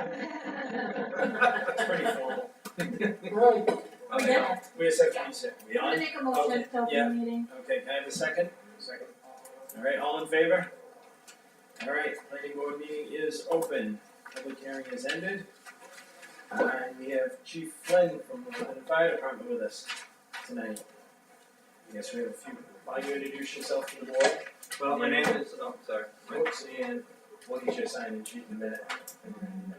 That's pretty formal. Right. Okay, we just have to be set. We I'm gonna on? make a motion to open yeah. the meeting. Okay, can I have a second? Second. All right, all in favor? All right, planning board meeting is open. Public hearing is ended. And we have Chief Flynn from the Littleton Fire Department with us tonight. I guess we have a few, why don't you introduce yourself to the board? Well, my name is, oh, sorry. Oops, and we'll get your sign-in sheet in a minute.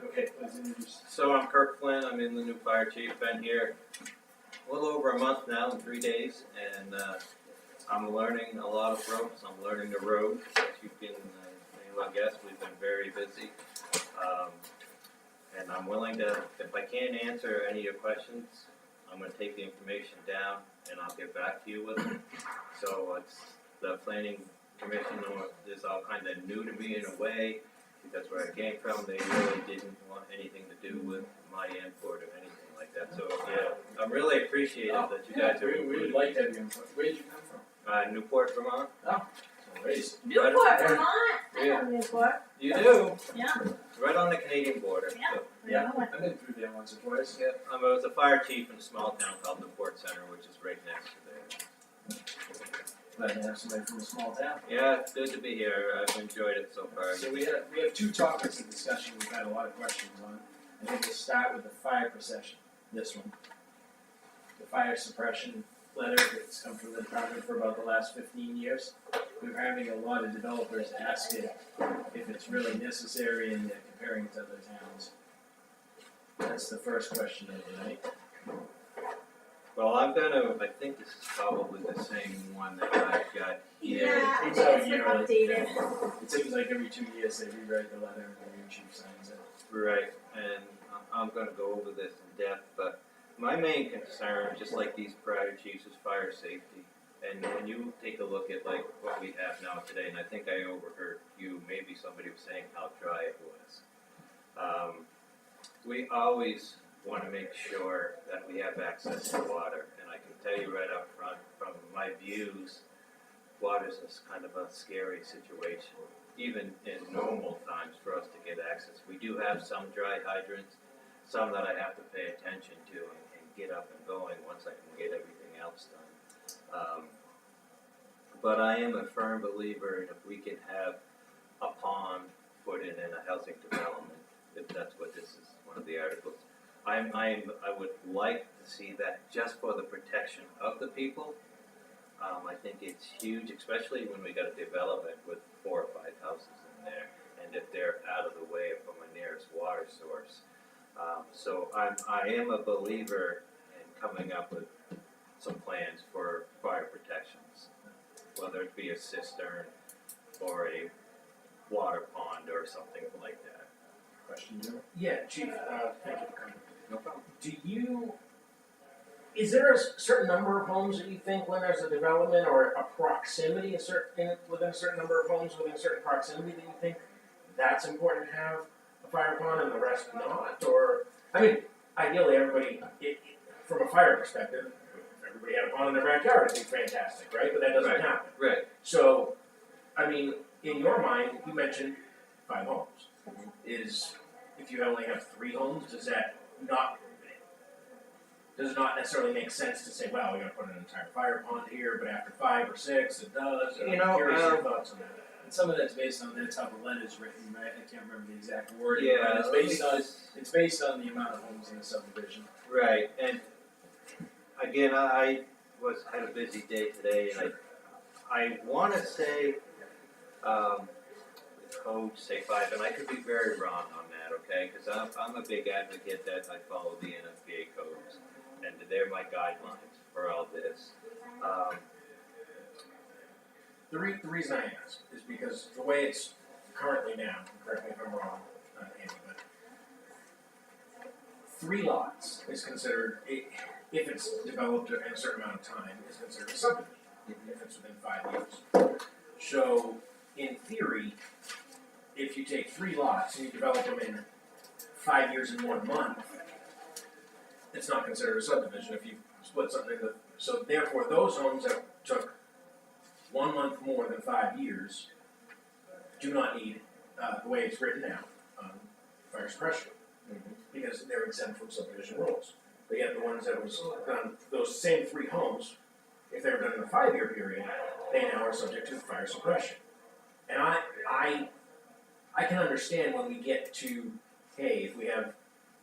Okay, please introduce. So I'm Kirk Flynn, I'm in the new fire chief, been here a little over a month now, in 3 days, and I'm learning a lot of ropes, I'm learning the road, as you can well guess, we've been very busy. And I'm willing to, if I can't answer any of your questions, I'm gonna take the information down and I'll get back to you with it. So it's, the planning commission is all kind of new to me in a way, because where I came from, they really didn't want anything to do with my input or anything like that. So, yeah, I'm really appreciative that you guys are We included. would like to have you input. Where did you come from? Newport, Vermont. Raised. Newport, Vermont, I know Newport, You do, yeah, right on the Canadian border. Yeah. So, Yeah. I know it. I've been through there once or twice. yeah, I was a fire chief in a small town called Newport Center, which is right next to there. Glad to have somebody from a small town. Yeah, it's good to be here. I've enjoyed it so far. So we have two topics of discussion we've had a lot of questions on. I think we'll start with the fire procession, this one. The fire suppression letter that's come from the department for about the last 15 years. We're having a lot of developers ask it if it's really necessary and they're comparing it to other towns. That's the first question of the night. Well, I think this is probably the same one that I've got here. Yeah, I it's think out it's been yearly. updated. It seems like every 2 years they rewrite the letter and the new chief signs it. Right, and I'm gonna go over this in depth, but my main concern, just like these prior chiefs, is fire safety. And when you take a look at like what we have now today, and I think I overheard you, maybe somebody was saying how dry it was. We always wanna make sure that we have access to water, and I can tell you right up front, from my views, water's is kind of a scary situation, even in normal times for us to get access. We do have some dry hydrants, some that I have to pay attention to and get up and going once I can get everything else done. But I am a firm believer in if we can have a pond put in a housing development, if that's what this is, one of the articles. I would like to see that just for the protection of the people. I think it's huge, especially when we got a development with 4 or 5 houses in there, and if they're out of the way from a nearest water source. So I am a believer in coming up with some plans for fire protections, whether it be a cistern or a water pond or something like that. Question, Joe? Yeah, Chief, Thank you for coming. No problem. is there a certain number of homes that you think when there's a development or a proximity, within a certain number of homes, within a certain proximity that you think that's important to have a fire pond and the rest not? Or, I mean, ideally everybody, from a fire perspective, if everybody had a pond in their backyard, it'd be fantastic, right? But that doesn't Right. happen. Right. So, I mean, in your mind, you mentioned 5 homes. If you only have 3 homes, does it not necessarily make sense to say, well, we're gonna put an entire fire pond here, but after 5 or 6, it does? You know, I'm curious your thoughts on that. And some of that's based on that's how the letter's written, right? I can't remember the exact wording, Yeah, but it's based on the amount of homes in the subdivision. right, and again, I had a busy day today, and I want to say, the code say 5, and I could be very wrong on that, okay? Because I'm a big advocate that I follow the NFPA codes, and they're my guidelines for all this. The reason I ask is because the way it's currently now, correct me if I'm wrong, Andy, but 3 lots is considered, if it's developed in a certain amount of time, is considered a subdivision, if it's within 5 years. So, in theory, if you take 3 lots and you develop them in 5 years and 1 month, it's not considered a subdivision if you split something into, so therefore those homes that took 1 month more than 5 years do not need, the way it's written now, fire suppression. because they're exempt from subdivision rules. But yet the ones that was done, those same 3 homes, if they were done in a 5-year period, they now are subject to fire suppression. And I can understand when we get to, hey, if we have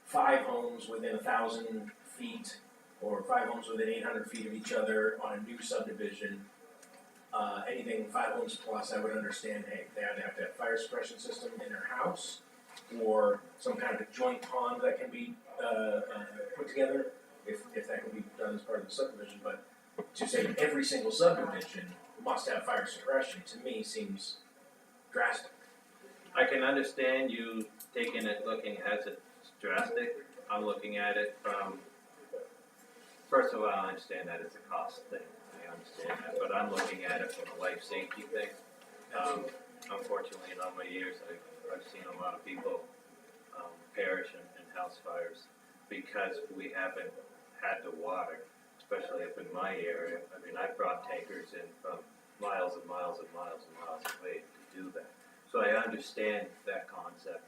5 homes within 1,000 feet, or 5 homes within 800 feet of each other on a new subdivision, anything 5 homes plus, I would understand, hey, they either have to have fire suppression system in their house, or some kind of a joint pond that can be put together, if that can be done as part of the subdivision. But to say every single subdivision must have fire suppression, to me seems drastic. I can understand you taking it, looking as it's drastic. I'm looking at it from, first of all, I understand that it's a cost thing. I understand that, but I'm looking at it from a life safety thing. Unfortunately, in all my years, I've seen a lot of people perish in house fires because we haven't had the water, especially up in my area. I mean, I brought tankers in from miles and miles and miles and miles away to do that. So I understand that concept.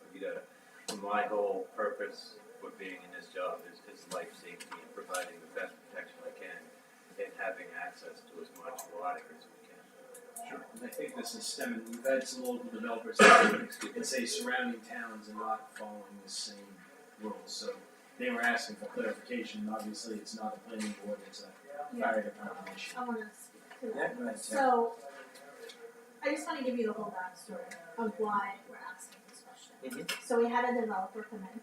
My whole purpose for being in this job is life safety and providing the best protection I can and having access to as much water as we can. Sure. And I think this is stemming, we've had some local developers that say surrounding towns are not following the same rules. So they were asking for clarification, and obviously it's not a planning board, it's a fire department issue. I wanna speak to Yeah, that. go ahead, Tim. So, I just wanna give you the whole backstory of why we're asking this question. So we had a developer come in,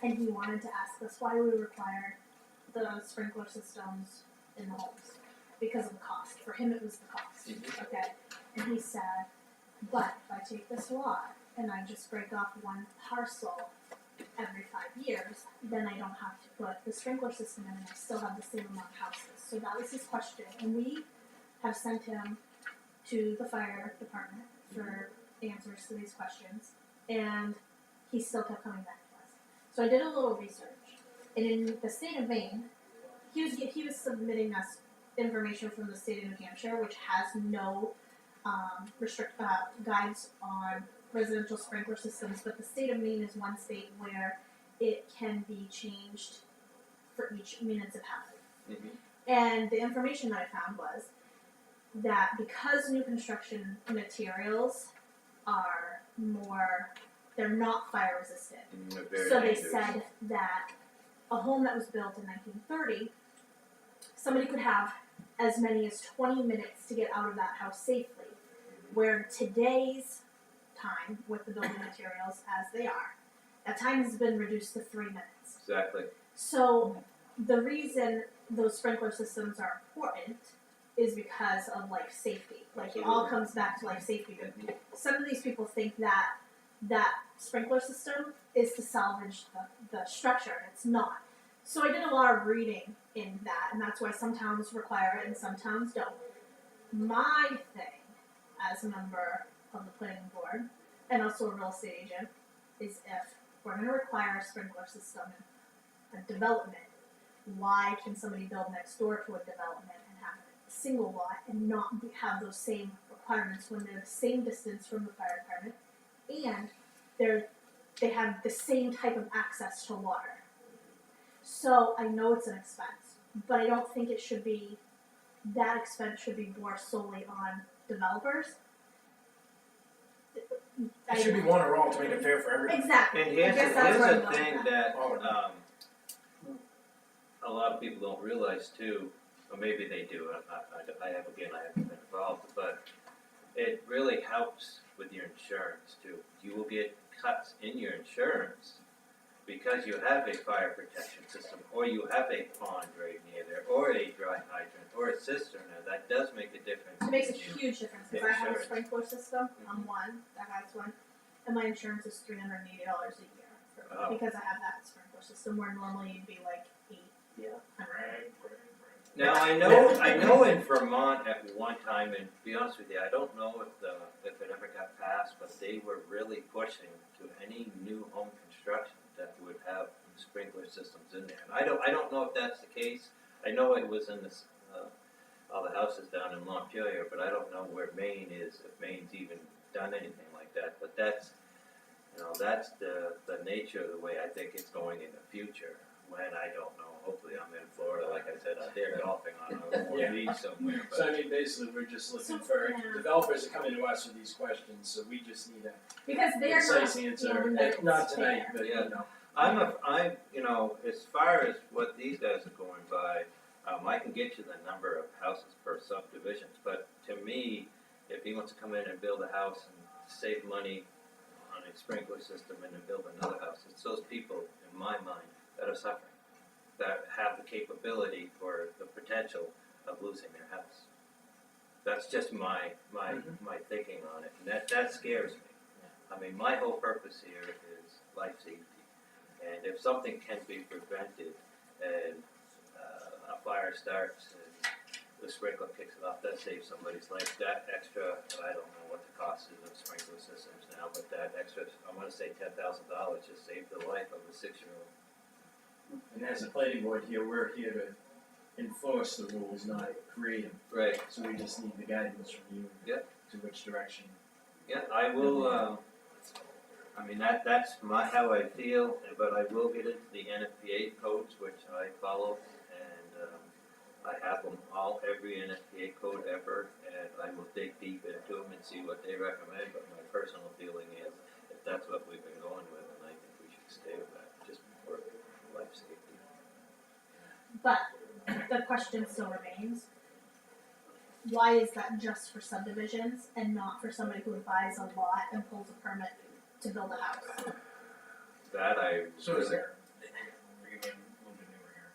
and he wanted to ask us why we required the sprinkler systems in the homes, because of the cost. For him, it was the cost, okay? And he said, but if I take this lot and I just break off one parcel every 5 years, then I don't have to put the sprinkler system in and I still have the same amount of houses. So that was his question, and we have sent him to the fire department for answers to these questions, and he still kept coming back to us. So I did a little research, and in the state of Maine, he was submitting us information from the state of New Hampshire, which has no guides on residential sprinkler systems, but the state of Maine is one state where it can be changed for each municipality. And the information that I found was that because new construction materials are they're not fire resistant. So they said that a home that was built in 1930, somebody could have as many as 20 minutes to get out of that house safely, where today's time with the building materials as they are, that time has been reduced to 3 minutes. Exactly. So the reason those sprinkler systems are important is because of life safety. Like, it all comes back to life safety. Some of these people think that that sprinkler system is to salvage the structure, and it's not. So I did a lot of reading in that, and that's why some towns require it and some towns don't. My thing, as a member of the planning board, and also a real estate agent, is if we're gonna require a sprinkler system in a development, why can somebody build next door to a development and have a single lot and not have those same requirements when they're the same distance from the fire department, and they have the same type of access to water? So I know it's an expense, but I don't think it should be, that expense should be borne solely on developers. It should be one or all to make it fair for everyone. Exactly. And here's I guess that's the where I'm going thing with that a lot of people don't realize too, or maybe they do. I haven't been involved, but it really helps with your insurance too. You will get cuts in your insurance because you have a fire protection system, or you have a pond right near there, or a dry hydrant, or a cistern there. That does make a difference. It makes a in your- huge difference, because I have a Insurance. sprinkler system, I'm one that has one, and my insurance is $380 a year Wow. because I have that sprinkler system, where normally you'd be like $800. Right. Now I know in Vermont at one time, and to be honest with you, I don't know if it ever got passed, but they were really pushing to any new home construction that would have sprinkler systems in there. And I don't know if that's the case. I know it was in this all the houses down in Montpelier, but I don't know where Maine is, if Maine's even done anything like that. But that's that's the nature of the way I think it's going in the future, when I don't know, hopefully I'm in Florida, like I said, out there golfing on a Yeah. beach somewhere, So but, I mean, basically, we're just looking So, for, yeah. developers are coming to us with these questions, so we just need a Because they're concise not, answer, you know, not tonight, fair. but you Yeah. know. I'm, as far as what these guys are going by, I can get you the number of houses per subdivisions, but to me, if he wants to come in and build a house and save money on a sprinkler system and then build another house, it's those people, in my mind, that are suffering, that have the capability or the potential of losing their house. That's just my thinking on it, and that scares me. I mean, my whole purpose here is life safety. And if something can be prevented and a fire starts and the sprinkler kicks it off, that saves somebody's life. That extra, I don't know what the cost is of sprinkler systems now, but that extra, I wanna say $10,000 just saved the life of a 6-year-old. And as a planning board here, we're here to enforce the rules, not create them. Right, So we just need the guidance from you. Yep. To which direction. yeah, I will, I mean, that's how I feel, but I will get into the NFPA codes, which I follow, and, I have them all, every NFPA code ever, and I will dig deep into them and see what they recommend, but my personal feeling is, if that's what we've been going with, then I think we should stay with that, just for life safety. But the question still remains, why is that just for subdivisions and not for somebody who buys a lot and pulls a permit to build a house? That I. So is there, forgive me, I'm a little bit newer here.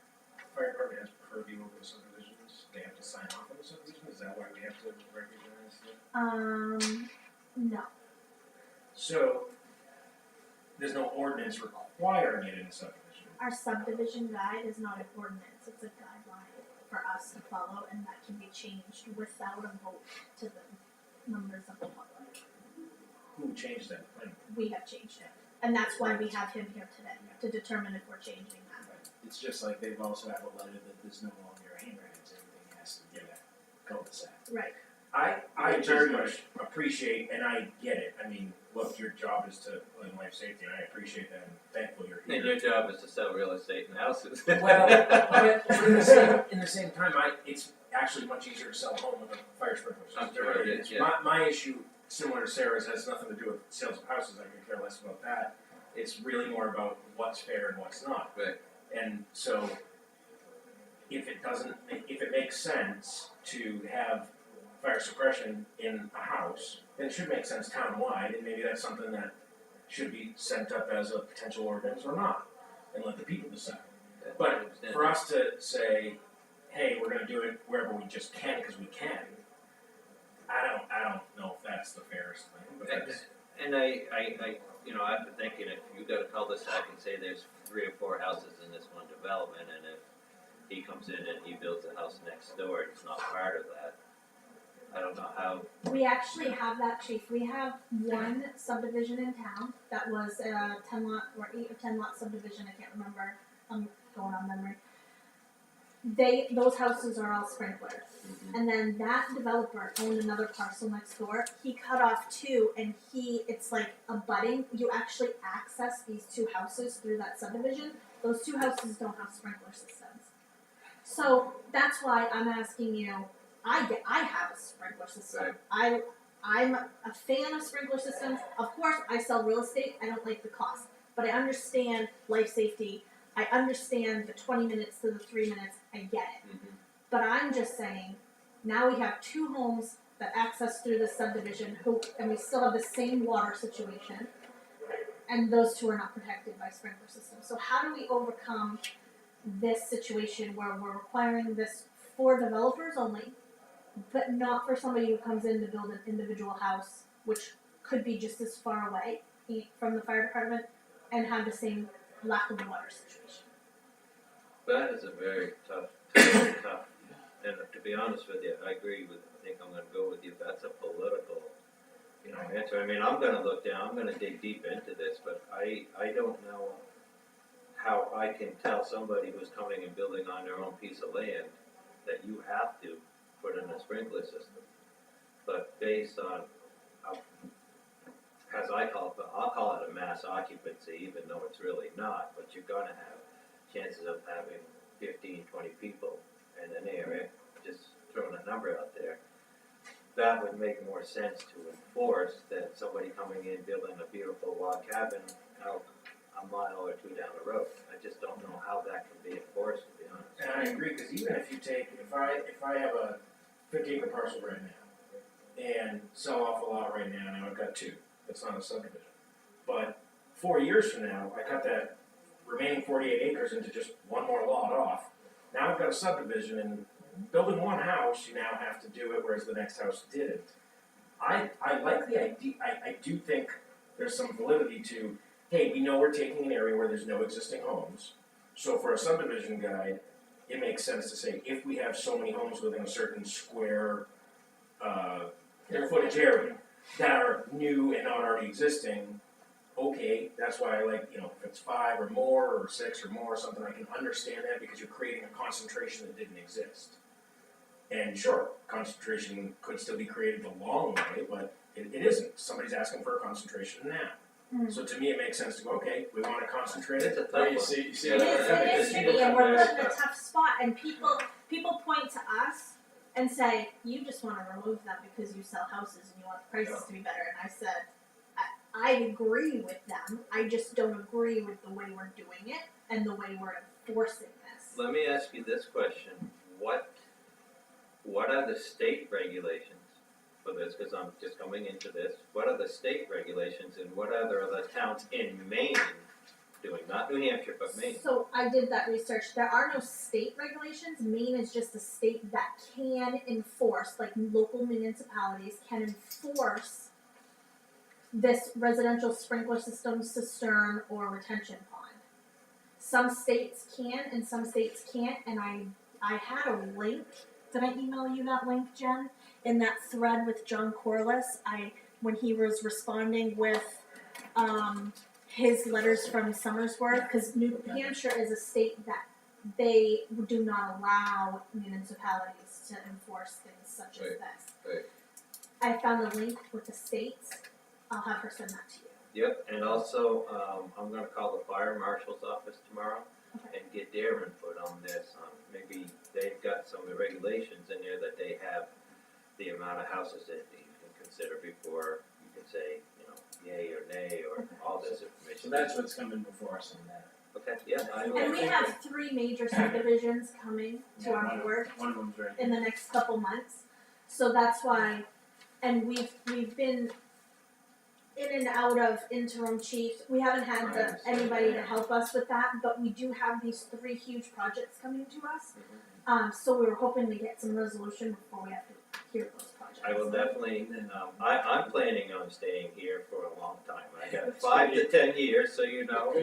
Fire department has purview over the subdivisions, they have to sign off on the subdivision, is that why we have to recognize it? No. So, there's no ordinance requiring it in a subdivision. Our subdivision guide is not an ordinance, it's a guideline for us to follow, and that can be changed without a vote to the members of the public. Who changed that plan? We have changed it, and that's why we have him here today, to determine if we're changing that. It's just like they've also have a letter that there's no longer hammerheads, everything has to get a cul-de-sac. Right. I very much appreciate, and I get it, I mean, look, your job is to live life safety, and I appreciate that, and thankful you're here. And your job is to sell real estate and houses. Well, but in the same time, it's actually much easier to sell a home with a fire sprinkler system. I'm sure it is, yeah. My issue, similar to Sarah's, has nothing to do with sales of houses, I could care less about that. It's really more about what's fair and what's not. Right. And so, if it makes sense to have fire suppression in a house, then it should make sense town-wide, and maybe that's something that should be sent up as a potential ordinance or not, and let the people decide. But for us to say, hey, we're gonna do it wherever we just can, because we can, I don't know if that's the fairest thing, but that's. And I, after thinking, if you got a cul-de-sac and say there's 3 or 4 houses in this one development, and if he comes in and he builds a house next door, it's not part of that. I don't know how, We actually have that, chief. We have one subdivision in town that was a 10 lot or 8 or 10 lot subdivision, I can't remember, I'm going on memory. Those houses are all sprinkled. And then that developer owned another parcel next door. He cut off 2 and it's like a budding. You actually access these 2 houses through that subdivision. Those 2 houses don't have sprinkler systems. So that's why I'm asking you, I have a sprinkler system. I'm a fan of sprinkler systems. Of course, I sell real estate. I don't like the cost, but I understand life safety. I understand the 20 minutes to the 3 minutes. I get it. But I'm just saying, now we have 2 homes that access through the subdivision and we still have the same water situation, and those 2 are not protected by sprinkler systems. So how do we overcome this situation where we're requiring this for developers only, but not for somebody who comes in to build an individual house, which could be just as far away from the fire department, and have the same lack of water situation? that is a very tough, and to be honest with you, I think I'm gonna go with you, that's a political, answer. I mean, I'm gonna dig deep into this, but I don't know how I can tell somebody who's coming and building on their own piece of land that you have to put in a sprinkler system. But based on as I'll call it a mass occupancy, even though it's really not, but you're gonna have chances of having 15, 20 people in an area, just throwing a number out there. That would make more sense to enforce than somebody coming in building a beautiful log cabin out a mile or two down the road. I just don't know how that can be enforced, to be honest. And I agree, because even if you take, if I have a 50-acre parcel right now, and sell off a lot right now, I've got two, it's not a subdivision. But 4 years from now, I cut that remaining 48 acres into just one more lot off. Now I've got a subdivision, and building one house, you now have to do it, whereas the next house didn't. I like the idea, I do think there's some validity to, hey, we know we're taking an area where there's no existing homes. So for a subdivision guide, it makes sense to say, if we have so many homes within a certain square footage area that are new and not already existing, okay, that's why I like, if it's 5 or more, or 6 or more, or something, I can understand that, because you're creating a concentration that didn't exist. And sure, concentration could still be created the long way, but it isn't. Somebody's asking for a concentration now. Mm. So to me, it makes sense to go, okay, we wanna concentrate It's it. a tough Right, you one. see It that? is Because tricky, and we're people put in a tough spot, and people point to us and say, you just wanna remove them because you sell houses and you want the prices to be better, and I said, I agree with them, I just don't agree with the way we're doing it and the way we're enforcing this. Let me ask you this question, what are the state regulations for this, cause I'm just coming into this, what are the state regulations and what are the other towns in Maine doing, not New Hampshire, but Maine? So I did that research, there are no state regulations, Maine is just a state that can enforce, like local municipalities can enforce this residential sprinkler system, cistern, or retention pond. Some states can and some states can't, and I had a link, did I email you that link, Jen? In that thread with John Corliss, when he was responding with, his letters from Somersworth, because New Hampshire is a state that they do not allow municipalities to enforce things such as Right, this. right. I found the link with the states, I'll have her send that to you. Yep, and also, I'm gonna call the fire marshal's office tomorrow Okay. and get their input on this, maybe they've got some of the regulations in there that they have the amount of houses that you can consider before you can say, yay or nay, or all this information. So that's what's coming before us on that. Okay, yeah, I And we think have 3 major subdivisions coming to Yeah, our board One of them's right. in the next couple months. So that's why, and we've been in and out of interim chiefs. We haven't had anybody to help us with that, but we do have these 3 huge projects coming to us. So we were hoping to get some resolution before we have to hear those projects. I will definitely, I'm planning on staying here for a long time, I got 5 to 10 years, so you know.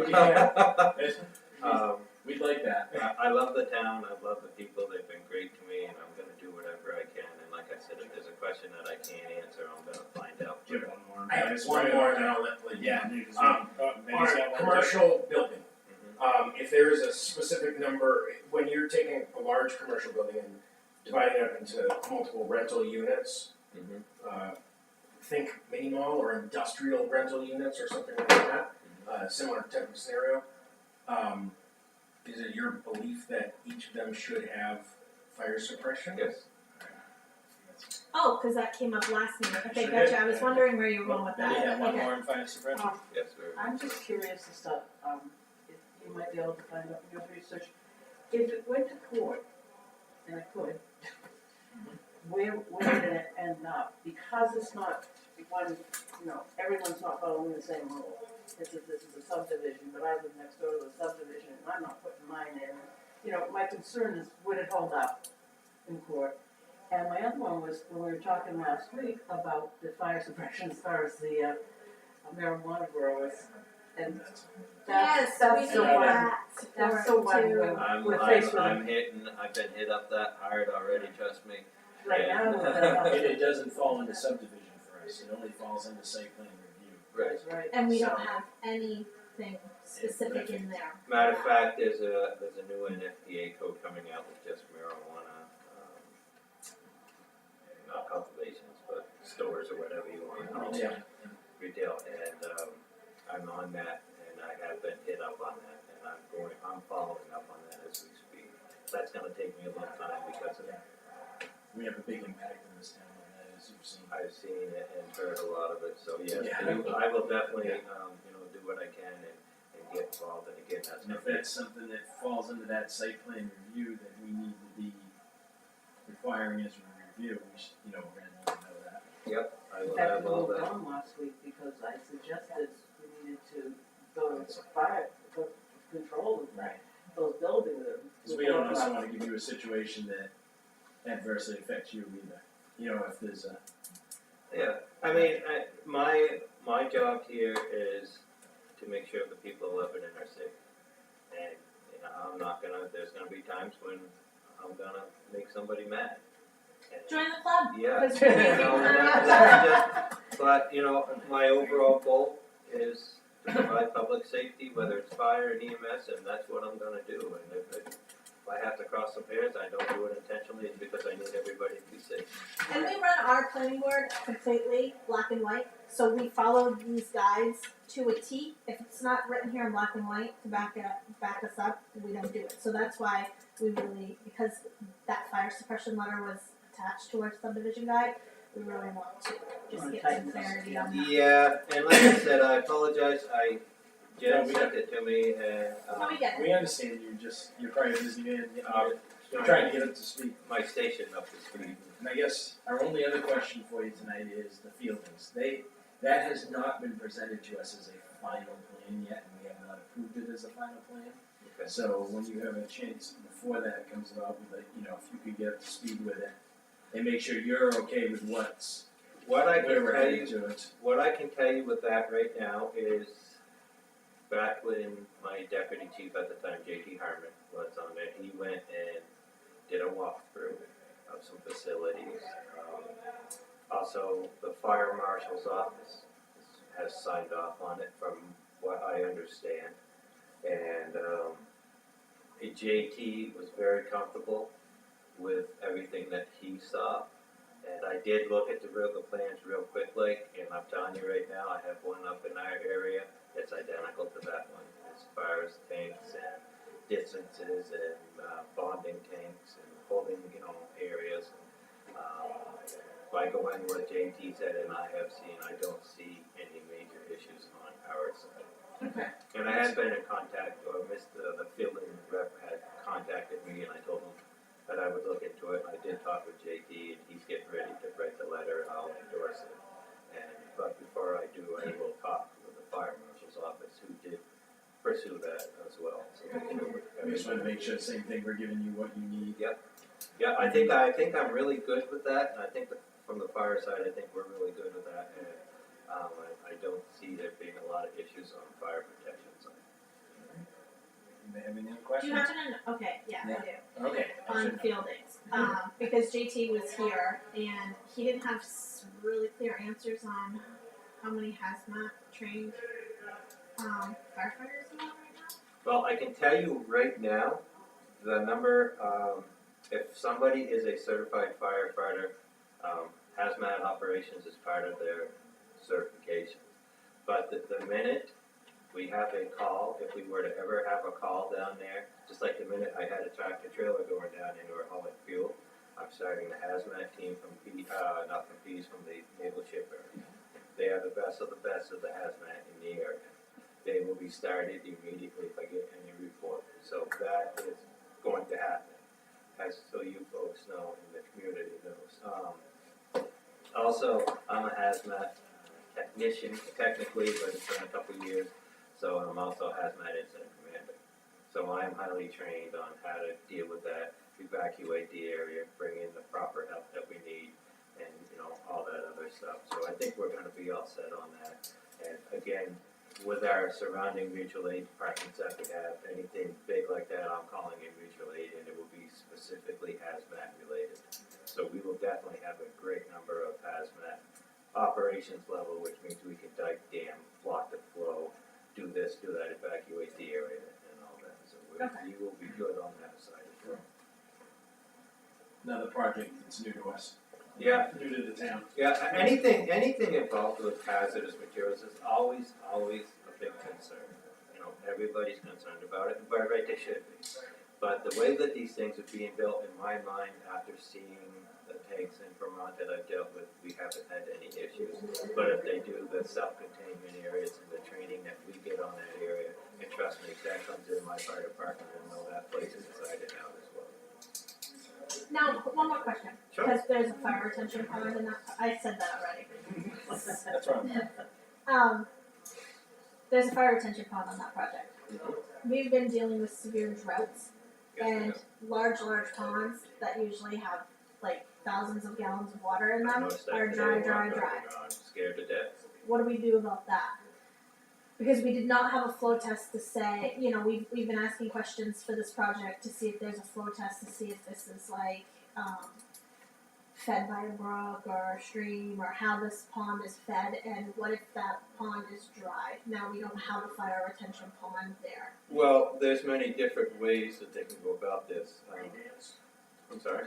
We'd like that. I love the town, I love the people, they've been great to me, and I'm gonna do whatever I can, and like I said, if there's a question that I can't answer, I'm gonna find out. Do you have one more? I have one more, and then I'll let you. Yeah. On a commercial building, Mhm. if there is a specific number, when you're taking a large commercial building and dividing it up into multiple rental units, Mhm. think mini mall or industrial rental units or something like that, similar type of scenario. Is it your belief that each of them should have fire suppression? Yes, Oh, because that came up last meeting. Okay, Sure gotcha. did. I was wondering where you were going with that. Yeah, one Okay. more in fire suppression. yes, sir. I'm just curious as to, if you might be able to find out in your research, if it went to court, and it could, where would it end up? Because it's not one, everyone's not following the same rule. This is a subdivision, but I live next door to the subdivision, and I'm not putting mine in. My concern is, would it hold up in court? And my other one was, when we were talking last week about the fire suppression as far as the marijuana growers, and Yes, that's we so need one. that That's the one too. where I'm we're faced with I've been hit up that hard already, trust me. right now. It doesn't fall into subdivision for us, it only falls into site plan review. Right. That's right. And we don't have anything specific in there. Matter of fact, there's a new NFPA code coming out with just marijuana, not cultivations, but stores or whatever you wanna call them. Yeah. Retail, and I'm on that, and I have been hit up on that, and I'm following up on that as we speak. That's gonna take me a long time because of We have a big impact in this town on that, as you've seen. I've seen it and heard a lot of it, so yes, Yeah. I will definitely, do what I can and get involved, and again, that's And gonna if be. that's something that falls into that site plan review that we need to be requiring as a review, we should, we're gonna need to know that. Yep, I In will fact, have we all moved that. on last week because I suggested we needed to go to fire, control of Right. those buildings. Because we don't also wanna give you a situation that adversely affects you either. If there's a, Yeah, I mean, my job here is to make sure the people living in are safe. And, I'm not gonna, there's gonna be times when I'm gonna make somebody mad. And- Join the club. Yeah. Because we're You know, that's just- But, my overall goal is to provide public safety, whether it's fire and EMS, and that's what I'm gonna do. And if I have to cross some bears, I don't do it intentionally, it's because I need everybody to be safe. And we run our planning board completely black and white, so we follow these guides to a T. If it's not written here in black and white to back us up, we don't do it. So that's why we really, because that fire suppression letter was attached to our subdivision guide, we really want to just get some clarity on that. Yeah, and like I said, I apologize, Jen No, we sent it to me, and, So we get it. we understand you're probably a busy man, um, you're trying to get up to speed. my station up to speed. And I guess our only other question for you tonight is the fieldings. That has not been presented to us as a final plan yet, and we have not approved it as a final plan. Okay. So when you have a chance before that comes about, if you could get up to speed with it, and make sure you're okay with what's, What I where can we're tell heading you, to it. what I can tell you with that right now is, back when my deputy chief at the time, J.T. Harmon, was on it, he went and did a walkthrough of some facilities. Also, the fire marshal's office has signed off on it from what I understand. And, JT was very comfortable with everything that he saw. And I did look at the plans real quick, and I'm telling you right now, I have one up in our area that's identical to that one, as far as tanks and distances and bonding tanks and holding, areas. By going with JT said, and I have seen, I don't see any major issues on our side. Okay. And I had been in contact, or the fielding rep had contacted me, and I told him that I would look into it. I did talk with JT, and he's getting ready to write the letter, and I'll endorse it. But before I do, I will talk with the fire marshal's office, who did pursue that as well. So We just wanna make sure, same thing, we're giving you what you need. yeah, I think I'm really good with that, and I think that from the fire side, I think we're really good with that, and I don't see there being a lot of issues on the fire protection side. You may have any other Do you questions? happen to know, okay, yeah, I do. Okay. I On should know. fieldings, because JT was here and he didn't have really clear answers on how many hazmat trained firefighters we have right now. Well, I can tell you right now, the number, if somebody is a certified firefighter, hazmat operations is part of their certification. But the minute we have a call, if we were to ever have a call down there, just like the minute I had a tractor trailer going down into our hauling fuel, I'm starting the hazmat team from from the naval shipyard. They are the best of the hazmat in the area. They will be started immediately if I get any report. So that is going to happen, so you folks know and the community knows. Also, I'm a hazmat technician technically, but it's been a couple of years, so I'm also a hazmat incident commander. So I am highly trained on how to deal with that, evacuate the area, bring in the proper help that we need, and all that other stuff. So I think we're gonna be all set on that. And again, with our surrounding mutual aid departments that we have, anything big like that, I'm calling in mutual aid, and it will be specifically hazmat related. So we will definitely have a great number of hazmat operations level, which means we can dike dam, block the flow, do this, do that, evacuate the area, and all that. So we will be good on that side as well. Another project that's new to us. Yeah. New to the town. Yeah, anything involved with hazardous materials is always a big concern. You know, everybody's concerned about it, and by right they should be. But the way that these things are being built, in my mind, after seeing the tanks in Vermont that I've dealt with, we haven't had any issues. But if they do the self-containment areas and the training that we get on that area, and trust me, if that comes in my fire department, we'll know that place inside and out as well. Now, one more question, Sure. because there's a fire retention pond in that, I said that already. That's right. There's a fire retention pond on that project. We've been dealing with severe droughts and large ponds that usually have like thousands of gallons of water in I them noticed that are today dry, when dry, I'm dry. I'm scared to death. What do we do about that? Because we did not have a flow test to say, you know, we've been asking questions for this project to see if there's a flow test to see if this is like fed by a brook or a stream or how this pond is fed, and what if that pond is dry? Now we don't have a fire retention pond there. Well, there's many different ways that they can go about this. I'm sorry?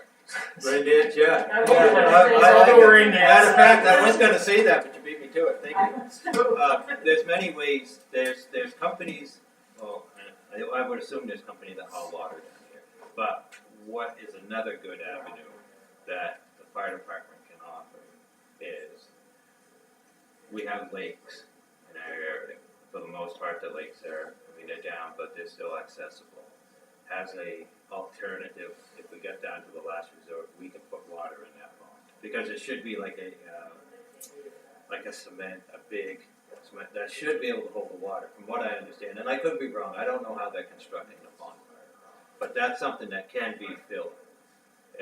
Rain dance, yeah. I was Yeah, gonna I- say I something. like it. Rain dance. Matter of fact, I was gonna say that, but you beat me to it, thank you. There's many ways, there's companies, well, I would assume there's companies that haul water down here. But what is another good avenue that the fire department can offer is, we have lakes in our area. For the most part, the lakes are, I mean, they're down, but they're still accessible. As a alternative, if we get down to the last resort, we can put water in that pond. Because it should be like a cement, a big cement, that should be able to hold the water, from what I understand. And I could be wrong, I don't know how they're constructing the pond. But that's something that can be filled,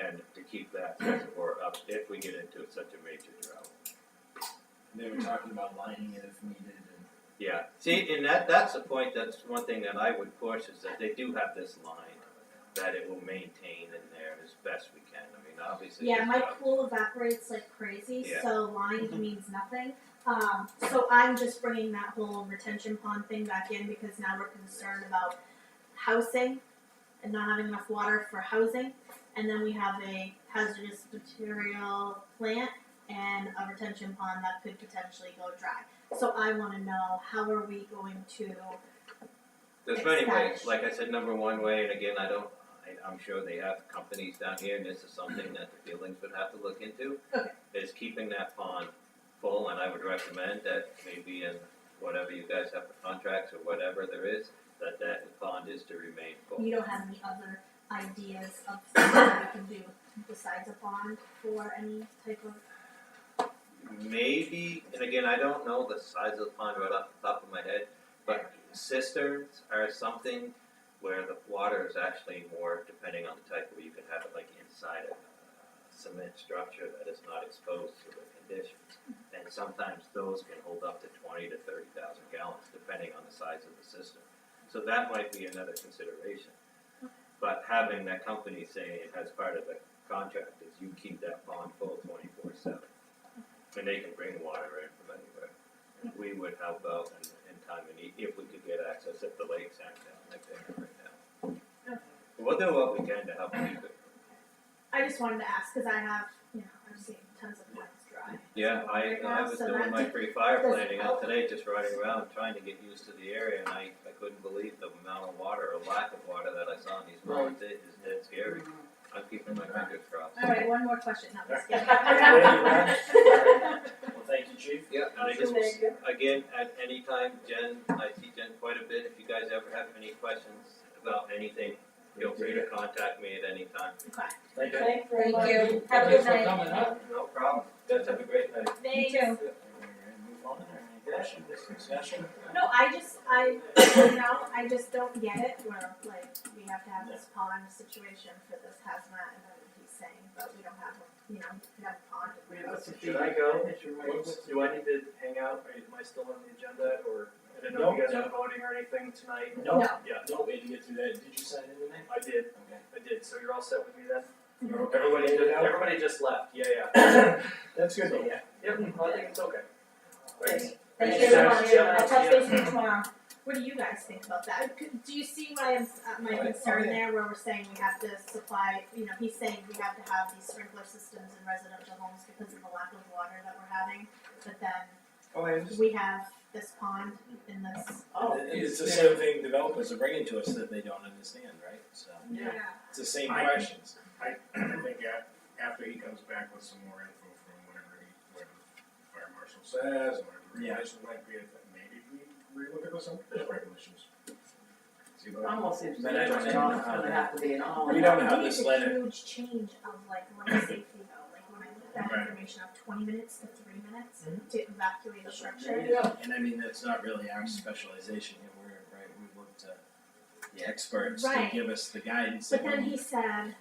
and to keep that reservoir up if we get into such a major drought. They were talking about lining it if needed and. Yeah, see, and that's the point, that's one thing that I would push, is that they do have this line that it will maintain in there as best we can. I mean, obviously. Yeah, there's my not- pool evaporates like crazy, Yeah. so lined means nothing. So I'm just bringing that whole retention pond thing back in because now we're concerned about housing and not having enough water for housing. And then we have a hazardous material plant and a retention pond that could potentially go dry. So I wanna know, how are we going to, There's many ways, establish. like I said, number one way, and again, I'm sure they have companies down here, and this is something that the Fieldings would have to look into. Okay. Is keeping that pond full, and I would recommend that maybe in whatever you guys have for contracts or whatever there is, that pond is to remain full. you don't have any other ideas of things that we can do besides a pond for any type of, Maybe, and again, I don't know the size of the pond right off the top of my head, but cisterns are something where the water is actually more, depending on the type, where you can have it like inside a cement structure that is not exposed to the conditions. And sometimes those can hold up to 20 to 30,000 gallons, depending on the size of the cistern. So that might be another consideration. But having that company saying as part of the contract is you keep that pond full 24/7. And they can bring water in from anywhere. And we would help out in time of need, if we could get access, if the lakes aren't down like they are right now. We'll do what we can to help keep it. I just wanted to ask, cause I have, I've seen tons of ponds dry. Yeah, I Right now, was so doing that my free fire doesn't planning help. out today, just riding around trying to get used to the area, and I couldn't believe the amount of water, or lack of water that I saw in these ponds. It's scary. I'm keeping my fingers crossed. Alright, one more question, no, just kidding. Well, thank you, Chief. Yeah, and I just, again, at any time, Jen, I see Jen quite a bit, if you guys ever have any questions about anything, feel free to contact me at any time. Okay. Thank you. Thanks very much. Thank you. Have a good Thanks for night. coming up. No problem, guys have a great night. Me too. We're gonna move on, any questions, discussion? No, I just don't get it, where like, we have to have this pond situation for this hazmat and then he's saying, but we don't have, we have a pond. We have a Should I go? Whoops. Do I need to hang out? Am I still on the agenda, or I didn't know if you guys No. are voting or anything tonight? No, No. Yeah, no way to get through that. Did you sign in tonight? I did. Okay. I did. So you're all set with me then? You're okay? Everybody just left. Yeah. That's good, yeah. Yep. I think it's okay. Thanks. Thank Thank you you, very guys. much. Yeah. I'll touch base with you tomorrow. What do you guys think about that? Do you see why I'm, my concern there, where we're saying we have to supply, he's saying we have to have these sprinkler systems in residential homes because of the lack of water that we're having, but then Oh, I understand. we have this pond in this. Oh, It's the same thing developers are bringing to us that they don't understand, right? So, yeah. it's the same I- questions. I think after he comes back with some more info from whatever the fire marshal says, and whatever the Yeah. regulations might be, maybe we relook at some of the regulations. See what Almost seems to But me I don't it's even know how gonna that- have to be an all. We don't know how I think this it's letter- a huge change of like life safety though, like when I looked at Right. information of 20 minutes to 3 minutes Mhm. to evacuate a structure. Yeah. And I mean, that's not really our specialization here, we look to the experts to Right. give us the guidance But that then we he said,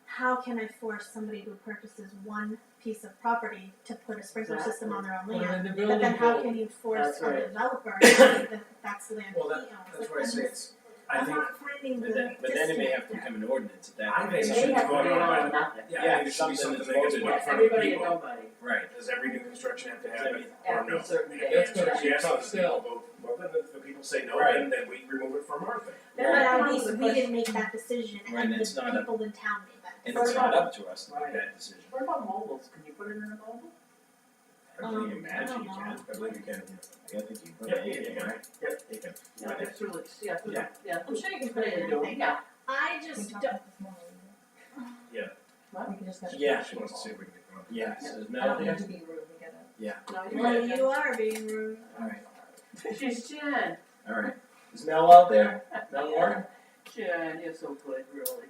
how can I force somebody who purchases one piece of property to put a sprinkler system on their own Well, land? then the But building then how code, can you force That's a right. developer that that's land Well, he owns? that's Like, why I say it's, I I'm think, not finding the but then it may have to disconnect become an ordinance at that I point. think It it may should have to go be on. all or nothing. yeah, Yeah, I think it should be something something that's that gets voted put in on. front of Everybody and people. nobody. Right, Does every new construction have to have it, or After no? a certain And if day. the That's gonna answer is be yes, tough then still. people vote. Well, then if the people say no, Right. then we remove it from our thing. Then But I at come up least with a we question. didn't make that decision, Right, and and it's the not a- people in town made that and decision. it's not up to us to make Right. that decision. What about mobiles? Can you put it in a mobile? I believe you I can, don't you know. can, I believe you can, I think you put Yep, it you in, can. right? Yep, you can. Yeah, that's really, yeah, Yeah. yeah. I'm sure you can Put put it it in in doing, anything. yeah. I just don't. What? we can just. Yeah. She wants to see if we can get them. Yeah, so I don't Melody, think to be rude, we gotta. No, you're Well, right. you are being rude. alright, She's Jen. alright. Is Mel out there? Mel Warren? Jen, you're so good, really.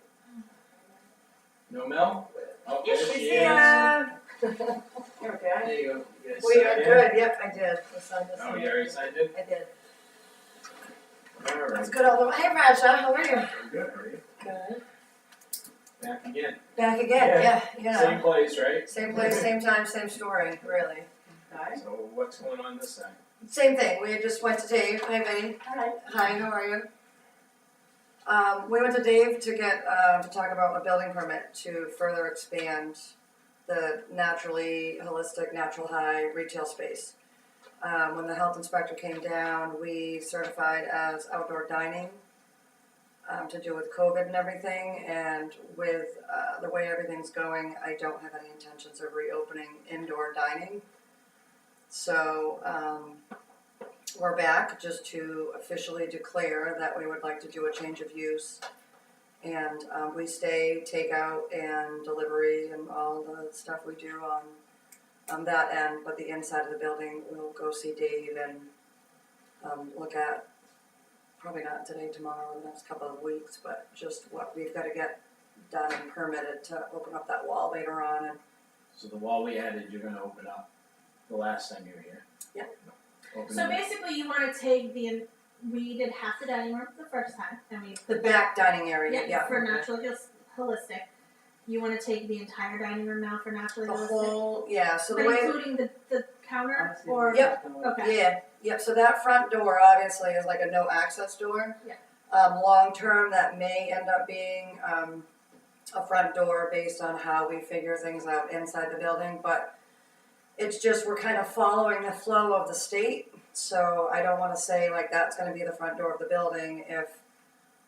No Mel? Oh, Yes, there she's she is. Yeah, You're okay. There you go. You guys we are signed in? good, yep, I did, I signed this Oh, one. you already signed it? I did. Alright, Let's go to, hey Raja, how are you? I'm good, how are you? Good. back again. Back again, yeah, you Same know, place, right? same place, same time, same story, really. Hi. So what's going on this side? Same thing, we just went to Dave, hi Benny, Hi. hi, how are you? We went to Dave to get, to talk about a building permit to further expand the naturally holistic, natural high retail space. When the health inspector came down, we certified as outdoor dining, to do with COVID and everything, and with, the way everything's going, I don't have any intentions of reopening indoor dining. So, we're back just to officially declare that we would like to do a change of use. And, we stay takeout and delivery and all the stuff we do on that end, but the inside of the building, we'll go see Dave and, look at, probably not today, tomorrow, the next couple of weeks, but just what we've gotta get done and permitted to open up that wall later on and, So the wall we added, you're gonna open up the last time you were here? Yeah. Open So it. basically, you want to take we did half the dining room the first time, and we the back dining area, yeah. for natural holistic. You want to take the entire dining room now for naturally The holistic, whole, yeah, so the but way, including the counter, I see or what Yep. you're doing. okay. yeah, yep, so that front door obviously is like a no access door. Yeah. Long term, that may end up being, a front door based on how we figure things out inside the building, but it's just, we're kind of following the flow of the state, so I don't wanna say like that's gonna be the front door of the building if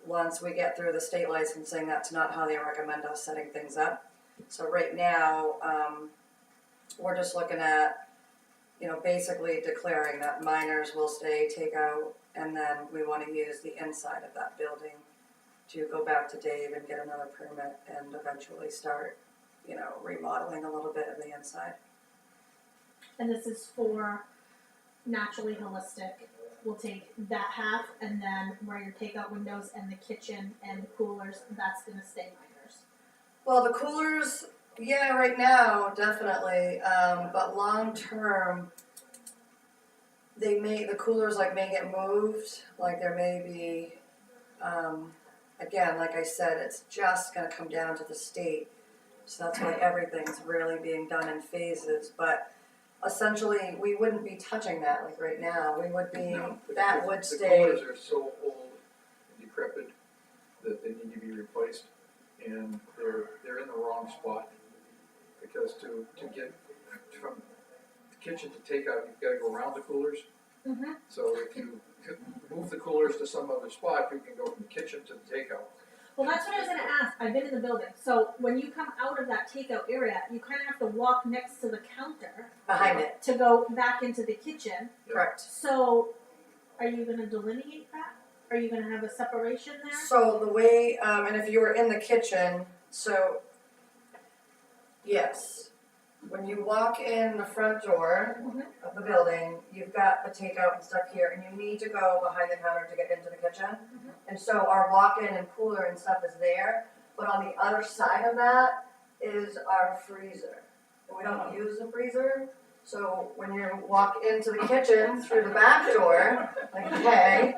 once we get through the state licensing, that's not how they recommend us setting things up. So right now, we're just looking at, you know, basically declaring that minors will stay takeout, and then we wanna use the inside of that building to go back to Dave and get another permit and eventually start, you know, remodeling a little bit of the inside. And this is for naturally holistic. We'll take that half, and then where your takeout windows and the kitchen and the coolers, that's gonna stay minors. Well, the coolers, yeah, right now, definitely, but long term, the coolers like may get moved, like there may be, again, like I said, it's just gonna come down to the state. So that's why everything's really being done in phases, but essentially, we wouldn't be touching that like right now, we would be, that would The stay. coolers are so old and decrepit that they need to be replaced, and they're in the wrong spot. Because to get from the kitchen to takeout, you've gotta go around the coolers. Mhm. So if you could move the coolers to some other spot, you can go from the kitchen to the takeout. Well, that's what I was gonna ask. I've been in the building. So when you come out of that takeout area, you kind of have to walk next to the counter Behind it, to go back into the kitchen. correct. So are you gonna delineate that? Are you gonna have a separation there? So the way, and if you were in the kitchen, so, yes. When you walk in the front door Mhm. of the building, you've got the takeout and stuff here, and you need to go behind the counter to get into the kitchen. Mhm. And so our walk-in and cooler and stuff is there, but on the other side of that is our freezer. And we don't use the freezer, so when you walk into the kitchen through the back door, like, hey,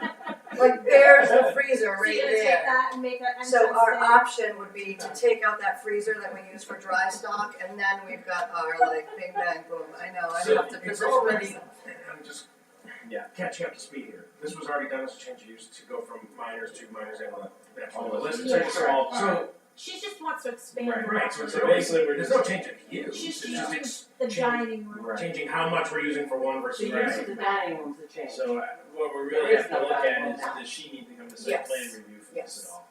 like there's a freezer So right you're gonna take there. that and make an entrance So our there? option would be to take out that freezer that we use for dry stock, and then we've got our like bing bang boom. I know, I So have to it's position already, myself. I'm just Yeah. catching up to speed here. This was already done as a change of use to go from minors to minors and that's All on the of list. it. Yeah. It's a small part. So, She just wants to expand Right, the right, so room. it's So basically, we're there's just- no change of use, She's it's using just the change- dining room. Right. changing how much we're using for one The versus the use other. of the dining room's a change. So what we There really is have to no look at dining is, room now. does she need to come to site Yes. plan review for Yes. this at all?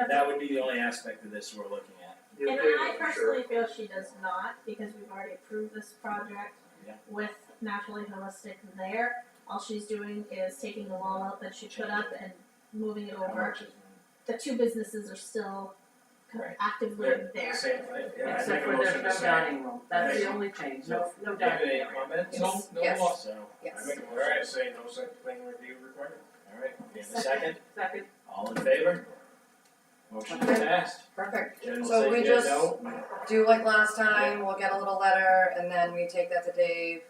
That would be the only aspect of this we're looking at. Yeah, And David, I sure. personally feel she does not, because we've already approved this project Yeah. with Naturally Holistic there. All she's doing is taking the wall out that she put up and moving it How over. much is- The two businesses are still Right. actively They're there. the same thing, yeah, I Except make a for motion there's to no say. dining room, that's the only change, no Do you have dining any room. comments? Yes. No, Yes. no, so, I make a motion to say no site plan review required. alright, in a second, Second, all in favor? Motion is Okay. passed. Perfect. Jen will So say we yeah, just- no. Do like last time, we'll get a little letter, and then we take that to Dave,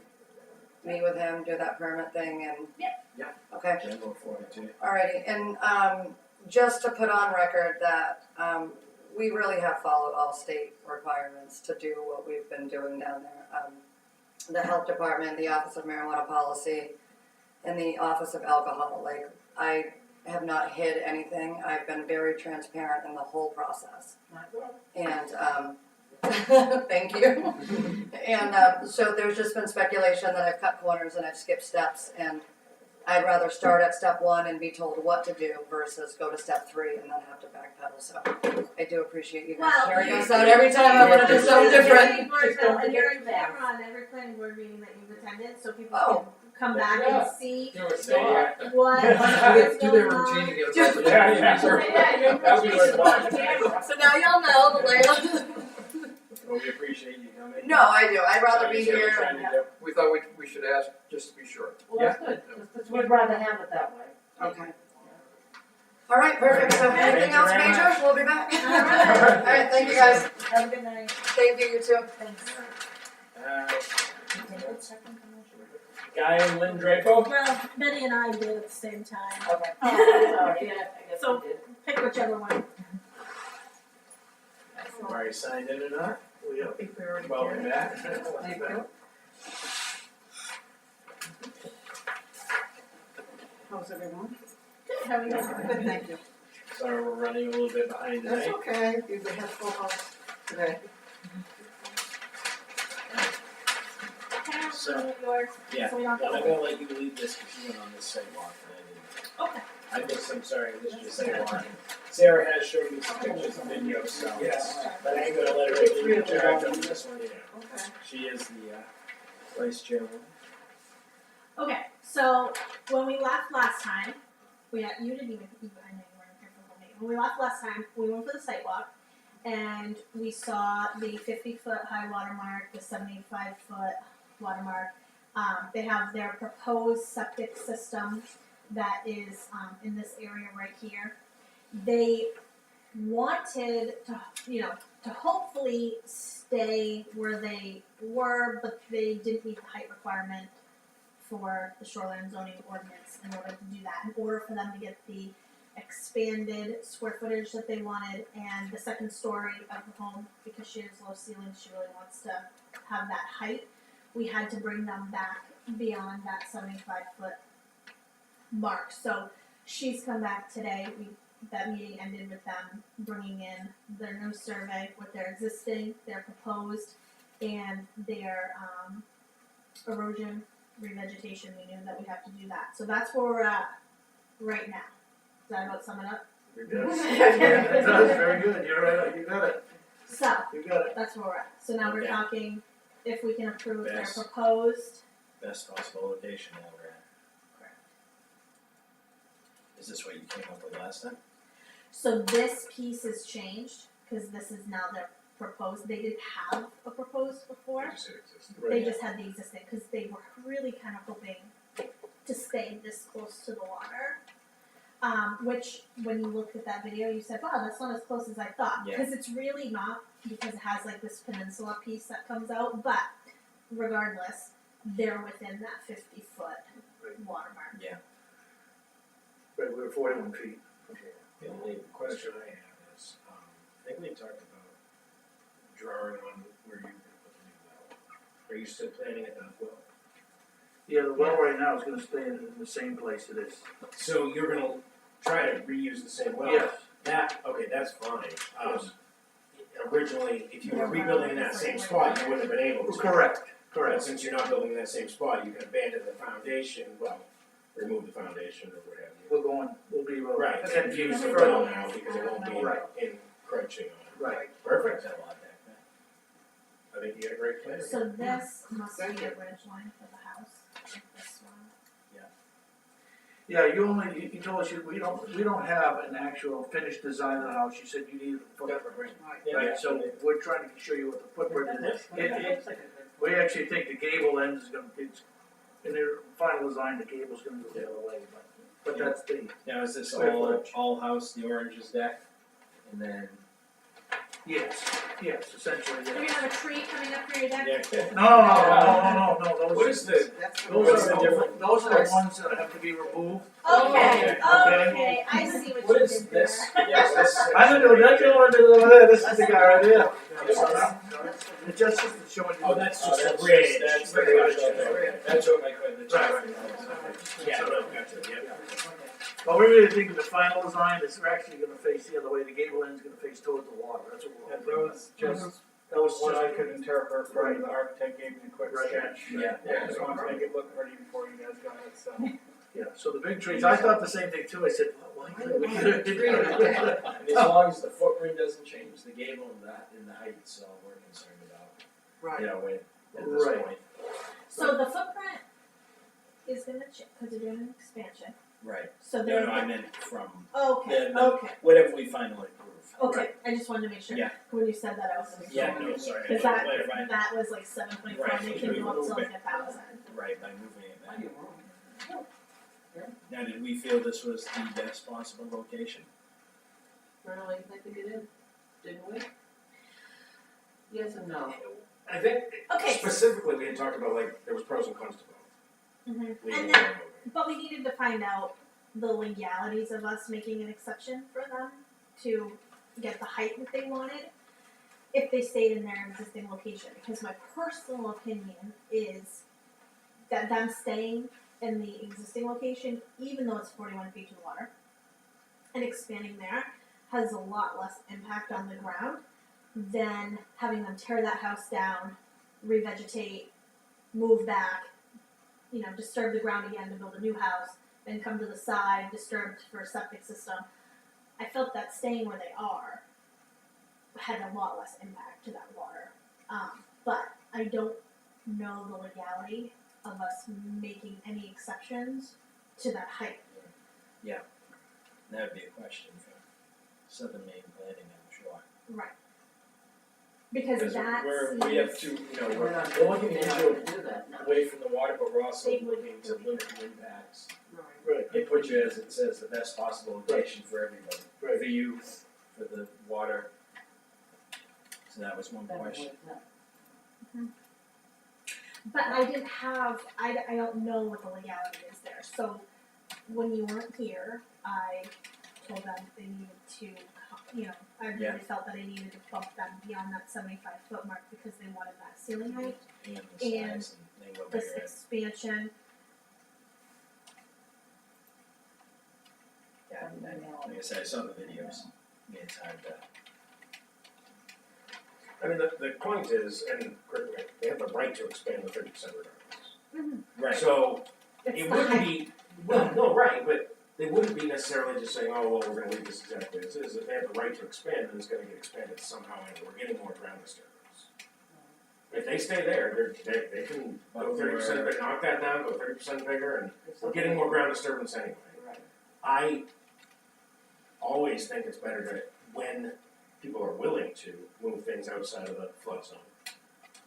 meet with him, do that permit thing, and. Yep. Yeah. Okay. Jen will forward it to you. Alrighty, and just to put on record that we really have followed all state requirements to do what we've been doing down there. The health department, the Office of Marijuana Policy, and the Office of Alcohol. Like, I have not hid anything. I've been very transparent in the whole process. not good. And thank you. And so there's just been speculation that I've cut corners and I've skipped steps, and I'd rather start at step one and be told what to do versus go to step three and then have to backpedal. So I do appreciate you guys Well, hearing you- us out every time I want to do something You're different. planning board, Just don't and you're forget in to dance. camera on every planning board meeting that you've attended, so people Oh. can come back Yeah. and see Do it, say it. what Do is their going routine on. and get Just- a Yeah, yeah. Yeah, That would be like watching. So now y'all know the layout. Well, we appreciate you coming. No, I do. I'd rather So be you see what we're here. trying to do? We thought we should ask, just to be sure. Well, that's good, because we'd rather have it that way. Okay. All right, perfect. So Thank anything you else very major? much. We'll be back. All right. All right, thank you guys. Have a good night. Thank you, you too. Thanks. Guy and Lynn Drapo? Well, Betty and I did at the same time. Okay. Oh, sorry, yeah, I guess So- we did. Pick whichever one. Are you signed in or not? Yeah, I think we already Welcome back. Thank you. How's everyone? Good, how are you? Good, thank you. Sorry, we're running a little bit behind That's tonight. okay. You've had full house today. Can I So- see yours? Yeah, So we don't but I'm go. gonna let you leave this because you went on this sidewalk and I didn't. Okay. I missed, I'm sorry, I missed your sidewalk. Sarah has showed me some pictures and videos, so. Yes. But I ain't gonna let her Three lead of the them charge on. on this one, yeah. Okay. She is the vice chairman. Okay, so when we left last time, you didn't even, I know you weren't here for the whole meeting. When we left last time, we went for the sidewalk and we saw the 50-foot high water mark, the 75-foot water mark. They have their proposed septic system that is in this area right here. They wanted to hopefully stay where they were, but they didn't meet the height requirement for the shoreline zoning ordinance in order to do that, in order for them to get the expanded square footage that they wanted and the second story of the home, because she has low ceilings, she really wants to have that height. We had to bring them back beyond that 75-foot mark. So she's come back today. That meeting ended with them bringing in their new survey with their existing, their proposed, and their erosion revegetation. We knew that we have to do that. So that's where we're at right now. Does that about sum it up? It does, very good, you're right, you got it, So, you got it. that's where we're at. So now we're Okay. talking if we can approve their Best. proposed. Best possible location now we're at. Correct. Is this what you came up with last time? So this piece is changed, cause this is now their proposed, they didn't have a proposed before. They just said it existed. They just had the existing, cause they were really kind of hoping to stay this close to the water. Which, when you looked at that video, you said, wow, that's not as close as I thought. Yeah. Cause it's really not, because it has like this peninsula piece that comes out, but regardless, they're within that 50-foot water mark. Right, we're 41 feet. The only question I have is, I think we talked about drawing on where you're gonna put the new well. Are you still planning at that well? Yeah, the well right now is gonna stay in the same place it is. So you're gonna try to reuse the same well? Yes, Okay, that's fine. Yes. Originally, if you were rebuilding in that same spot, you wouldn't have been able to. correct, But correct. since you're not building in that same spot, you can abandon the foundation, well, remove the foundation or what have you. We'll be, Right, 10 and feet use the further. well now because it won't be Right. encroaching on it. Right, Perfect, That a lot back then. I think you got a great plan. So this must be a ridge line for the house, like this one. yeah, you told us we don't have an actual finished design of the house, you said you needed a footprint. Yeah. Right, so we're trying to show you what the footprint is. We actually think the gable end is gonna, it's, in their final design, the gable's gonna go the other way, but that's the, Now, is this Square all, footage. all house, the orange is deck? And then, yes, essentially, You're yeah. gonna have a tree coming up for your deck? yeah. No, What is the, those are the ones that have to be removed. Okay, Okay. okay, I see what what you is did there. this? Yeah, this is. I don't know, that's the one over there, this is the guy right here. It's just showing you. Oh, that's just that's a ridge. that's the the ridge, ridge. okay. That's what my, the Right. Yeah, no, gotcha, yeah. But we really think the final design is actually gonna face the other way, the gable end's gonna face towards the water, that's what we're hoping. That was just That was what I just, could interpret from the architect gave me a quick Right. sketch. Yeah. I just wanted to make it look pretty before you guys got it, so. yeah, so the big trees, I thought the same thing too, I said, why couldn't we get it? And as long as the footprint doesn't change, the gable and the height, so we're concerned about, you know, when, at this Right. point. So the footprint is gonna change, cause they're doing an expansion, Right. so No, they're. no, I meant from Okay, the- okay, whatever we finally approve. okay, I just wanted to make sure. Yeah. When you said that, I was just. Yeah, no, sorry. Cause I clarified. that was like 7.4, Right, and they can we go up to move like 1,000. Right, by moving it back. Now, did we feel this was the best possible location? Really, I think it is, didn't we? Yes and no. I think Okay. specifically, we had talked about like, there was pros and cons to both. Mhm. Leaving And it then, alone. but we needed to find out the legalities of us making an exception for them to get the height that they wanted if they stayed in their existing location. Because my personal opinion is that them staying in the existing location, even though it's 41 feet to the water, and expanding there has a lot less impact on the ground than having them tear that house down, revegetate, move back, you know, disturb the ground again to build a new house, then come to the side, disturbed for a septic system. I felt that staying where they are had a lot less impact to that water. But I don't know the legality of us making any exceptions to that height. That would be a question for Southern Maine Planning, I'm sure. Right. Because that we have seems- to, you know, We're not, we're looking they're not into gonna do that, no. away from the water, but we're also They would- looking to limit the impacts. Right, It puts you, as it says, the best possible location for everybody, Right. for you, for the water. So that was one That question. was not. But I didn't have, I don't know what the legality is there, so when you weren't here, I told them they needed to, you know, I really Yeah. felt that I needed to bump them beyond that 75-foot mark because they wanted that ceiling height, And the And size and they were this bigger. expansion. Yeah, like I said, I saw the videos, it's hard to. I mean, the point is, and correct me, they have the right to expand the 30% regardless. Right. So, It's it the wouldn't height. be, well, no, right, but they wouldn't be necessarily just saying, oh, well, we're gonna leave this exactly as is. If they have the right to expand, then it's gonna get expanded somehow, and we're getting more ground disturbance. If they stay there, they can go 30% bigger, knock that down, go 30% bigger, and we're getting more ground disturbance anyway. Right. I always think it's better to, when people are willing to move things outside of the flood zone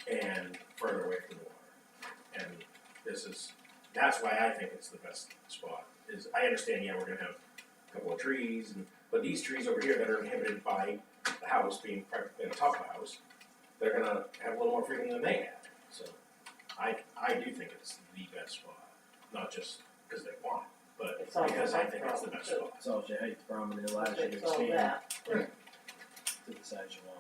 and further away from the water. And that's why I think it's the best spot, is I understand, yeah, we're gonna have a couple of trees, but these trees over here that are inhibited by the house being practically on top of the house, they're gonna have a little more freedom than they had. So I do think it's the best spot, not just because they want it, but It's all because I about think it's the best problem, spot. Solves your height problem and it allows you to It's all expand that. to the size you want.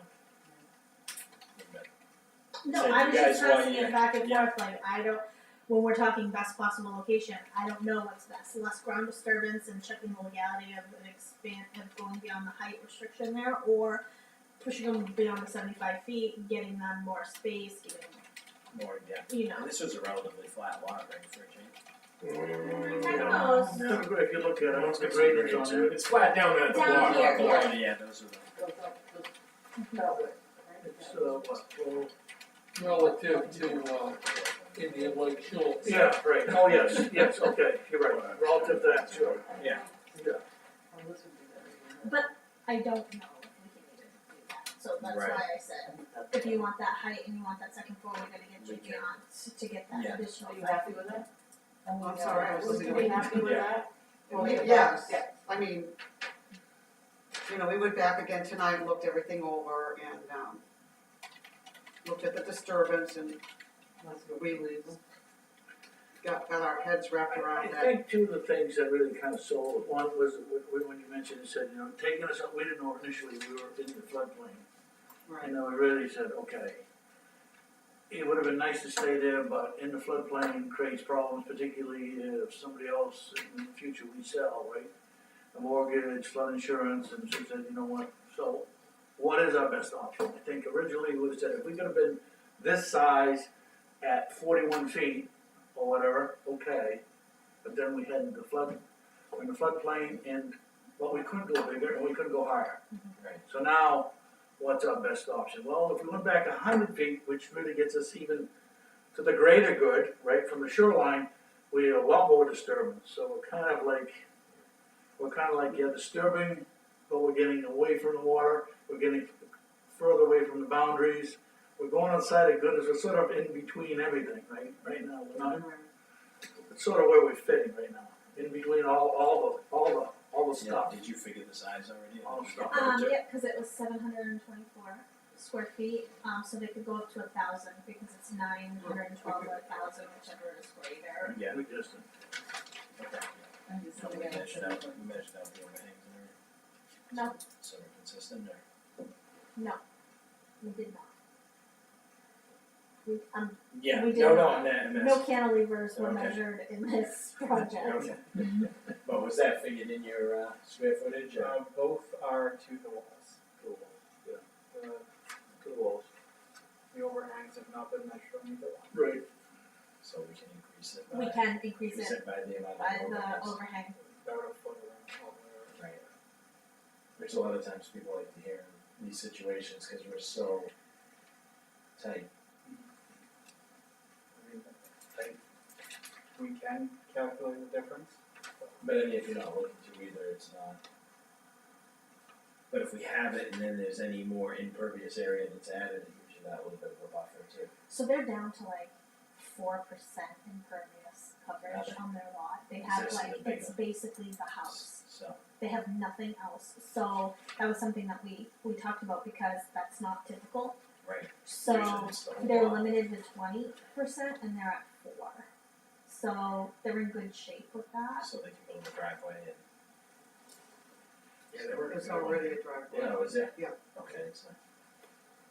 No, So I you was just guys want- passing it back and yeah. forth, like, I don't, when we're talking best possible location, I don't know what's best, less ground disturbance and checking the legality of an of going beyond the height restriction there, or pushing them beyond the 75 feet, getting them more space, giving them, More, yeah. you know. And this was a relatively flat lot, right, for a change? Kind of knows. No. If you look at it, It's the got drainage some on grade there, to it. It's flat down at the Down water. here, yeah. Oh, yeah, those are the. Goes up, that way, right? it's, what, Relative to, Indian Lake Shores. yeah, right, oh, yes, okay, you're right, relative to that, sure. Yeah. Oh, this would be better. But I don't know if we can even do that, so that's Right. why I said, if you want that height and you want that second floor, we're gonna get you We can- beyond to get that Yeah. additional. Are you happy with that? I'm sorry, I was listening to Are you you. happy with Yeah. that? Or Ye- you- yes. Yeah. I mean, you know, we went back again tonight, looked everything over and, looked at the disturbance and Let's go. we got our heads wrapped I around that. think two of the things that really kind of sold, one was when you mentioned, you said, you know, taking us, we didn't know initially we were in the floodplain. Right. And then we really said, okay, it would have been nice to stay there, but in the floodplain creates problems, particularly if somebody else in the future we sell, right? A mortgage, flood insurance, and so we said, you know what, so what is our best option? I think originally we would have said, if we could have been this size at 41 feet or whatever, okay. But then we had the flood, we're in the floodplain and, but we couldn't go bigger and we couldn't go higher. Right. So now, what's our best option? Well, if we went back 100 feet, which really gets us even to the greater good, right, from the shoreline, we have a lot more disturbance. So we're kind of like, yeah, disturbing, but we're getting away from the water, we're getting further away from the boundaries. We're going outside of goodness, we're sort of in between everything, right now, we're not, it's sort of where we're fitting right now, in between all the Yeah, stuff. did you figure the size already? All the stuff. Yeah, cause it was 724 square feet, so they could go up to 1,000 because it's 912 or 1,000, whichever is greater. Yeah, We just, okay. I'm just So we looking at measured it. out the overhangs and everything? No, So we're consistent or? no, we did not. We, Yeah, We did no, not. I meant. no cantilevers were Okay. measured in this project. Okay. But was that figured in your, square footage or? Both are to the walls. yeah, The, to the walls. the overhangs have not been measured on either one. Right. So we can increase it by. We can increase Increase it it by the amount of by the overhangs. overhang. About a foot around all the way around. Right. Which a lot of times people like to hear in these situations, cause we're so tight. I mean, we can calculate the difference. But I mean, if you're not looking to either, it's not. But if we have it and then there's any more impervious area that's added, it gives you that little bit of a buffer too. So they're down to like 4% impervious coverage Nothing. on their lot. They have Existing like, is bigger. it's basically the house. So, They have nothing else. So that was something that we talked about because that's not typical. right. So Usually it's the whole they're lot. limited to 20% and they're at 4. So they're in good shape with that. So they can build a driveway and. Yeah, they were. It's already a driveway. Yeah, was it? Yeah. Okay, so.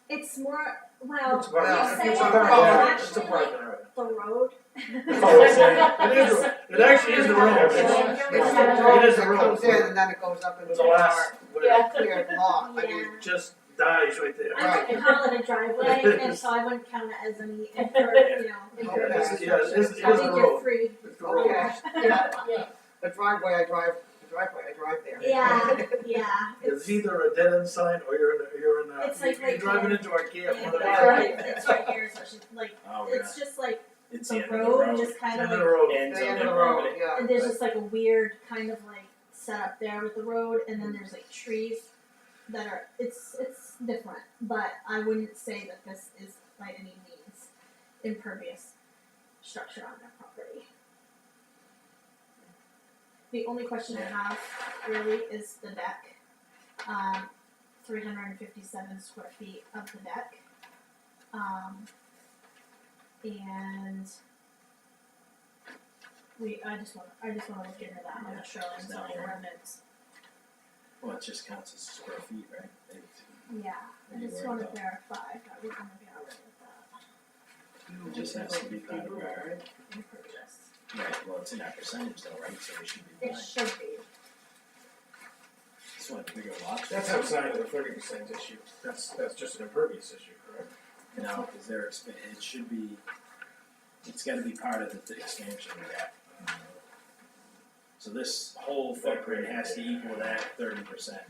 It's more, well, It's about- they say it's it, a but private- It's a actually private like area. the road. Oh, is it? It actually is the road. It's It's- the Yeah. road It is the that road. comes in and then it goes up into The our last, where Yeah. cleared lot. I mean, Yeah. it just dies right there. I like to call it a driveway, and so I wouldn't count it as any, you know, Yeah, it's impervious. the I think road. you're free. It's the road. okay, yeah, the driveway I drive driveway, I drive there. Yeah, It's either a dead end sign or you're in a, It's like you're right driving here. into IKEA. yeah, one of the it's two. right, it's right here, so she's like, Oh, it's just like It's the the end of the road road. just kind End of of like, the road. Ends The on end their of the road, property. yeah. and there's just like a weird kind of like setup there with the road, and then there's like trees that are, it's different, but I wouldn't say that this is by any means impervious structure on their property. The only question I have really is the deck. 357 square feet of the deck. And I just wanna look into that on the shoreline It's down zoning here. ordinance. Well, it just counts as square feet, right? Yeah, I What are you just worried wanna about? verify that we're gonna be alright with that. It just has to be part of our, Impervious. right, well, it's in our percentage though, right, so we should be It fine. should be. This one, bigger lots. That's outside of the 30% issue, that's just an impervious issue, correct? No, cause they're it should be, it's gotta be part of the expansion of that. So this whole footprint has to equal that 30%.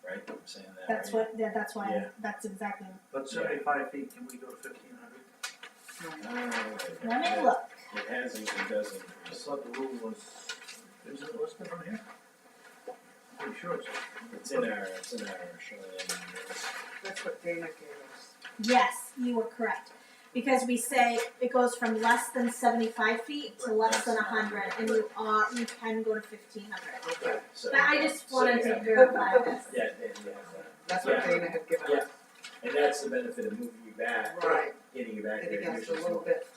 Right, I'm saying that, That's right? that's why, Yeah. that's exactly, But 75 feet, can we go to 1,500? let me look. It hasn't, it doesn't. I thought the rule was, isn't it listed on here? Pretty sure it's. It's in our shoreline rules. That's what Dana gave us. Yes, you were correct. Because we say it goes from less than 75 feet to less than 100, and you can go to 1,500. Okay, So. But I just so wanted you to have- verify this. Yeah, yeah, yeah. that's what Yeah. Dana had given Yeah. us. And that's the benefit of moving you back, Right, getting you back there. getting us a usually little bit,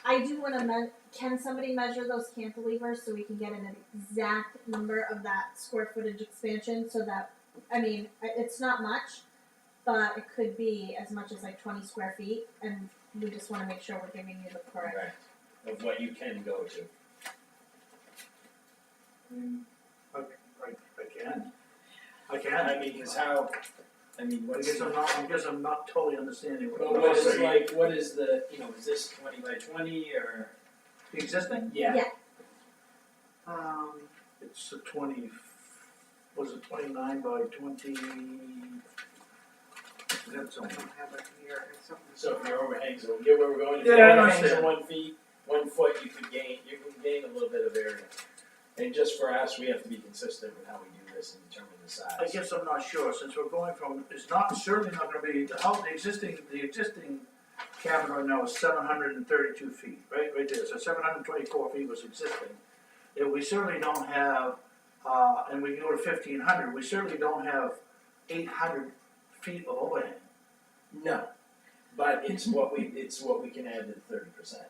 I do wanna can somebody measure those cantilevers so we can get an exact number of that square footage expansion so that, I mean, it's not much, but it could be as much as like 20 square feet, and we just wanna make sure we're giving you the correct. Right, of what you can go to. I can. I mean, cause how, I mean, I what's, guess I'm not totally understanding what. but what is like, what is the, is this 20 by 20 or? Existing? Yeah. Yeah. It's a 20, was it 29 by 20? That's I don't something. have it here, it's something. So if your overhangs, so we get where we're going, if Yeah, your I overhangs understand. are 1 feet, 1 foot, you can gain a little bit of area. And just for us, we have to be consistent with how we do this and determine the size. I guess I'm not sure, since we're going from, it's not, certainly not gonna be, the house, the existing cabin right now is 732 feet, right there, so 724 feet was existing. And we certainly don't have, and we go to 1,500, we certainly don't have 800 feet of overhang. No, but it's what we can add to the 30%.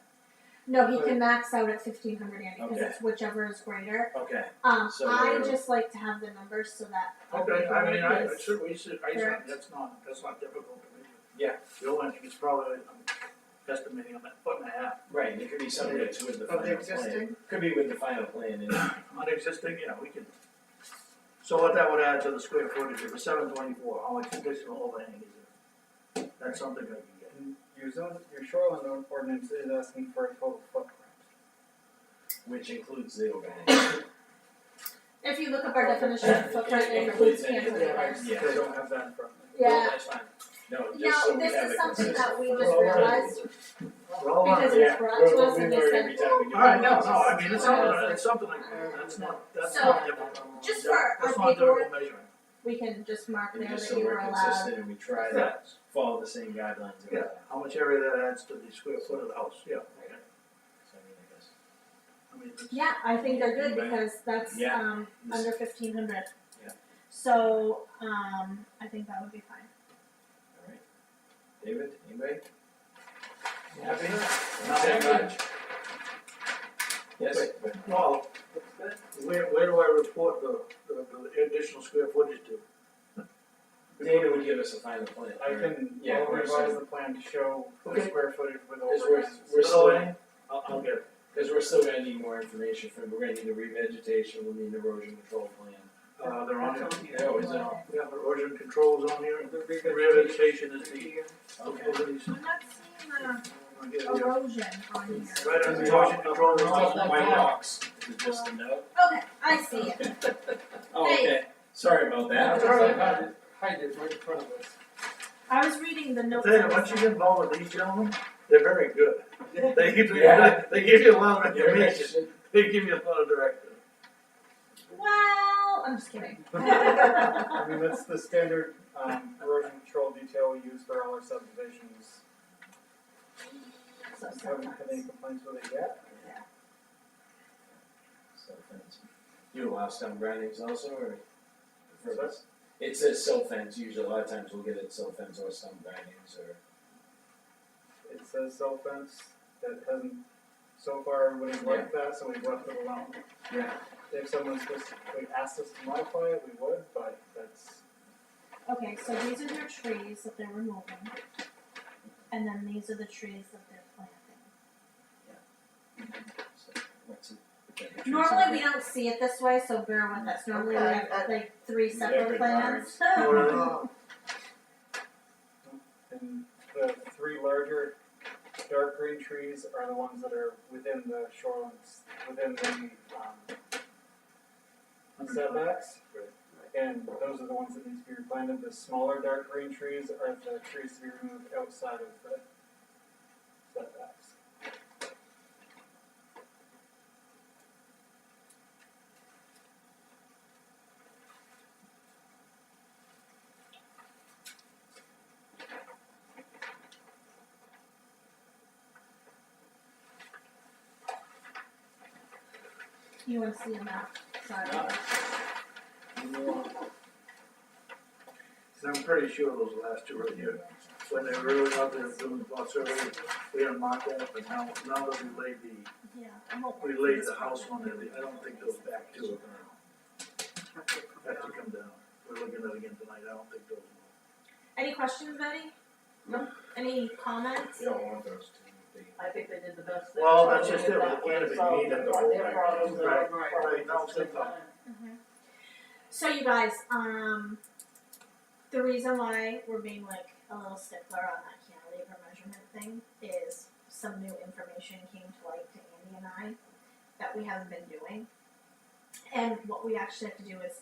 No, he can max out at 1,500, Andy, because Okay. it's whichever is greater. Okay, So I we're- just like to have the numbers so that. Okay, I mean, I is- certainly, Correct. that's not difficult to me. Yeah. The overhang is probably, I'm estimating on that 1.5 foot. right, it could be something that's with the final Of the plan. existing, Could be with the final plan and On existing, yeah, we can. So what that would add to the square footage of a 724, how much additional overhang is there? That's something I can get. And your shoreline ordinance is asking for a total footprint. which includes the overhang. If you look up our definition of footprint, it includes cantilevers. Yeah. I don't have that in front of me. Yeah. That's fine. No, You just so know, we this have is it something consistent. that we just Well, realized We're all on because it. it was brought to us and they said, every time we do I it. know, no, I mean, it's something like, that's not So, difficult. just for our That's not difficult paperwork, measuring. we can just mark And there just that so you were we're allowed. consistent and we try to Yeah, follow the same guidelines. every yeah, time. how much area that adds to the square foot of the house, yeah, okay. So I mean, I guess. I mean, it's- Yeah, I think they're good Right. because that's Yeah. This- under 1,500. Yeah. So I think that would be fine. Alright. David, anybody? Happy? Not Say that much. Yes? Well, where do I report the additional square footage to? Dana would give us a final plan. I can, Yeah, I'll we're revise saying- the plan to show the Okay. square footage with Because overhangs. we're still, Overhang? I'll get it. because we're still gonna need more information from, we're gonna need a revegetation, we'll need an erosion control plan. They're on here. That's on here. Yeah, is it on? Yeah, erosion controls on here. The Rehabilitation is the, Okay. facilities. I'm not seeing Yeah, the yeah. erosion on here. Right on the erosion control. White box, is it just a note? Okay, I see it. Oh, Hey. okay, sorry about that. Hide it right in front of us. I was reading the notes. Tell you, on once the you get involved with these gentlemen, they're very good. They give you, Yeah. they give you a lot of Yeah, information, they give you a lot of direction. Well, I'm just kidding. I mean, that's the standard, erosion control detail we use for all our subdivisions. So, Haven't had any complaints with it yet. Silt fence. You allow stump grindings also, or? Sorry? It says silt fence, usually a lot of times we'll get it silt fence or stump grindings, or. It says cell fence, that hasn't, so far, everybody's liked that, so we've left it alone. Yeah. If someone specifically asked us to modify it, we would, but that's, Okay, so these are their trees that they're removing. And then these are the trees that they're planting. So, what's it? Normally we don't see it this way, so bear with us. Normally we have like 3 separate Different plans. Oh, and the 3 larger dark green trees are the ones that are within the shorelines, within the setbacks. And those are the ones that need to be replanted. The smaller dark green trees are the trees to be removed outside of the setbacks. You want to see a map? Sorry. So I'm pretty sure those last 2 right here, when they were really out there doing the plot survey, we had marked that, but now that we laid Yeah, I won't we work laid this the house project. on it, I don't think those back 2 are gonna have to come down. We're looking at it again tonight, I don't think those will. Any questions, Betty? No. Any comments? You don't want those to be. I think they did the best thing. Well, that's just it, That we're way gonna solve need them to hold their back. problems at Right, right, now at it's the good same time. time. So you guys, the reason why we're being like a little stickler on that cantilever measurement thing is some new information came to light to Andy and I that we haven't been doing. And what we actually have to do is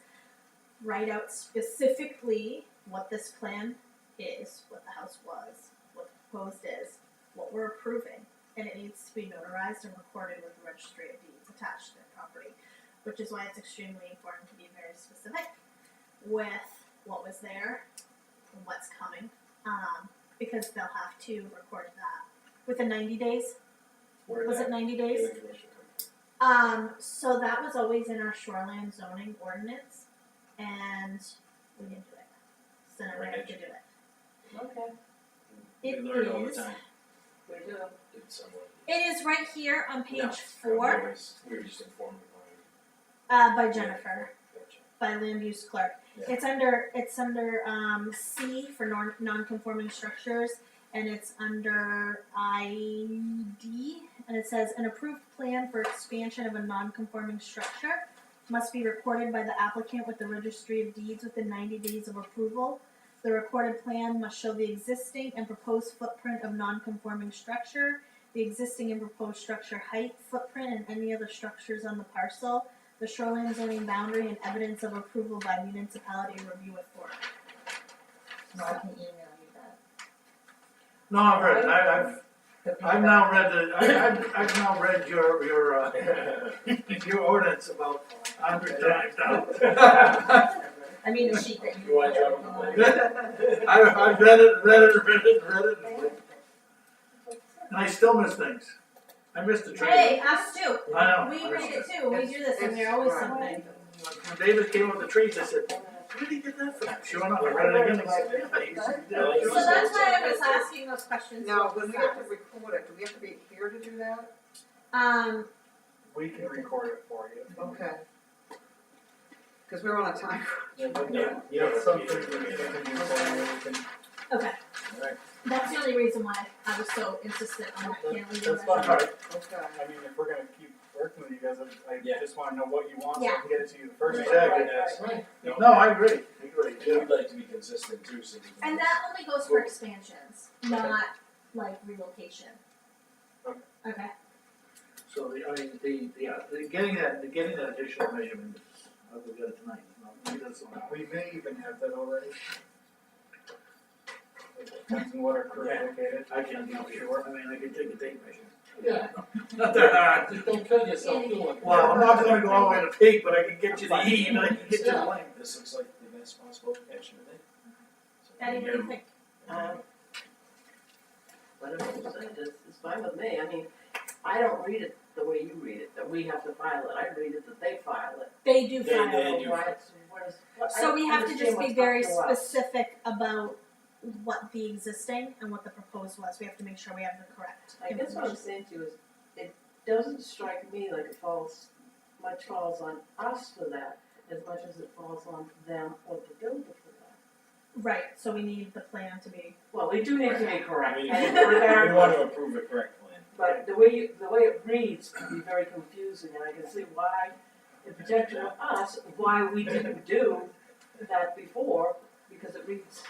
write out specifically what this plan is, what the house was, what the proposed is, what we're approving, and it needs to be notarized and recorded with the registry of deeds attached to their property, which is why it's extremely important to be very specific with what was there and what's coming, because they'll have to record that within 90 days. Where Was that- it 90 days? where the information comes from. So that was always in our shoreline zoning ordinance, and we didn't do it. So now we have to do it. Okay, We It learn all the is. time. we do. Did someone. It is right here on page No, 4, we were just informed by Jennifer, Gotcha. by land use clerk. Yeah. It's under C for non-conforming structures, and it's under ID, and it says an approved plan for expansion of a non-conforming structure must be recorded by the applicant with the registry of deeds within 90 days of approval. The recorded plan must show the existing and proposed footprint of non-conforming structure, the existing and proposed structure height, footprint, and any other structures on the parcel, the shoreline zoning boundary, and evidence of approval by municipality review authority. So I can email you that. No, I've read it, I've now read I've now read your your ordinance about 100 times now. I mean, the sheet that you. You want to drop I've read it, and I still miss things. I missed the train. Hey, us too. I know. We read it too. We do this, and there's always something. When David came with the trees, I said, where did he get that from? Sure enough, I read it again, I said, yeah, he's. So that's why I was asking those questions. Now, when we have to record it, do we have to be here to do that? We can record it for you. Okay. Cause we're on a time. No, you That's don't something have to we be here. can do for you, we can. okay. Alright. That's the only reason why I was so insistent on that cantilever That's fine. measurement. Okay. I mean, if we're gonna keep working with you guys, I Yeah. just wanna know what you want, so I Yeah. can get it to you the first time. Exactly. Right, No, No, I agree, yeah. we'd like to be consistent too, so we can. And that only goes for expansions, not like relocation. Okay. Okay. So getting that additional measurement, I'll go get it tonight, maybe that's on. We may even have that already. It depends on what our crew Yeah. located. I can't be sure, I mean, I can take a tape measure. Yeah, Not that hard. just don't kill yourself doing it. Well, I'm not gonna go all the way to peak, but I can get you the E, and I can get you the length. This looks like the best possible location, I think. So Betty, what do you think? whatever you say, it's fine with me, I mean, I don't read it the way you read it, that we have to file it, I read it that they file it. They do They- file. they do. So we have to just be very specific. specific about what the existing and what the proposed was. We have to make sure we have the correct I guess what I'm information. saying to you is, it doesn't strike me like it much falls on us for that, as much as it falls on them or the builder for that. Right, so we need the plan to be, Well, we do need to be correct, I mean, and we regardless, want to approve a correct plan. but the way it reads can be very confusing, and I can see why, in particular with us, why we didn't do that before, because it reads,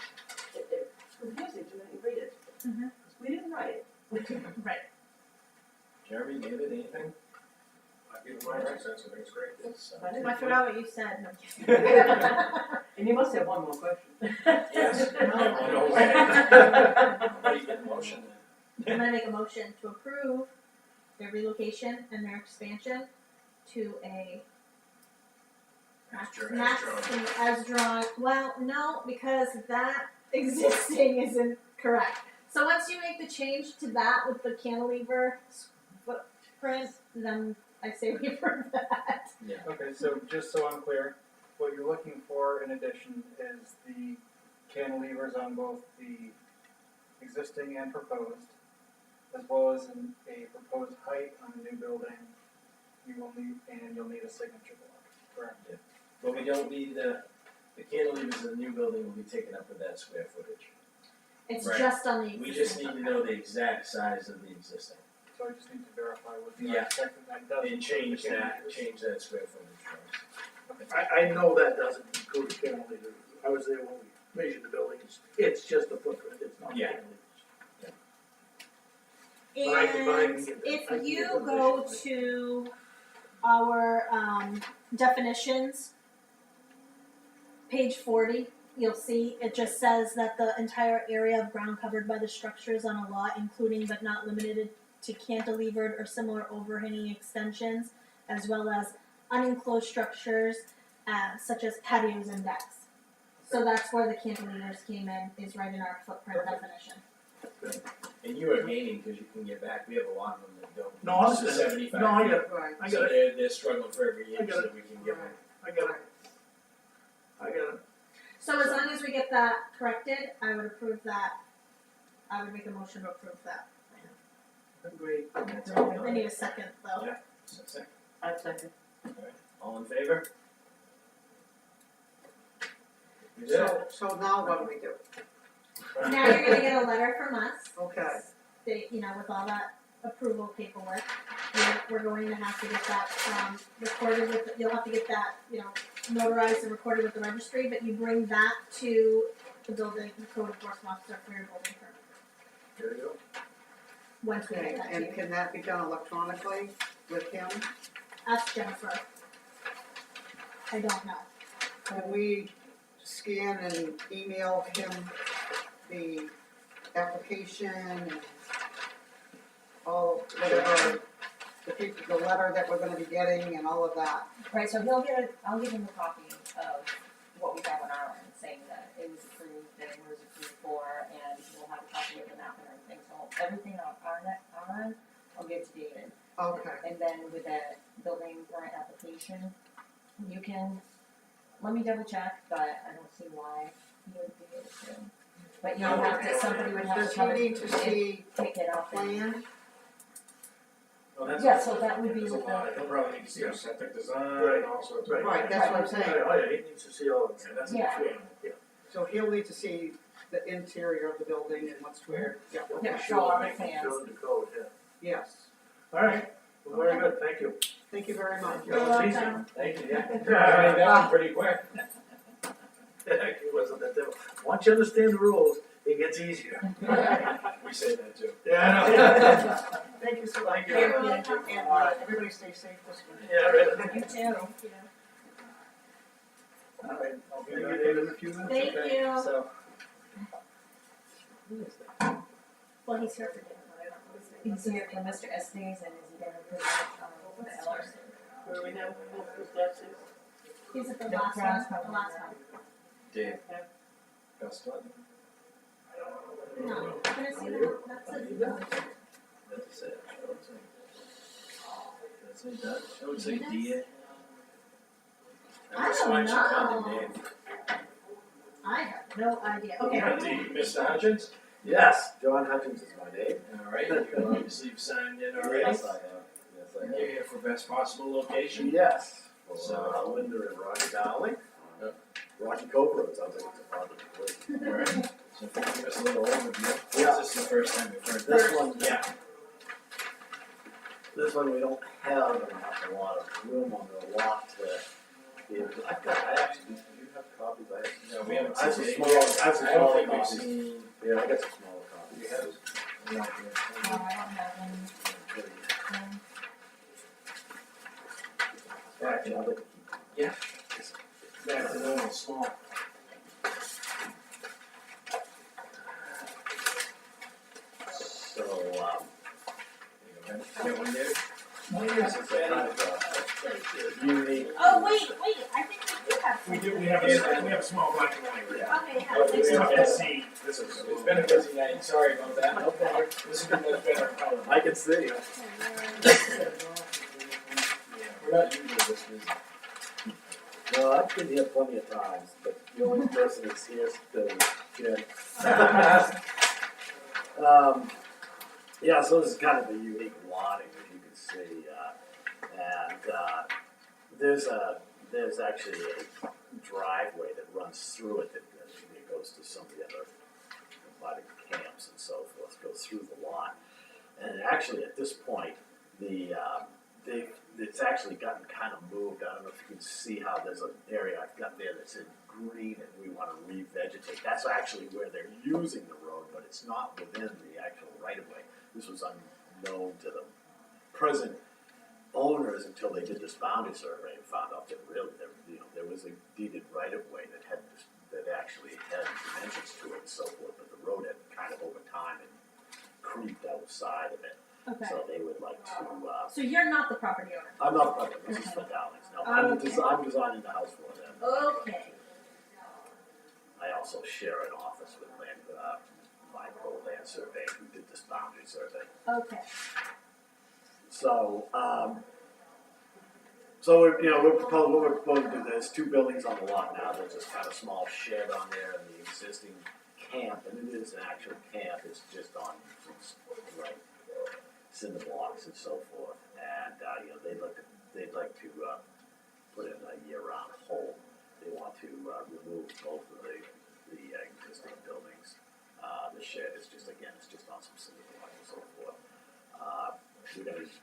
it's confusing to when you read it. Mhm. We didn't write it. right. Jeremy, David, anything? I give my 2 cents, I think it's great. Yes. I forgot what you said. No, I'm kidding. And you must have one more question. Yes. No. No way. How do you get a motion then? I'm gonna make a motion to approve their relocation and their expansion to a as drawn. Well, no, because that existing isn't correct. So once you make the change to that with the cantilever footprint, then I say we approve that. Okay, so just so I'm clear, what you're looking for in addition is the cantilevers on both the existing and proposed, as well as a proposed height on the new building. You'll need a signature block, correct? But we don't need the cantilevers in the new building will be taken up with that square footage. It's Right. just on the existing. We just need to know the exact size of the existing. So I just need to verify with the Yeah. architect that does. And change include the that, cantilevers. change that square footage for us. I know that doesn't include the cantilever, I was there when we measured the buildings, it's just the footprint, it's not the Yeah. cantilever. And But I can get that. I if can you get that go measurement. to our definitions, page 40, you'll see it just says that the entire area of ground covered by the structures on a lot, including but not limited to cantilevered or similar overhanging extensions, as well as unenclosed structures such as patios and decks. So that's where the cantilevers came in, is right in our footprint definition. And you are gaining because you can get back, we have a lot of them that don't. No, I This is understand. 75 No, I feet. get it, Right. I So got it, they're struggling for every I inch got that we can give them. I got it. I got it. So as long as we get that corrected, I would approve that. I would make a motion to approve that. Agreed. That's all I done. need a second though. Yeah. So, second. I second. All in favor? You did it. So now what do we do? Now you're gonna get a letter from us. Okay. With all that approval paperwork. We're going to have to get that, recorded with, you'll have to get that, notarized and recorded with the registry, but you bring that to the building, code enforcement officer for your building permit, There you go. once we Okay, get that to and you. can that be done electronically with him? Ask Jennifer. I don't know. Can we scan and email him the application and all, whatever, the letter that we're gonna be getting and all of that? Right, so I'll give him a copy of what we have on our end, saying that it was approved, that it was approved for, and we'll have a copy of the map and everything, so everything on our end, I'll give to David. Okay, And then with the building permit application, you can, let me double check, but I don't see why you would be able to. But you'll have to, somebody would have does to he come and need to see pick it up and. plan? Well, that's. Yeah, so that would be There's a with lot, the, he'll probably need to see our septic design Right. and all sorts of. Right. Right, that's what I'm saying. Oh, yeah, he needs to see all of Yeah, that. that's Yeah. Yeah. So he'll need to see the interior of the building and what's where, yeah, Yeah, okay, so all the Make it plans. go into code, yeah. yes. All right, Well, very good, thank you. Thank you very much. You're welcome. Thank you, yeah. I mean, that was pretty quick. It wasn't that difficult. Once you understand the rules, it gets easier. We say that too. Yeah, I know. Thank you so much. Thank you. And everybody stay safe this week. Yeah, really. You too. Thank you. All right, I'll be Thank back you. in a few minutes, Thank okay? you. So, Well, he's here for dinner, but I don't know his name. He's here for Mr. Estes and is he gonna present, the LRC? Where we know, what that is. He's at the No, last Brown's one, the coming last in. one. Dave. Best one. No, can I see that? That's it. That's it, I would say. That's it, Dutch, I would say DA. I just don't want you to call know. him Dave. I have no idea. Okay. Mr. Hutchins? Yes, John Hutchins is my name. Alright, you obviously have signed in already. Yes, I have. Yes, I And you're here for best possible location. have. Yes, for So- Linda and Rocky Dowling. Rocky Cove Road sounds like it's a positive place. Alright, so if you give us a little overview, Yeah. this is the first time we've heard This this. one, Yeah. This one we don't have a lot of room on the lot to be able to, I actually, do you have copies? I have. No, we haven't I have some seen it. small, I have some I don't smaller think we've copies. seen. Yeah, I got some smaller copies. We have. No, I don't have any. Actually, I'd like to keep. Back to normal, small. So, Get one there? this is a kind of unique. Oh, wait, I think we do have some. We have a small black and white. Yeah. Okay, yeah, Okay, thanks. we have Let's see, this is. It's been a busy night, sorry about that. No problem. This is much better in color. I can see. We're not usually this busy. No, I've been here plenty of times, but the only person that's here is Billy, Jim. Yeah, so this is kind of a unique lot, as you can see, there's actually a driveway that runs through it that goes to some of the other aquatic camps and so forth, goes through the lot. And actually, at this point, it's actually gotten kind of moved. I don't know if you can see how there's an area I've got there that's in green and we want to revegetate. That's actually where they're using the road, but it's not within the actual right-of-way. This was unknown to the present owners until they did this boundary survey and found out that really there was a deeded right-of-way that actually had dimensions to it and so forth, but the road had kind of over time and creeped outside of it. Okay, So they would like to, so you're not the property owner? I'm not public, this is for Dowlings, no, I'm Okay. I'm designing the house for them. Okay, I also share an office with Michael Land Survey, who did this boundary survey. okay. So, we're proposing to do this, two buildings on the lot now, there's this kind of small shed on there and the existing camp, and it is an actual camp, it's just on, like, cinder blocks and so forth, and, they'd like to put in a year-round home. They want to, remove both of the existing buildings. The shed is just on some cinder blocks and so forth.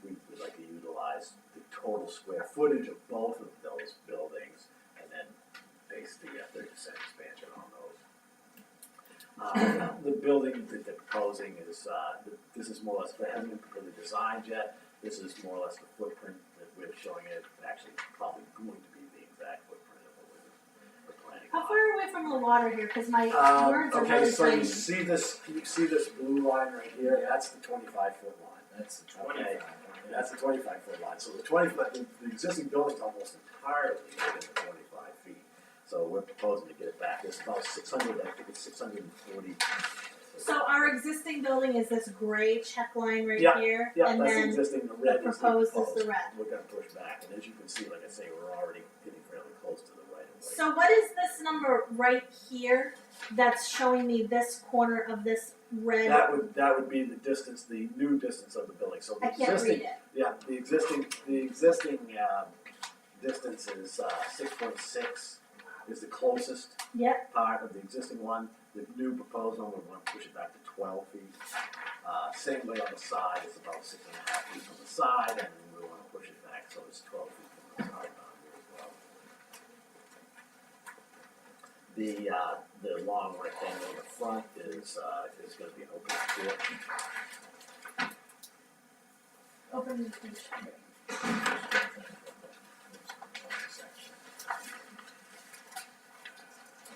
We'd like to utilize the total square footage of both of those buildings and then base the 30% expansion on those. The building that they're proposing is, this is more or less, it hasn't been completely designed yet. This is more or less the footprint that we're showing it, actually probably going to be the exact footprint of what we're planning on. How far away from the water here, cause my words are Okay, really so tiny. you see this blue line right here, that's the 25-foot line. That's the Okay. 25. That's the 25-foot line, so the existing building's almost entirely within the 25 feet. So we're proposing to get it back, it's about 600, I think it's 640. So our existing building is this gray check line right Yeah, here, Yeah, and that's the then existing, the the red is the proposed proposed. is the red. We're gonna push back, and as you can see, like I say, we're already getting fairly close to the right of way. So what is this number right here that's showing me this corner of this red? That would be the distance, the new distance of the building, so the I can't existing. read it. Yeah, the existing distance is 6.6 is the closest Yep. part of the existing one. The new proposed one, we want to push it back to 12 feet. Same way on the side, it's about 6.5 feet on the side, and so it's 12 feet from the side boundary as well. The long rectangle in the front is gonna be an open porch. Open the page.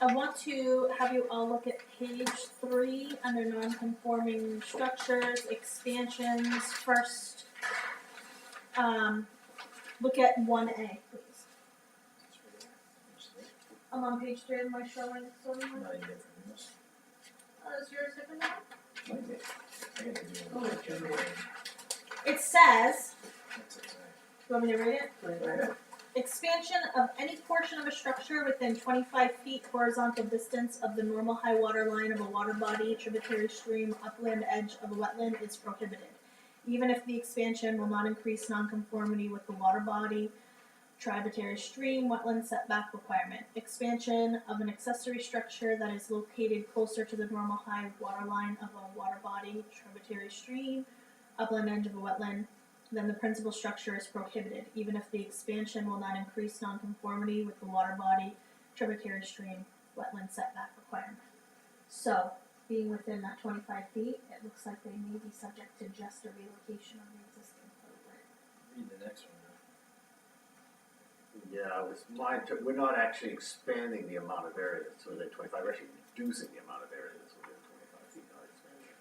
I want to have you all look at page 3 under non-conforming structures, expansions, first. Look at 1A, please. I'm on page 3 of my showing, so Not even from this. is yours different now? Might be. I gotta do Oh, it. it's okay. It says, That's it, sorry. you want me to read it? Right. Expansion of any portion of a structure within 25 feet horizontal distance of the normal high water line of a water body, tributary stream, upland edge of a wetland is prohibited, even if the expansion will not increase nonconformity with the water body, tributary stream, wetland setback requirement. Expansion of an accessory structure that is located closer to the normal high water line of a water body, tributary stream, upland edge of a wetland, then the principal structure is prohibited, even if the expansion will not increase nonconformity with the water body, tributary stream, wetland setback requirement. So, being within that 25 feet, it looks like they may be subject to just a relocation of the existing footprint. Read the next one. Yeah, it was we're not actually expanding the amount of area that's within 25, we're actually reducing the amount of area that's within 25 feet, not expanding it.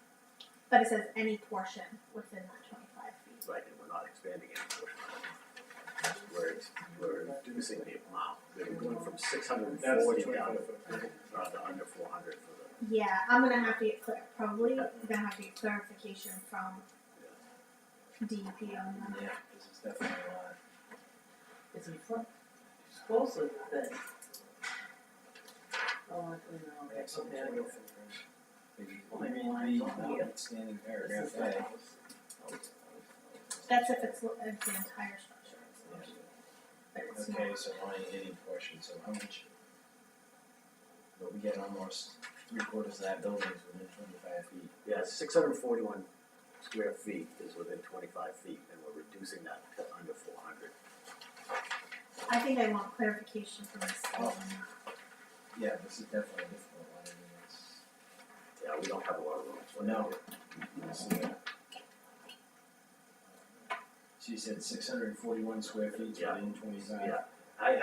But it says any portion within that 25 feet. Right, and we're not expanding any portion of it. We're reducing the amount, we're going from 640 That's the down 25 foot. to under 400 for the, Yeah, I'm gonna have to get probably gonna have to get clarification from DEP on that. Yeah, this is definitely a lot. It's in front, it's closer than. Oh, I don't know, okay, Excellent okay. soil footprint. Maybe the notwithstanding paragraph This is the A. house. That's if it's the entire structure. But it's not. Okay, so only any portion, so how much? But we get almost 3/4 of that building is within 25 feet. yeah, 641 square feet is within 25 feet, and we're reducing that to under 400. I think I want clarification from this. Yeah, this is definitely a difficult one, I mean, it's, Yeah, we don't have a lot of room. for No. that. I see that. So you said 641 square feet Yeah. within 25? Yeah, I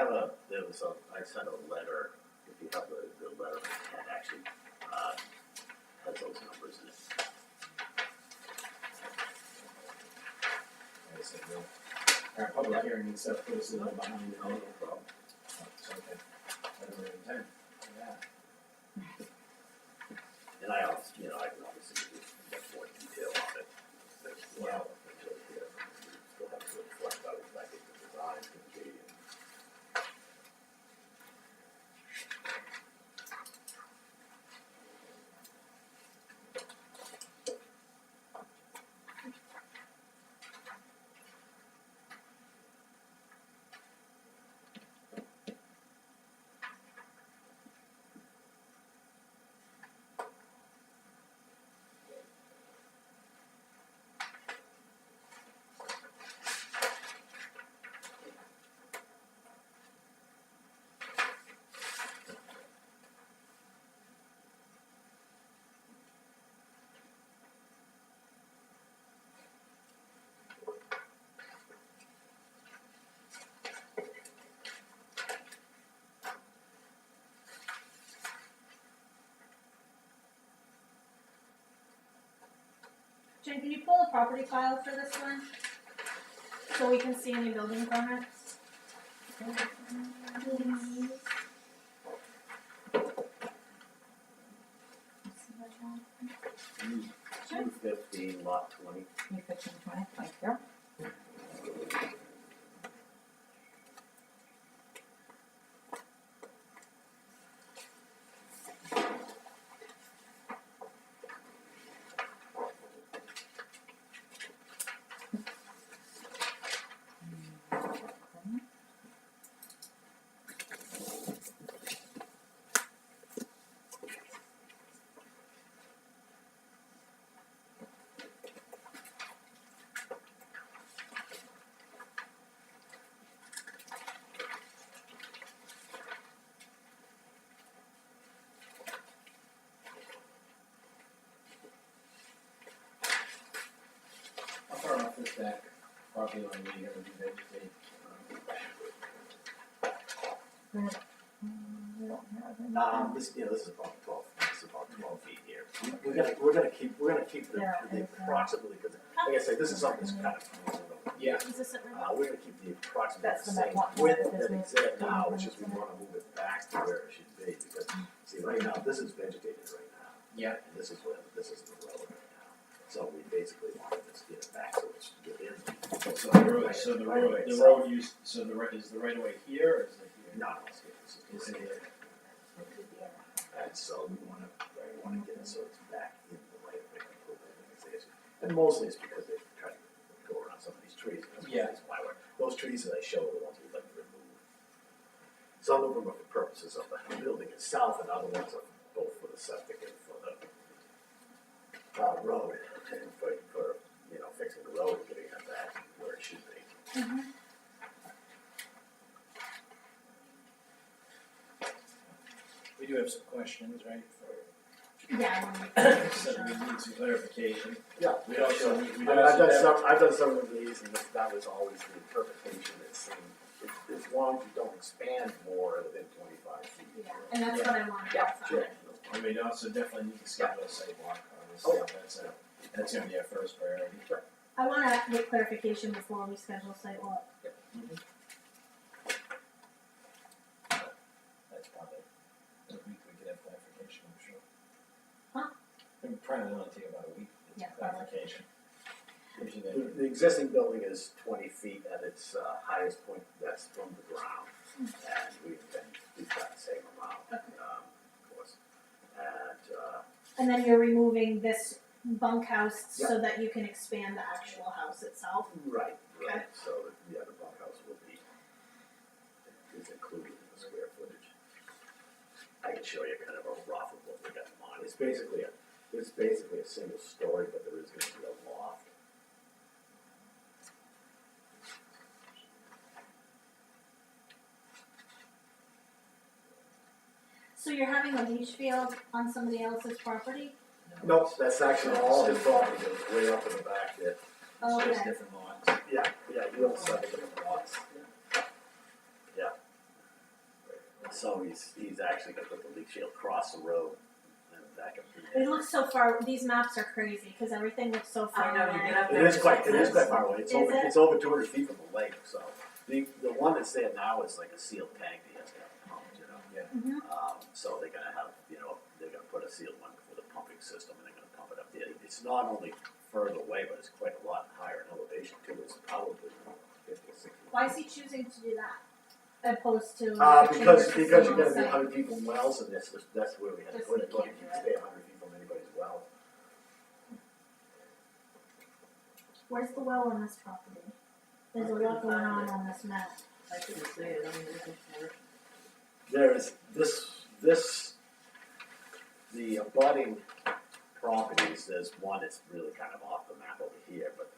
sent a letter, if you have the letter, that actually, has those numbers in it. I said, well, our public hearing and stuff puts it up behind the No day. problem. It's okay. I don't have time for that. And I also, I can obviously give you much more detail on it as well. Until we still have to reflect out exactly the design can be. Jen, can you pull the property file for this one? So we can see any building permits? Please. 215 lot 20. You 15, 20, thank you. that property line where you're gonna be vegetating? We don't have any. This is about 12 feet here. We're gonna keep the Yeah, the it's, approximately, because like I say, this is something that's kind of. Yeah. Is this it right? We're gonna keep the approximate That's the same one width that that is exists now, moved. it's just we wanna move it back to where it should be, because, see, right now, this is vegetated right now. Yeah. And this is the road right now, so we basically wanted to get it back so it's within. So the road, so the right, is the right of way here or is it here? No, it's here, this Is is it here, here? and so we wanna get it so it's back in the right way completely, and mostly it's because they try to go around some of these trees, and Yeah. that's why those trees that I show are the ones we'd like to remove. Some of them are for purposes of the building itself, and other ones are both for the septic and for the road, and for fixing the road and getting it back where it should be. We do have some questions, right, Yeah. so we need some clarification. Yeah. We also, we I mean, also I've done some of these, and that was always the interpretation that seemed, as long as you don't expand more than 25 feet. Yeah, and that's what I wanted Yeah, outside. sure. and we'd also definitely need to schedule a sidewalk, obviously, Oh, that's gonna be our first priority. I wanna get clarification before we schedule site walk. That's probably a week we could have clarification, I'm sure. Huh? It'd probably only take about a week to Yeah, get probably. clarification. Usually The, they- the existing building is 20 feet at its highest point, that's from the ground, and we've got the same amount, of course. And then you're removing this bunkhouse so that you can expand the actual house itself. Right, Okay. so the bunkhouse will be, is included in the square footage. I can show you kind of a rough of what we got in mind, it's basically a single story, but there is gonna be a loft. So you're having a leach field on somebody else's property? Nope, that's actually all his property, goes way up in the back there. It's just Okay. different lots. Yeah, you own 7 different lots. Yeah. So he's actually gonna put the leach field across the road and back up through It there. looks so far, these maps are crazy, cause everything looks so far I know, away. you get up It there. is quite far away, Is it? it's over 200 feet from the lake, so. The one that's there now is like a sealed tank that has to have pumped, you know? Yeah. Mhm. So they're gonna have, they're gonna put a sealed one with a pumping system and they're gonna pump it up there. It's not only further away, but it's quite a lot higher in elevation too, it's probably 50 or 60. Why is he choosing to do that? Opposed to Because like a chamber you're system gonna on be site? 100 people in wells and that's where we had to Just put it, you you can't do can stay 100 feet from anybody's well. Where's the well on this property? There's a lot going on this map. I couldn't say it, I'm looking for it. There is the abutting properties, there's one that's really kind of off the map over here, but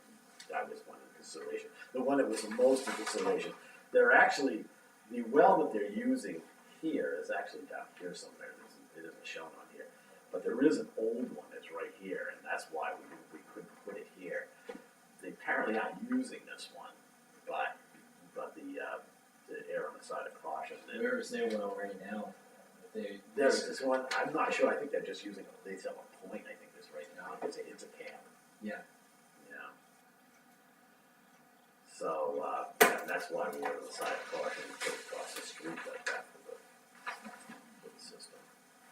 that was one in consideration. The one that was the most in consideration, they're actually, the well that they're using here is actually down here somewhere, it isn't shown on here. But there is an old one that's right here, and that's why we couldn't put it here. They apparently aren't using this one, but the err on the side of caution. Where is their well right now? There's this one, I'm not sure, I think they're just using, they have a point, I think, this right now, it's a camp. Yeah. Yeah. So, and that's why we were on the side of caution, we put it across the street like that for the system.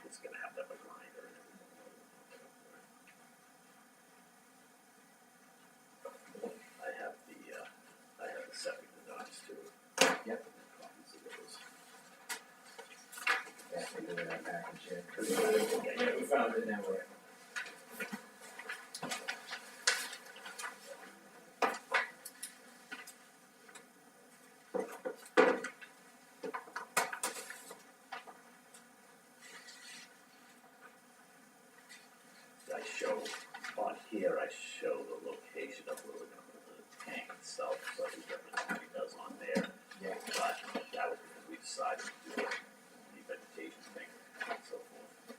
It's gonna have to have a grinder and everything. I have the septic designs too. Yep. Copies of those. Yeah, we do that package here. Okay. Yeah, we found it that way. I show, on here, I show the location of where we're gonna put the tank itself, so I think everything he does on there. Yeah. But that was because we decided to do the vegetation thing and so forth.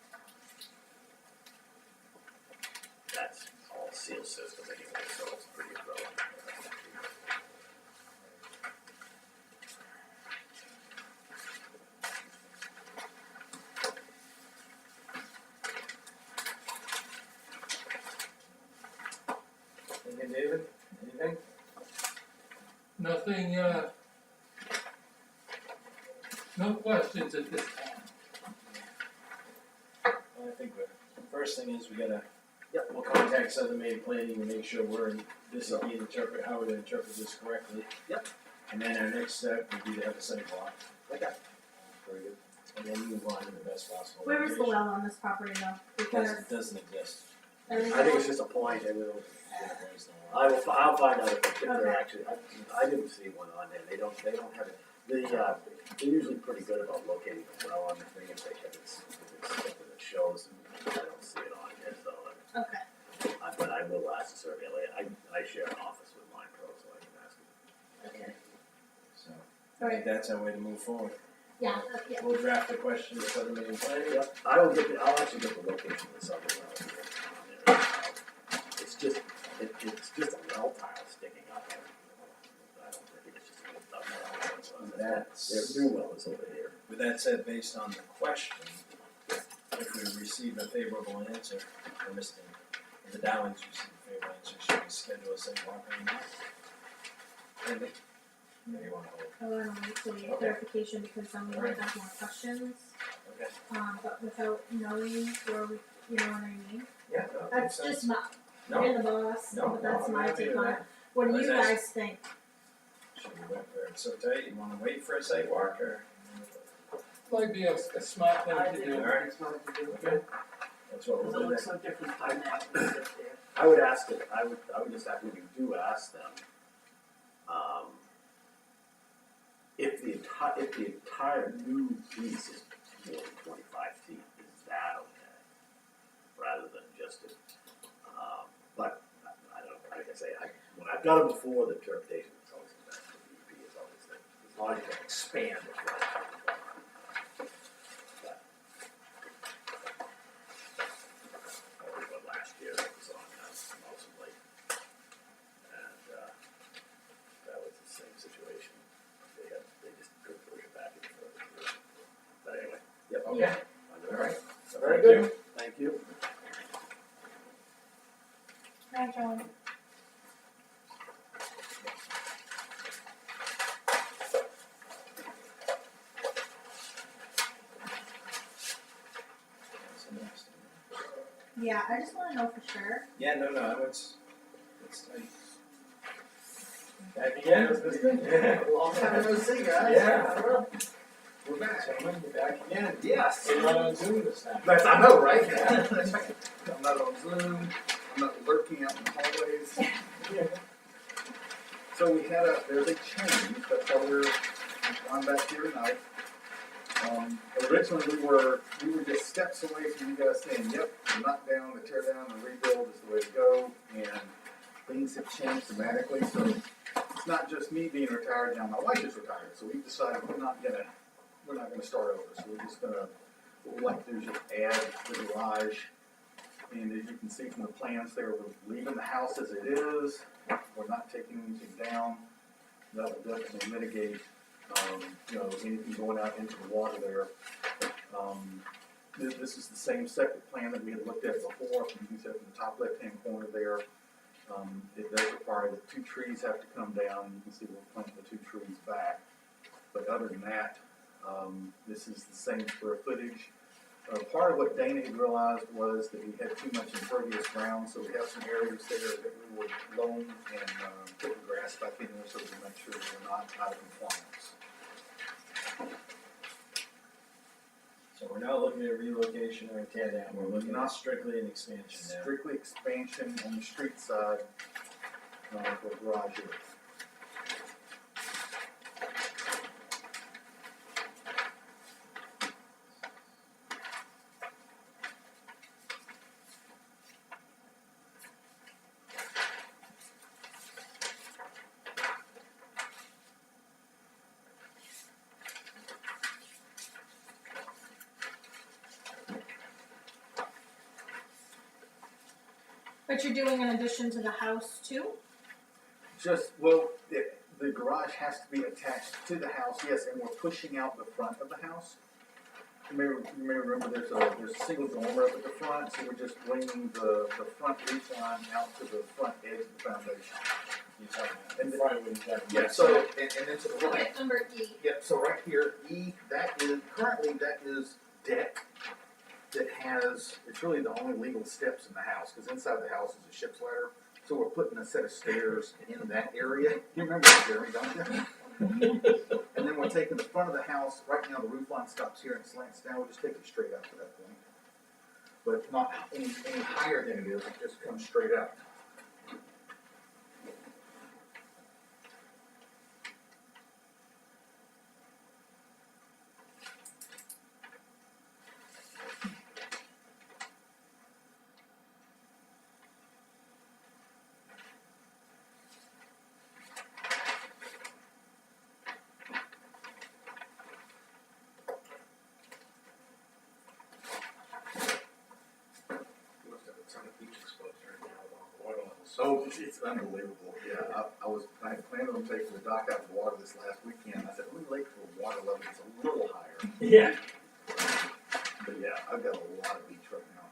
That's all seal system anyway, so it's pretty irrelevant. David, anything? Nothing, no questions at this time. Well, I think the first thing is we gotta, we'll contact Southern Maine Planning and make sure this is being interpreted, how we're gonna interpret this correctly. Yep. And then our next step would be to have a site walk, Okay. Very good. and then move on to the best possible Where is the location. well on this property though? Because Doesn't exist. everything I think else- it's just a point, and we'll, Yeah, there's no one. I'll find out if they're Okay. actually, I didn't see one on there, they don't have it. They're usually pretty good about locating the well on the thing, if it's something that shows, I don't see it on here, so. Okay. But I will ask the surveyor later, I share an office with Line Pro, so I can ask him. Okay. So, I think that's our way to move forward. Yeah. Yeah. We'll draft the question to Southern Maine Planning. Yep, I'll actually get the location of this other well here on there. It's just, it's just a well tile sticking up. I think it's just a well. That's, Their new well is over here. with that said, based on the question, if we receive a favorable answer from Mr. The Dowlings receive a favorable answer, should we schedule a site walk or not? Andy? Maybe you wanna hold? I want to wait till we get Okay. clarification because some of Alright. have more questions. Okay. But without knowing where we, you know what I mean? Yeah, no, that makes That's just sense. my, No. you're the boss, No, but no, that's I'm my happy take with on it. that. What do Let's you ask- guys think? Should we wait for it so tight, you wanna wait for a site walk or? Might be a smart thing I to think do. Alright. it's smart to do, Okay. That's what because it we'll do looks then. so different from that when you get there. I would ask it, I would just ask, when you do ask them, if the entire new piece is more than 25 feet, is that okay? Rather than just it, but I don't know, like I say, when I've done it before, the interpretation is always the best, the DEP is always the, as long as you can expand it, right? But I did one last year, that was on Nelson Lake. And that was the same situation. They just couldn't push it back any further. But anyway, yep, okay. Yeah. Alright. Very good. Thank you. Hi, John. Yeah, I just want to know for sure. Yeah, no, it's tight. Back again, Yeah. Long time no see, guys. Yeah. We're back. Gentlemen, you're back again. Yes. We're not on Zoom this time. That's, I know, right? I'm not on Zoom, I'm not lurking out in the hallways. So we had there's a change, that's why we're on back here tonight. Originally, we were just steps away from you guys saying, yep, the knock down, the tear down, the rebuild is the way to go, and things have changed dramatically, so it's not just me being retired now, my wife is retired, so we've decided we're not gonna start over, so we're just gonna, what we'd like to do is just add the garage. And as you can see from the plans there, we're leaving the house as it is, we're not taking anything down. That will definitely mitigate, anything going out into the water there. This is the same septic plan that we had looked at before, you can see from the top left-hand corner there. It does require that 2 trees have to come down, you can see we're planting the 2 trees back. But other than that, this is the same square footage. Part of what Dana had realized was that we had too much impervious ground, so we have some areas there that we would loam and put the grass back in there so we make sure that we're not out of compliance. So we're not looking at relocation or a tear down, we're looking Not- at strictly an expansion now. Strictly expansion on the street side for garage area. But you're doing an addition to the house too? The garage has to be attached to the house, yes, and we're pushing out the front of the house. you may remember there's a single dormer up at the front, so we're just bringing the front roof line out to the front edge of the foundation. And front with that. Yeah, so, and then to the right, Okay, number E. yep, so right here, E, that is, currently that is deck that has, it's really the only legal steps in the house, cause inside the house is a ship's ladder. So we're putting a set of stairs in that area. You remember that, Jeremy, don't you? And then we're taking the front of the house, right now the roof line stops here and slants down, we'll just take it straight out to that point. But not any higher than it is, it just comes straight out. You must have a ton of beach exposed right now with all the water levels. Oh, it's unbelievable, yeah, I had planned on taking the dock out of the water this last weekend, I said, let me wait for the water level gets a little higher. Yeah. But yeah, I've got a lot of beach right now.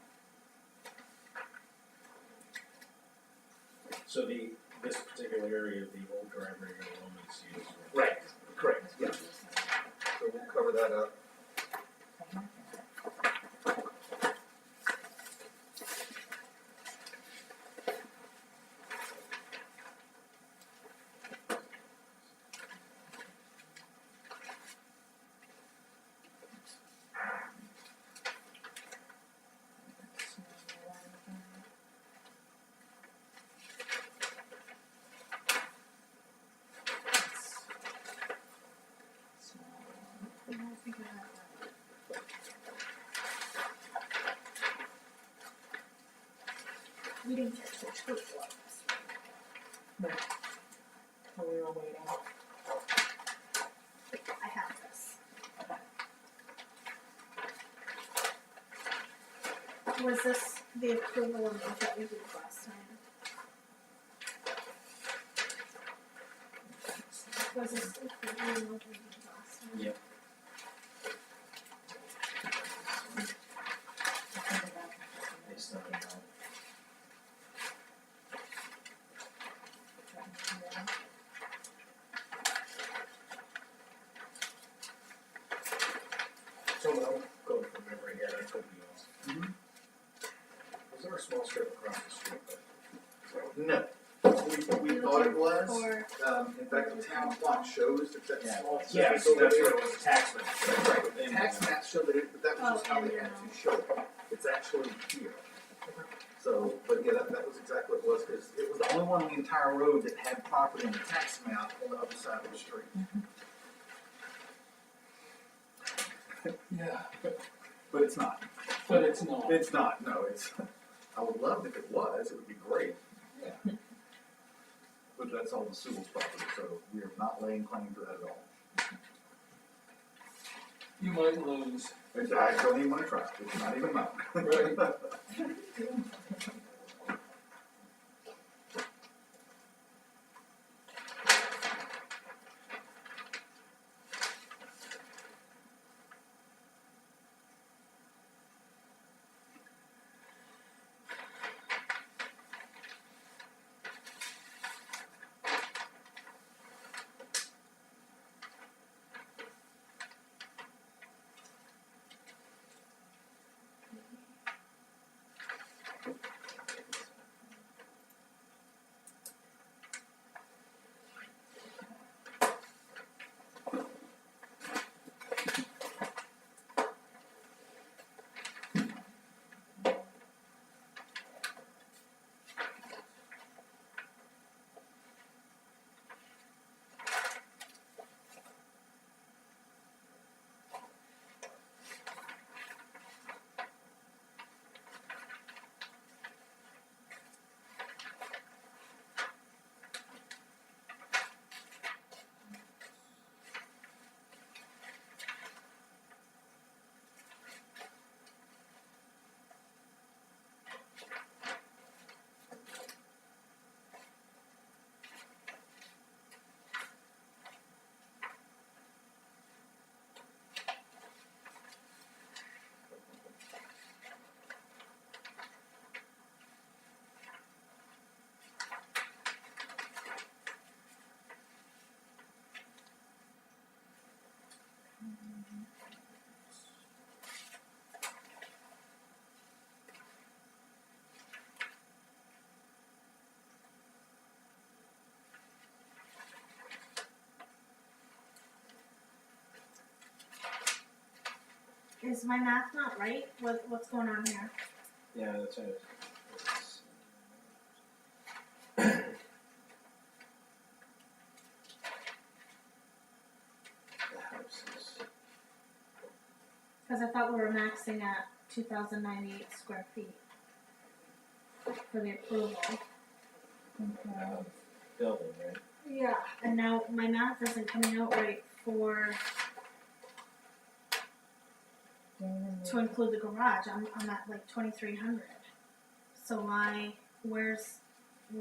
So this particular area of the old driveway you're gonna only see is. Right, correct, yeah. So we'll cover that up. We didn't get to which group it was. So we were waiting. I have this. Was this the equivalent of what we did last time? Was this the equivalent of what we did last time? Yep. They still don't know. So I'm going from memory here, I could be wrong. Was there a small strip across the street No, we thought it was, For, in fact, the town clock shows that that's Yeah. small. Yeah, so that's what it was, tax map. Right, the tax map showed that it, but that was just how they had to show it, it's actually here. So, but yeah, that was exactly what it was, cause it was the only one on the entire road that had property on the tax map on the other side of the street. Yeah, But it's not, but it's not. it's not, no, it's, I would love if it was, it would be great. Yeah. But that's all the Sewell's property, so we are not laying claim to that at all. You might lose. I don't even wanna try, it's not even mine. Right. is my math not right? What's going on here? Yeah, that's right. It's- The houses. Cause I thought we were maxing at 2,098 square feet for the approval. Building, right? Yeah, and now my math isn't coming out right for, to include the garage, I'm at like 2,300. So where's the,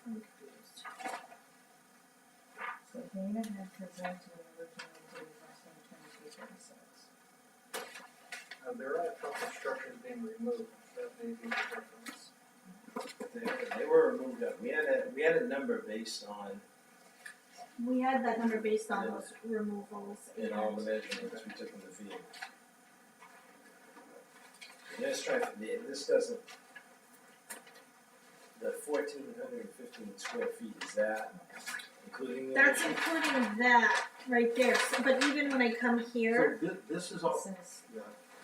I'm confused. So Dana had presented originally to the less than 2236. There are a couple of structures being removed, that may be the difference. They were removed up. We had a number based on, We had that number based on those removals in all the measurements we took in the field. This doesn't, the 1,415 square feet, is that including the? That's including that right there, so, but even when I come here, So this is all, Says,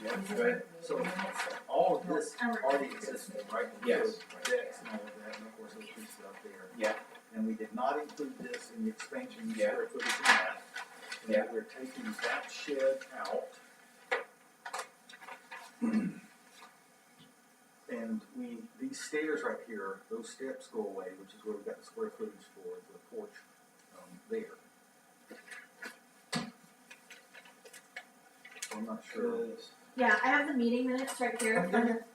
Yeah, these go are ahead. the So- units all of this Alright. already existed, right? Yes. So decks and all of that, and of course those pieces up there. Yeah. And we did not include this in the expansion Yeah. square footage in that. And Yeah. we're taking that shed out. And these stairs right here, those steps go away, which is where we got the square footage for the porch, there. So I'm not sure. yeah, I have the meeting minutes right here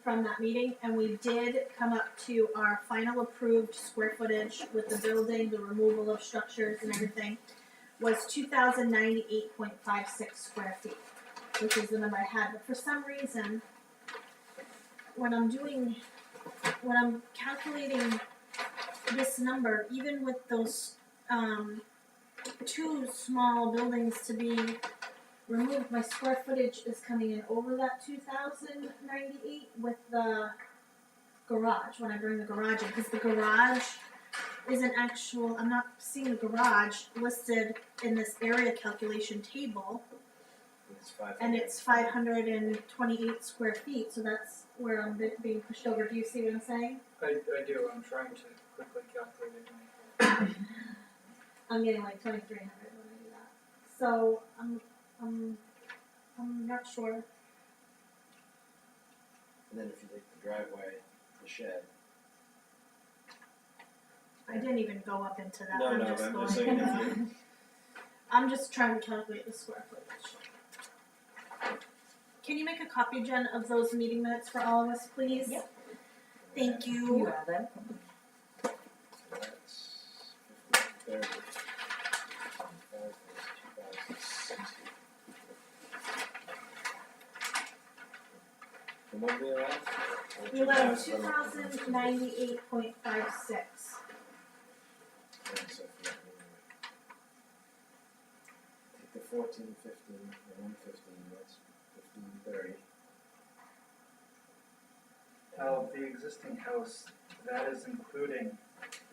from that meeting, and we did come up to our final approved square footage with the building, the removal of structures and everything, was 2,098.56 square feet, which is the number I had, but for some reason, when I'm calculating this number, even with those, two small buildings to be removed, my square footage is coming in over that 2,098 with the garage, when I bring the garage in, because the garage isn't actual, I'm not seeing the garage listed in this area calculation table, It's 500. and it's 528 square feet, so that's where I'm being pushed over. Do you see what I'm saying? I do, I'm trying to quickly calculate it. I'm getting like 2,300 when I do that. So I'm not sure. And then if you take the driveway, the shed. I didn't even go up into that. No, I'm no, just I'm going. just saying if you, I'm just trying to calculate the square footage. Can you make a copy, Jen, of those meeting minutes for all of us, please? Yep. Thank You you. have them. that's 15, 30, 2060. And what do we allow? We allowed 2,098.56. Take the 14, 15, and 115, that's 15, 30. Now, the existing house, that is including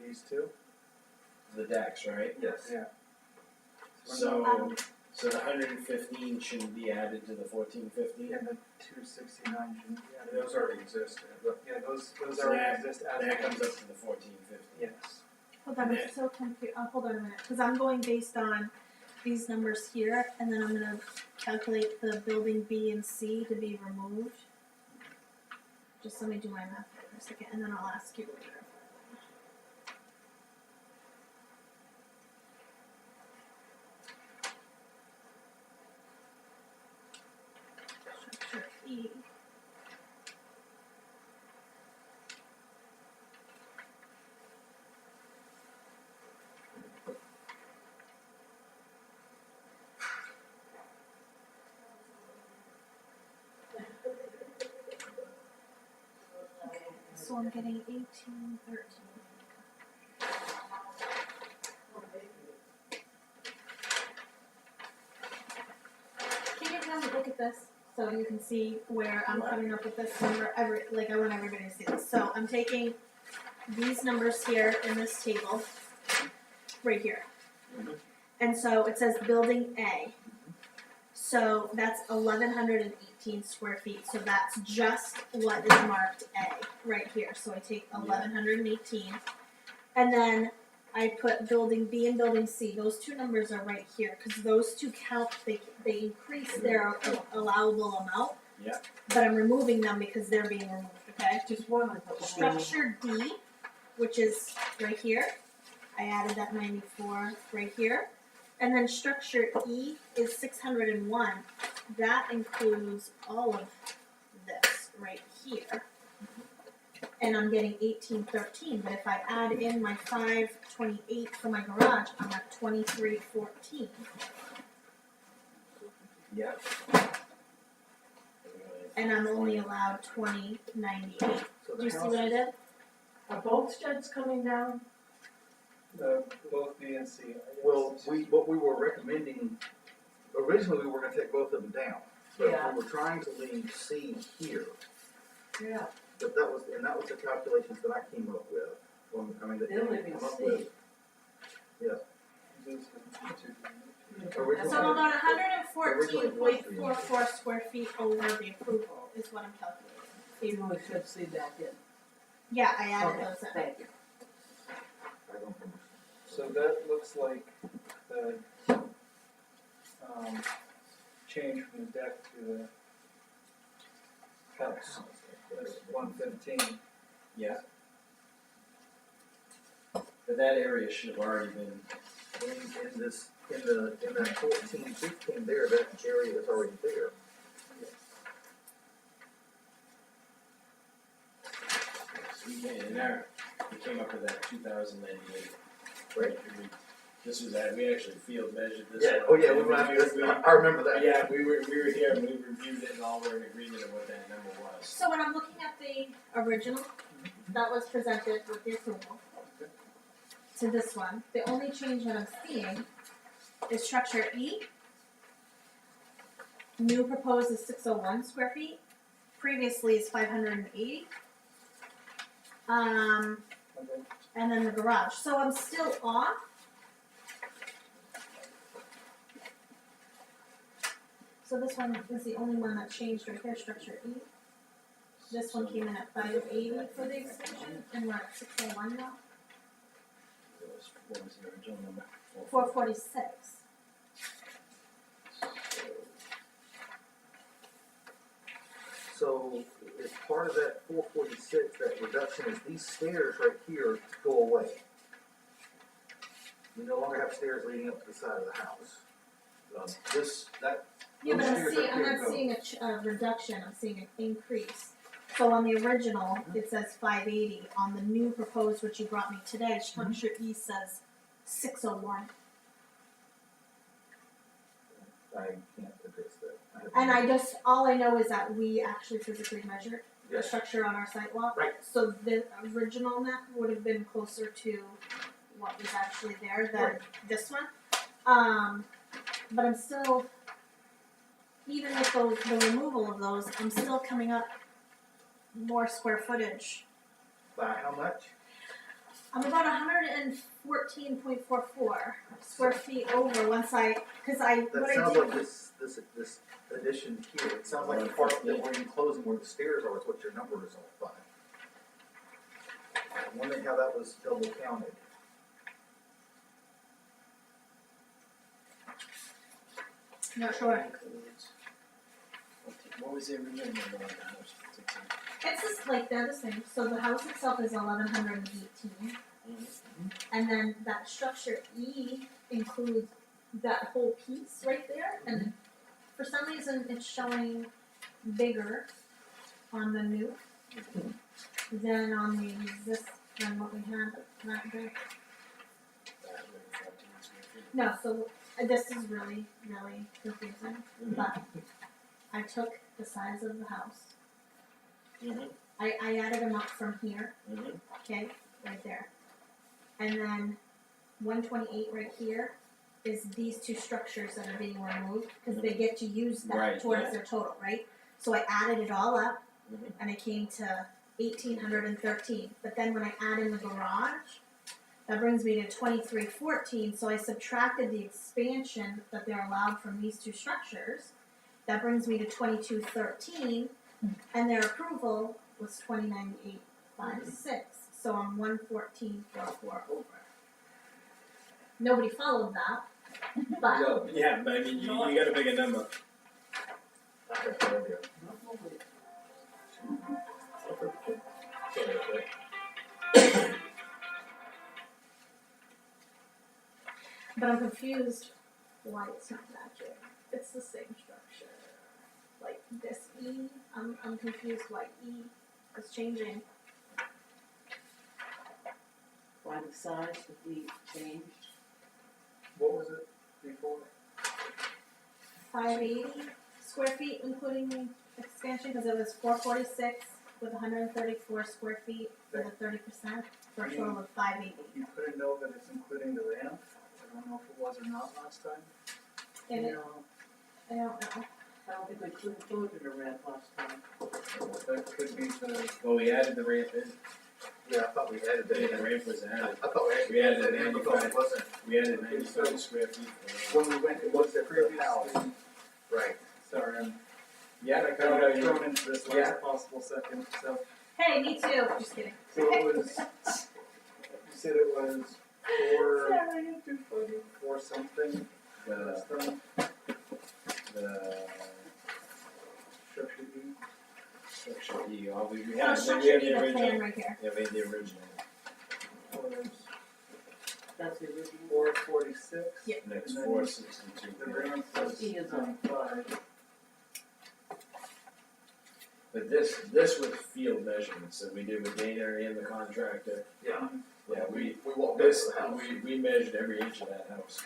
these two? The decks, right? Yes. Yeah. So, so the 115 shouldn't be added to the 1415? And the 269 shouldn't be added. Those already exist. Yeah, those So already that- exist as That comes is. up to the 1450. Yes. Hold on, I'm so confused. Hold on a minute, because I'm going based on these numbers here, and then I'm gonna calculate the building B and C to be removed. Just let me do my math for a second, and then I'll ask you later. Structure E. So I'm getting 18, 13. Can you have a look at this so you can see where I'm coming up with this number? I want everybody to see this. So I'm taking these numbers here in this table, right here. And so it says building A. So that's 1,118 square feet, so that's just what is marked A, right here, so I take 1,118. And then I put building B and building C, those two numbers are right here, cause those two count, they increase their allowable amount. Yeah. But I'm removing them because they're being removed, okay? Just one, I thought. Structure D, which is right here, I added that 94 right here. And then structure E is 601, that includes all of this right here. And I'm getting 1813, but if I add in my 528 for my garage, I'm at 2314. Yeah. And I'm only allowed 2098. So Do the you see house what I is- did? Are both sheds coming down? Both B and C. Well, what we were recommending, originally we were gonna take both of them down. But Yeah. we were trying to leave C here, Yeah. but that was the calculations that I came up with. That They're you leaving came up C. with. Originally- So I'm about 114.44 square feet over the approval is what I'm calculating. Even we should see back in. Yeah, I added Okay, those in. thank you. I don't understand. So that looks like the, change from the deck to the house. That's 115. Yeah. But that area should have already been, In that 14, 15 there, that area is already there. we came up with that 2098. Right. This was that, we actually field measured this. Yeah, one. oh yeah, we went after this, I remember that. Yeah, we were here and we reviewed it and all were in agreement of what that number was. So when I'm looking at the original that was presented with the approval to this one, the only change that I'm seeing is structure E. New proposed is 601 square feet. Previously is 580. Okay. And then the garage. So I'm still off. So this one is the only one that changed right here, structure E. This one came in at 580 for the extension, and we're at 601 now. What was the original number? 446. So, as part of that 446, that reduction is these stairs right here go away. We no longer have stairs leading up to the side of the house. Yeah, but Those stairs right I'm here not go. seeing a reduction, I'm seeing an increase. So on the original, it says 580. On the new proposed, which you brought me today, structure E says 601. I can't address that. All I know is that we actually physically measured the Yes. structure on our sidewalk. Right. So the original map would have been closer to what was actually there than Right. this one. But I'm still, even with the removal of those, I'm still coming up more square footage. By how much? I'm about 114.44 square feet over once That what I sounds did. like this addition here, it sounds like the part that we're enclosing where the stairs are is what your number is off by. I'm wondering how that was double counted. Not sure. What was the original number on the house? It's just like they're the same. So the house itself is 1,118, and then that structure E includes that whole piece right there. And for some reason, it's showing bigger on the new than on the than what we had that big. No, so this is really, really confusing. But I took the size of the house. I added them up from here, okay, right there. And then 128 right here is these two structures that are being removed, because they get to use that Right, towards yeah. their total, right? So I added it all up, and I came to 1,813. But then when I add in the garage That brings me to 2314, so I subtracted the expansion that they're allowed from these two structures. That brings me to 2213, and their approval was 209856, so I'm 11444 over. Nobody followed that, but Yeah, but I mean, you gotta pick a number. But I'm confused why it's not matching. It's the same structure. Like this E, I'm confused why E is changing. Why the size would be changed? What was it before? 580 square feet, including the expansion, because it was 446 with 134 square feet for the 30%, for a total of 580. You put a note that it's including the ramp. I don't know if it was or not last time. And it, No, I don't know. I don't think we included a ramp last time. That could be the, Well, we added the ramp in. Yeah, I thought we added that The in. ramp was I added. thought we actually We added added that in because 95. it wasn't, We added 95 square feet. For when we went to look at the house, previously, right. sorry, I'm yeah, I kind got of it. thrown into this Yeah. last possible second, so. Hey, me too. Just kidding. So it was, you said it was four something, The last time, structure E. structure E. Oh, we So have structure the E, the plan original. right here. Yeah, we had the original. Was That's the original. 446. Yeah. Next And then 462. The ramp was E is on. 95. But this was field measurements that we did with Dana and the contractor. Yeah. Yeah, we walked up to this the house. we measured every inch of that house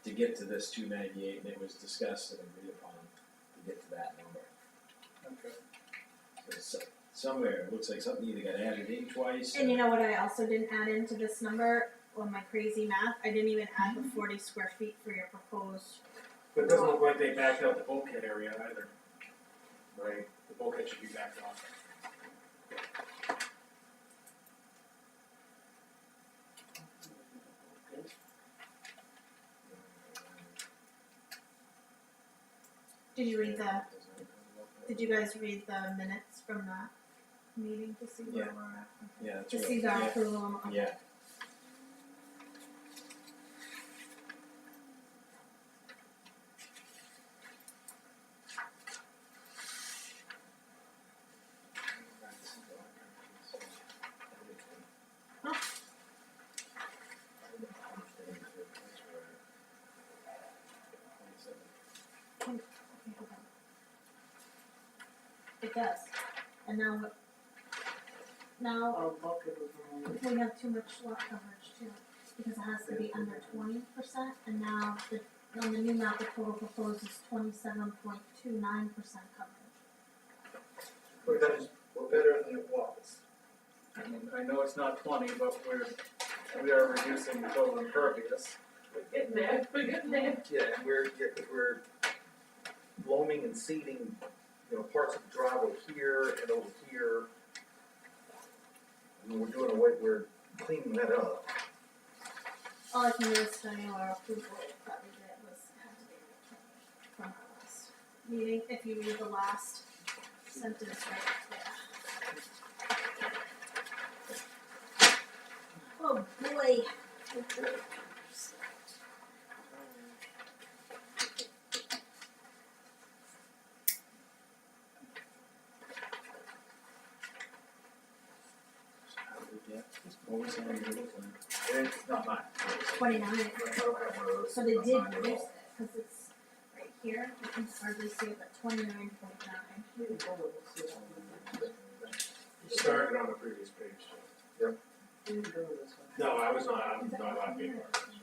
to get to this 298, and it was discussed and agreed upon to get to that number. Okay. So somewhere it looks like something either got added in twice. And you know what I also didn't add into this number on my crazy math? I didn't even add the 40 square feet for your proposed. But it doesn't look like they backed out the bulkhead area either. Right. The bulkhead should be backed off. Did you read the? Did you guys read the minutes from that meeting to see where Yeah. we're at? Yeah, that's To right. see the Yeah. approval. Yeah. Okay, hold on. It does. And now what? Now Oh, bulkhead was wrong. we have too much lot coverage too, because it has to be under 20%, and now on the new map, the total proposed is 27.29% coverage. We're better than it was. I mean, I know it's not 20, but we are reducing the total impervious. We're getting there, we're getting there. Yeah, and cause we're loaming and seeding, parts of the driveway here and over here. And we're cleaning that up. All I can do is tell you our approval that we did had to be from our last meeting, if you read the last sentence right there. Oh boy. What was the number? It's not mine. 29, I don't have one of those. so they Not did mine at reduce all. it, cause it's right here, you can hardly see it, but 29.9. We didn't go to this one. You started on the previous page. We didn't go to this one. No, I'm not on being part of this.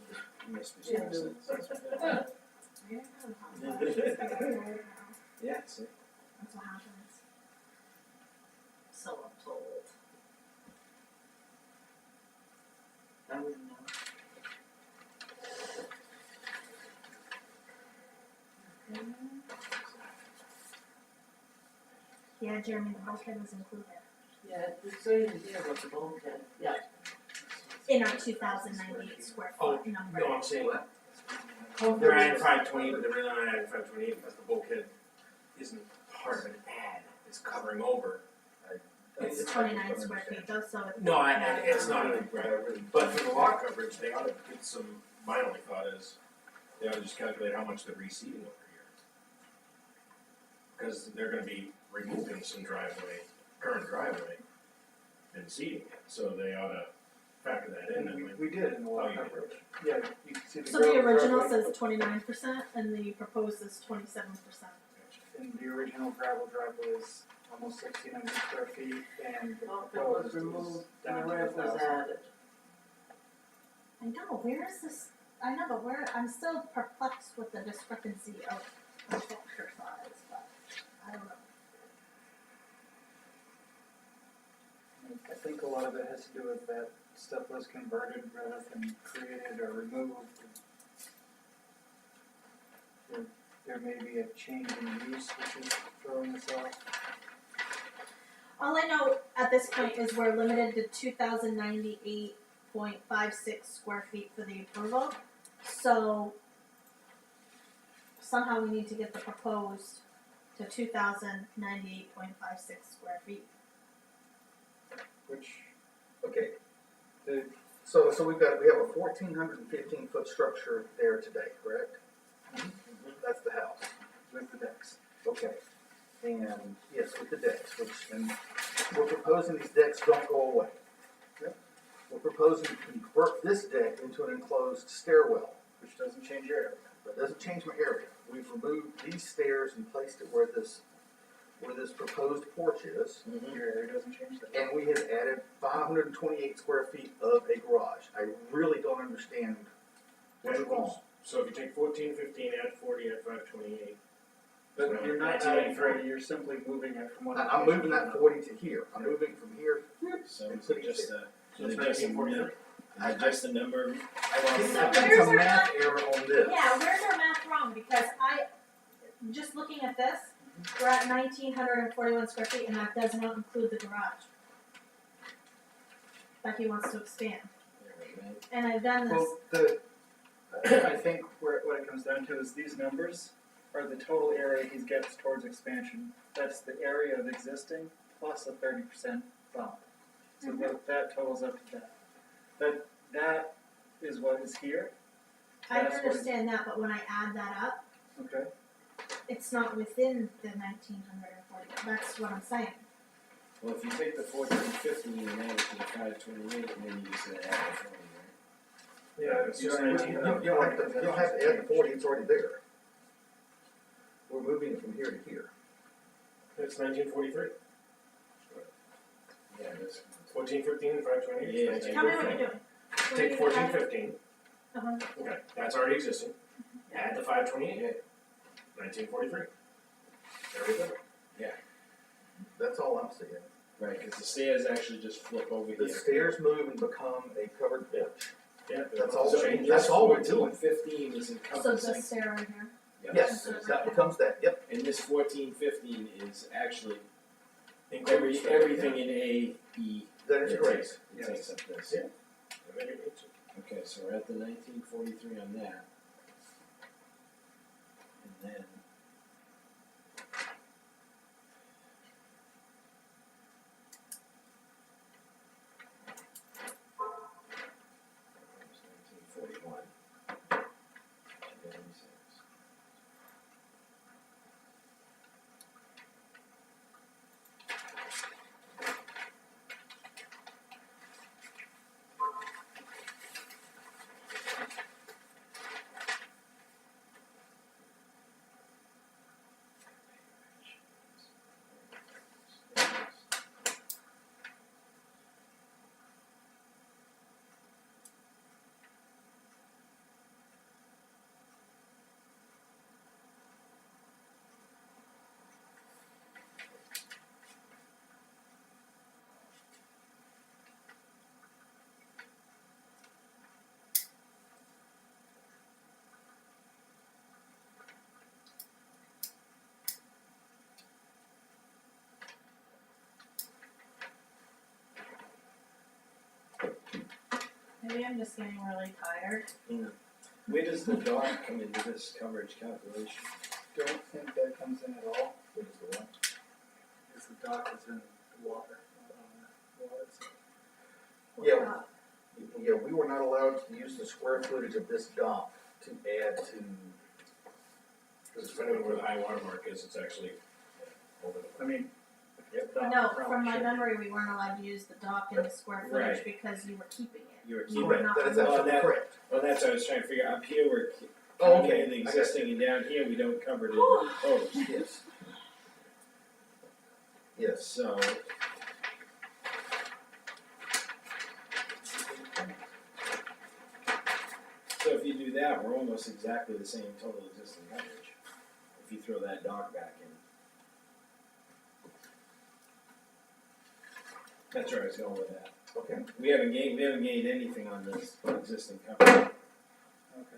You must be Yeah, stressed. Yeah, see. That's what happens. So I'm told. I wouldn't know. Yeah, Jeremy, the bulkhead was included. Yeah, it's right in here with the bulkhead, yeah. In our 2,098 square foot number. No, I'm saying, Oh, they're adding 528, but they're really not adding 528 because the bulkhead isn't part of an ad, it's covering over. It's 29 square feet though, so it's. No, it's not, but for the lot coverage, they ought to get some, my only thought is, they ought to just calculate how much they're reseeding over here. Cause they're gonna be removing some current driveway, and seeding it, so they ought to factor that in. And we did in the lot Oh, you did. coverage. Yeah, you can see the So the gravel original driveway. says 29% and the proposed is 27%. And the original gravel driveway is almost 1,600 square feet, and the Bulkhead proposed was is removed down and to the rest was 1,000. added. I know, where is this? I know, but I'm still perplexed with the discrepancy of structure size, but I don't know. I think a lot of it has to do with that stuff was converted rather than created or removed. There may be a change in use which is throwing us off. All I know at this point is we're limited to 2,098.56 square feet for the approval. So somehow we need to get the proposed to 2,098.56 square feet. Which, Okay, the, so we have a 1,415 foot structure there today, correct? That's the house. with the decks. Okay, and yes, with the decks, and we're proposing these decks don't go away. Yep. We're proposing to convert this deck into an enclosed stairwell. Which doesn't change your area. That doesn't change my area. We've removed these stairs and placed it where this proposed porch is, Your area doesn't change that. and we have added 528 square feet of a garage. I really don't understand what's wrong. So if you take 14, 15, add 40, add 528. But you're not 1983. adding 40, you're simply moving it from one I'm location moving to that another. 40 to here. I'm moving from here. So And it's putting just it- a, So it's is it just a 1943. just the number. I think So it's where's a our math error on this. Yeah, where's our math wrong? Because just looking at this, we're at 1,941 square feet and that does not include the garage that he wants to expand. And I've done this, Well, I think what it comes down to is these numbers are the total area he gets towards expansion. That's the area of existing plus a 30% bump. So that totals up to that. That is what is here. I That's what- understand that, but when I add that up, Okay. it's not within the 1,940, that's what I'm saying. Well, if you take the 14, 15 and add it to the 528, and then you just add the 40, right? Yeah, it's just You 19. don't have to add the 40, it's already there. We're moving it from here to here. It's 1943. Yeah, that's. 14, 15, and 528 Yeah, is Tell me what 1943. you're doing. What are Take you 14, adding? 15, Uh-huh. okay, that's already existing. Add the 528, 1943. There we go. That's all I'm seeing. Right, because the stairs actually just flip over here. The stairs move and become a covered porch. Yeah. That's all, So that's all we're this doing. 14, 15 is So encompassing. this stair right here. Yes, that becomes that, yep. And this 14, 15 is actually Includes everything in A, E. That is correct. It takes up this. Yeah. Maybe it needs to. Okay, so we're at the 1943 on that. And then. It was 1941. And then he says, Maybe I'm just getting really tired. Where does the dock come into this coverage calculation? Don't think that comes in at all, What is the one? because the dock is in the water, not on the water itself. Yeah, yeah, we were not allowed to use the square footage of this dock to add to. Because depending on where the high water mark is, it's actually over the. I mean, Yep. dock No, probably from my should be. memory, we weren't allowed to use the dock and the square footage Right. because you were keeping it. You were You were Correct, not that is allowed- absolutely that- correct. Well, that's what I was trying to figure out. Up here, we're Oh, counting okay, in the I got existing, and down here, we don't cover it in the proposed. Yes. Yes. So. So if you do that, we're almost exactly the same total existing coverage, if you throw that dock back in. That's where I was going with that. Okay. We haven't gained anything on this existing coverage. Okay.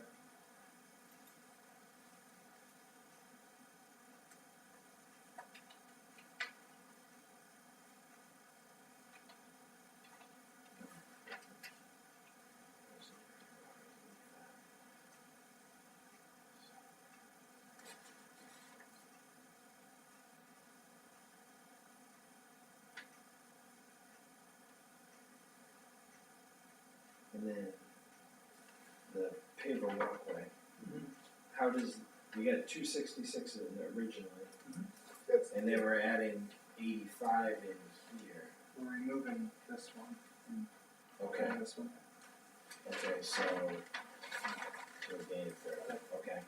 And then the paver walkway. How does, we got 266 in there originally, That's, and then we're adding 85 in here. We're removing this one and Okay, adding this one. okay, so we're gaining 30, okay.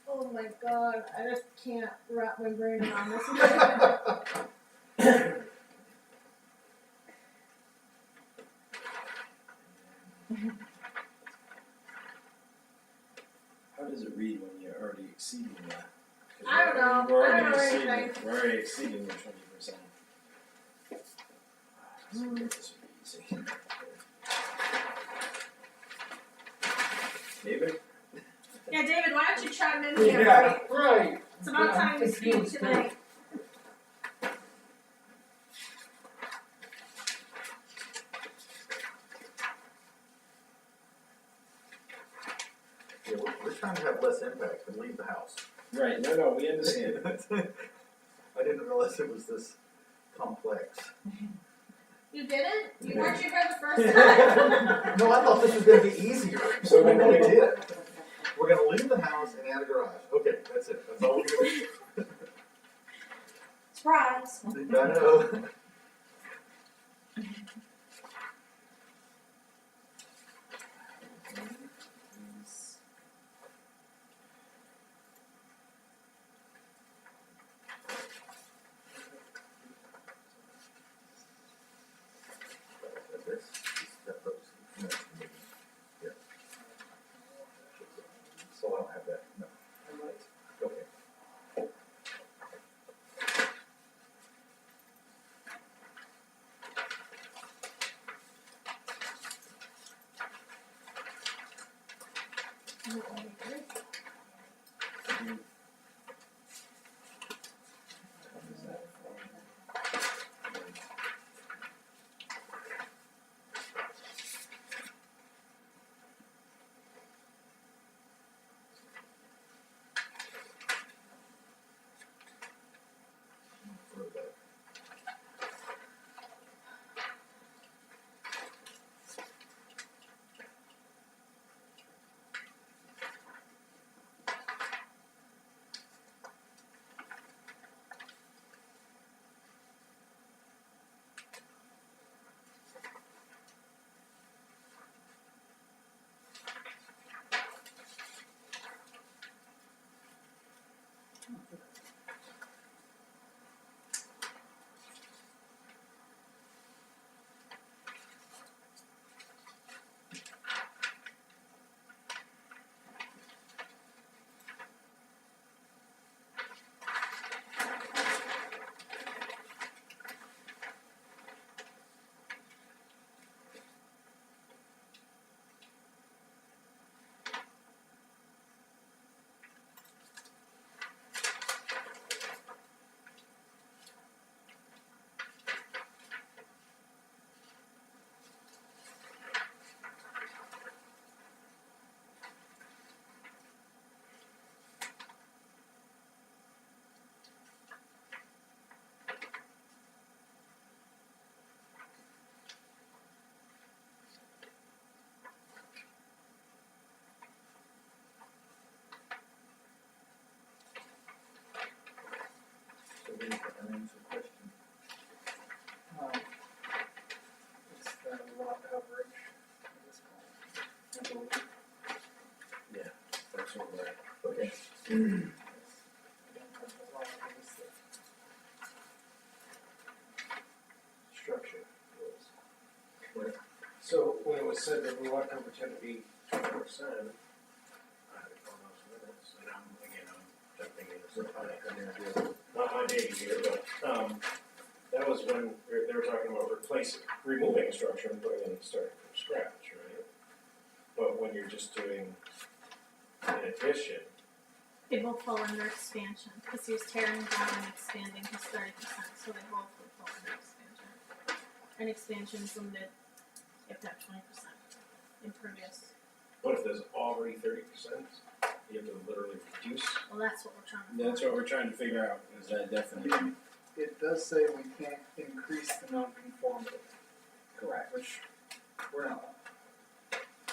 Oh my god, I just can't wrap my brain around this. How does it read when you're already exceeding that? 'Cause I don't know. we're I already don't know exceeding- anything. We're already exceeding the 20%. This would be easy. David? Yeah, David, why don't you chime in here? Yeah, right. It's about Yeah, time you I'm speak confused, tonight. yeah, we're trying to have less impact and leave the house. Right, no, we understand. I didn't realize it was this complex. You didn't? You weren't you here the first time? No, I thought this was gonna be easier, so we really did. We're gonna leave the house and add a garage. Okay, that's it, that's all we're gonna do. Surprise. I know. Yeah. So I don't have that, no. Okay. Structure rules. So when it was said that we want temperature to be 20%, I had on those minutes, and I'm jumping in. Not my baby here, but, that was when they were talking about removing a structure and putting in, starting from scratch, right? But when you're just doing an addition, They both fall under expansion, because he was tearing down and expanding his 30%, so they both would fall under expansion. And expansion's limited, you have to have 20% impervious. but if there's already 30%, you have to literally reduce. Well, that's what we're trying to. That's what we're trying to figure out, is that definition. It does say we can't increase the non-conformity, Correct. which we're not.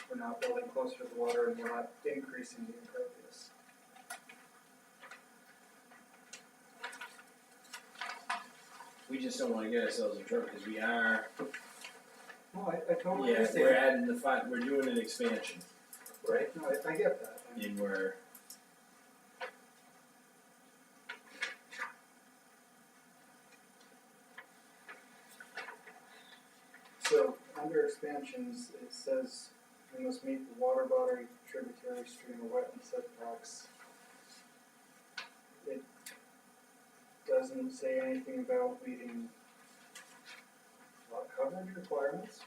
We're not building closer to the water and we're not increasing the impervious. We just don't wanna get ourselves in trouble, cause we are, No, I totally yeah, understand. we're adding we're doing an expansion, Right? No, I get that. and we're. So, under expansions, it says we must meet the water body, tributary stream, or wetland setbacks. It doesn't say anything about meeting lot coverage requirements.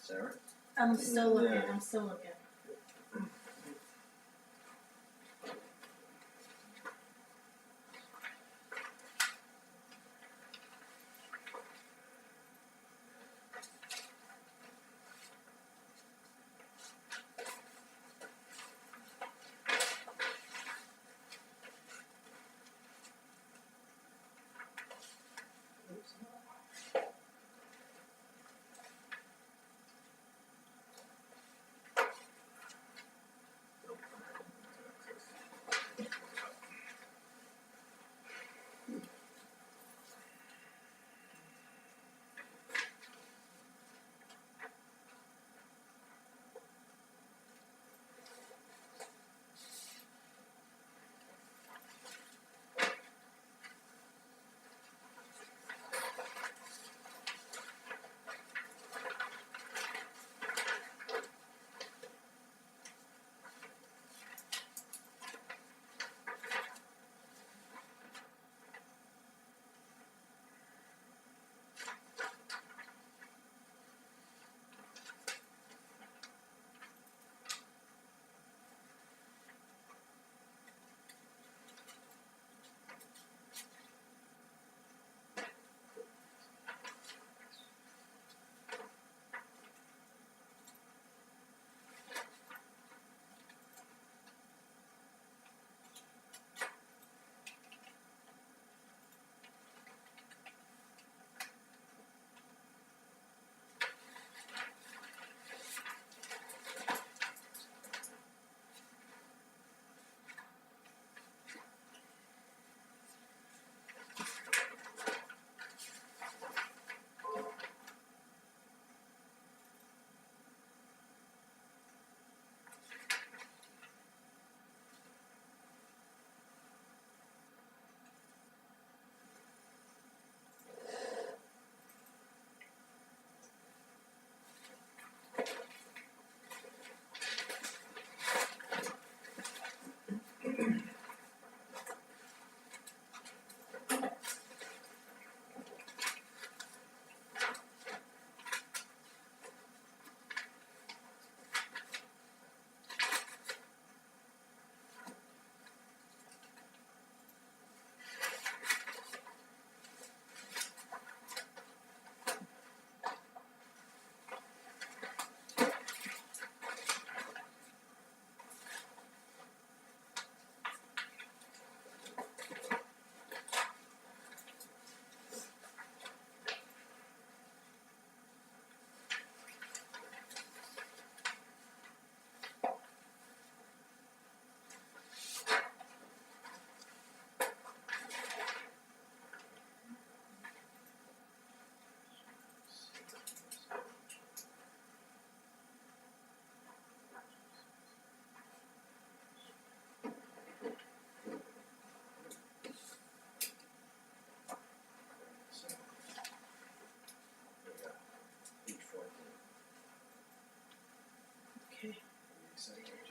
Sarah? I'm still looking, Yeah. I'm still looking.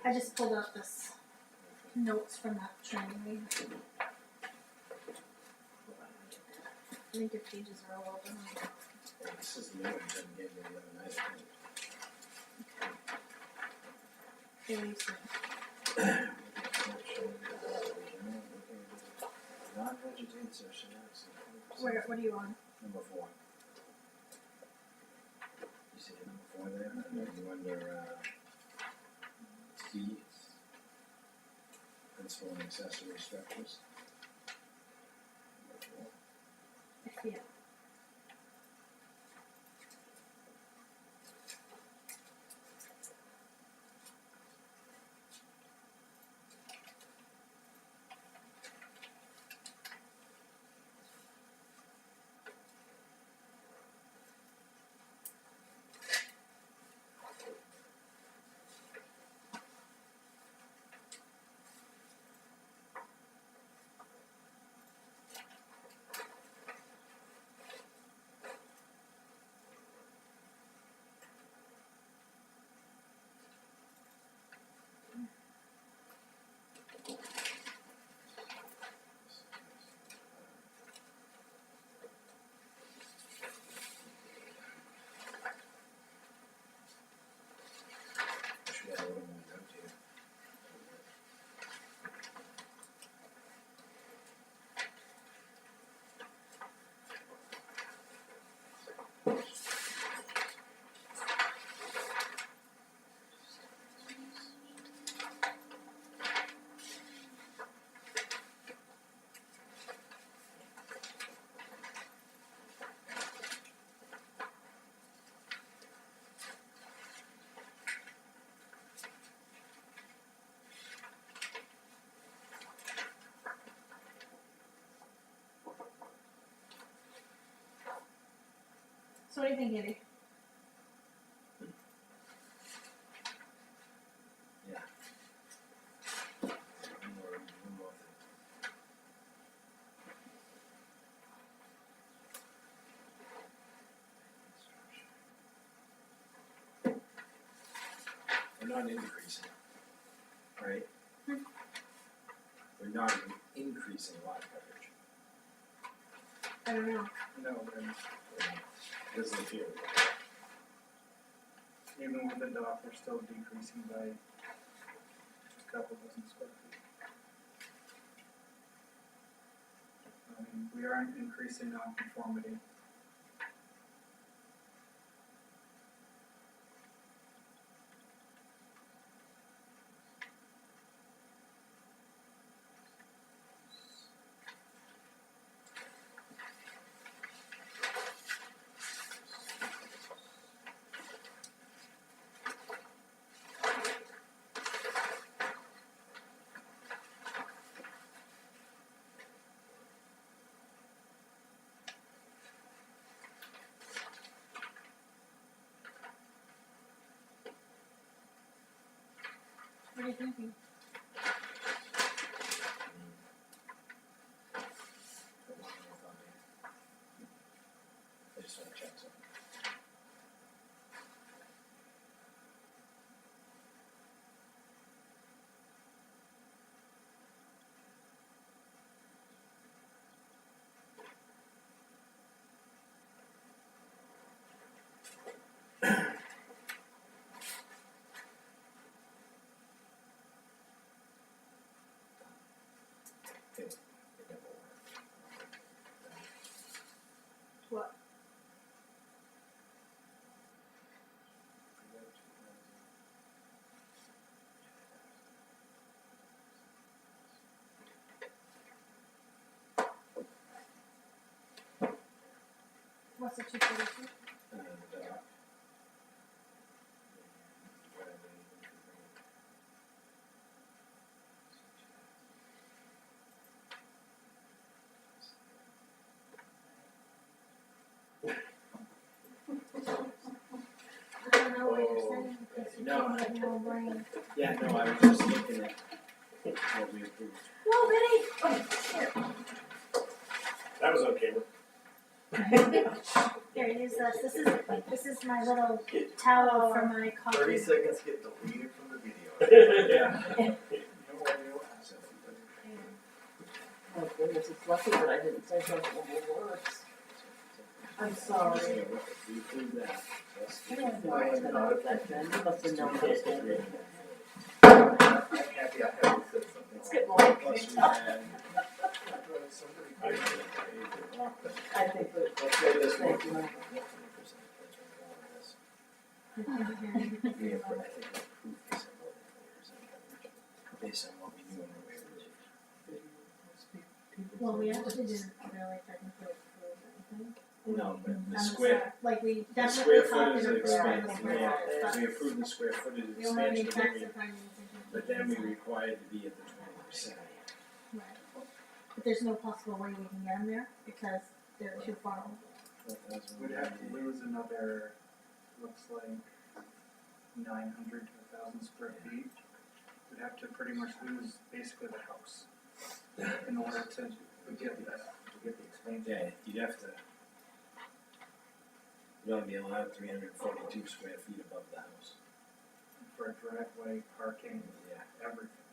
I just pulled out this notes from that training. I think your pages are all over. This is the new one Jim gave me the other night, I think. Here you see. Non-vegetative insertion, What are you on? Number 4. You see the number 4 there, and then you under, C, principal and accessory structures. Number 4. Yeah. Should have a little more note here. So what do you think, Andy? One more thing. We're not increasing, right? We're not increasing lot coverage. I don't know. No, then Doesn't appear. even with the dock, we're still decreasing by a couple dozen square feet. I mean, we aren't increasing non-conformity. What are you thinking? I just wanna check something. Okay, pick up over. What? What's the 242? And, I don't know what you're saying because you No. can't get your own brain. yeah, no, I was just looking at what we approved. Whoa, Benny! Oh, That was on camera. shit. Here, use this. This is my little towel for my coffee. 30 seconds get deleted from the video. Yeah. Oh goodness, it's lucky that I didn't say those little words. I'm sorry. We approved that. I don't know whether that was that then, you must have known this then. I'm happy I haven't said something. It's getting late. Plus we had. I think that, thank you. Based on what we knew in the Well, we actually didn't really technically approve anything. No, but On the the square, side. Like we the definitely square talked footage and approved on the expansion, square yeah, footage, but we approved the square footage we don't have any expansion, facts or findings. but then we required to be at the 20%. Right. But there's no possible way we can get them there because they're too far away. We'd have to lose another, looks like 900 to 1,000 square feet. We'd have to pretty much lose basically the house in order to get that, to get the expansion. Yeah, you'd have to. You'd only be allowed 342 square feet above the house. For a driveway, parking, Yeah. everything.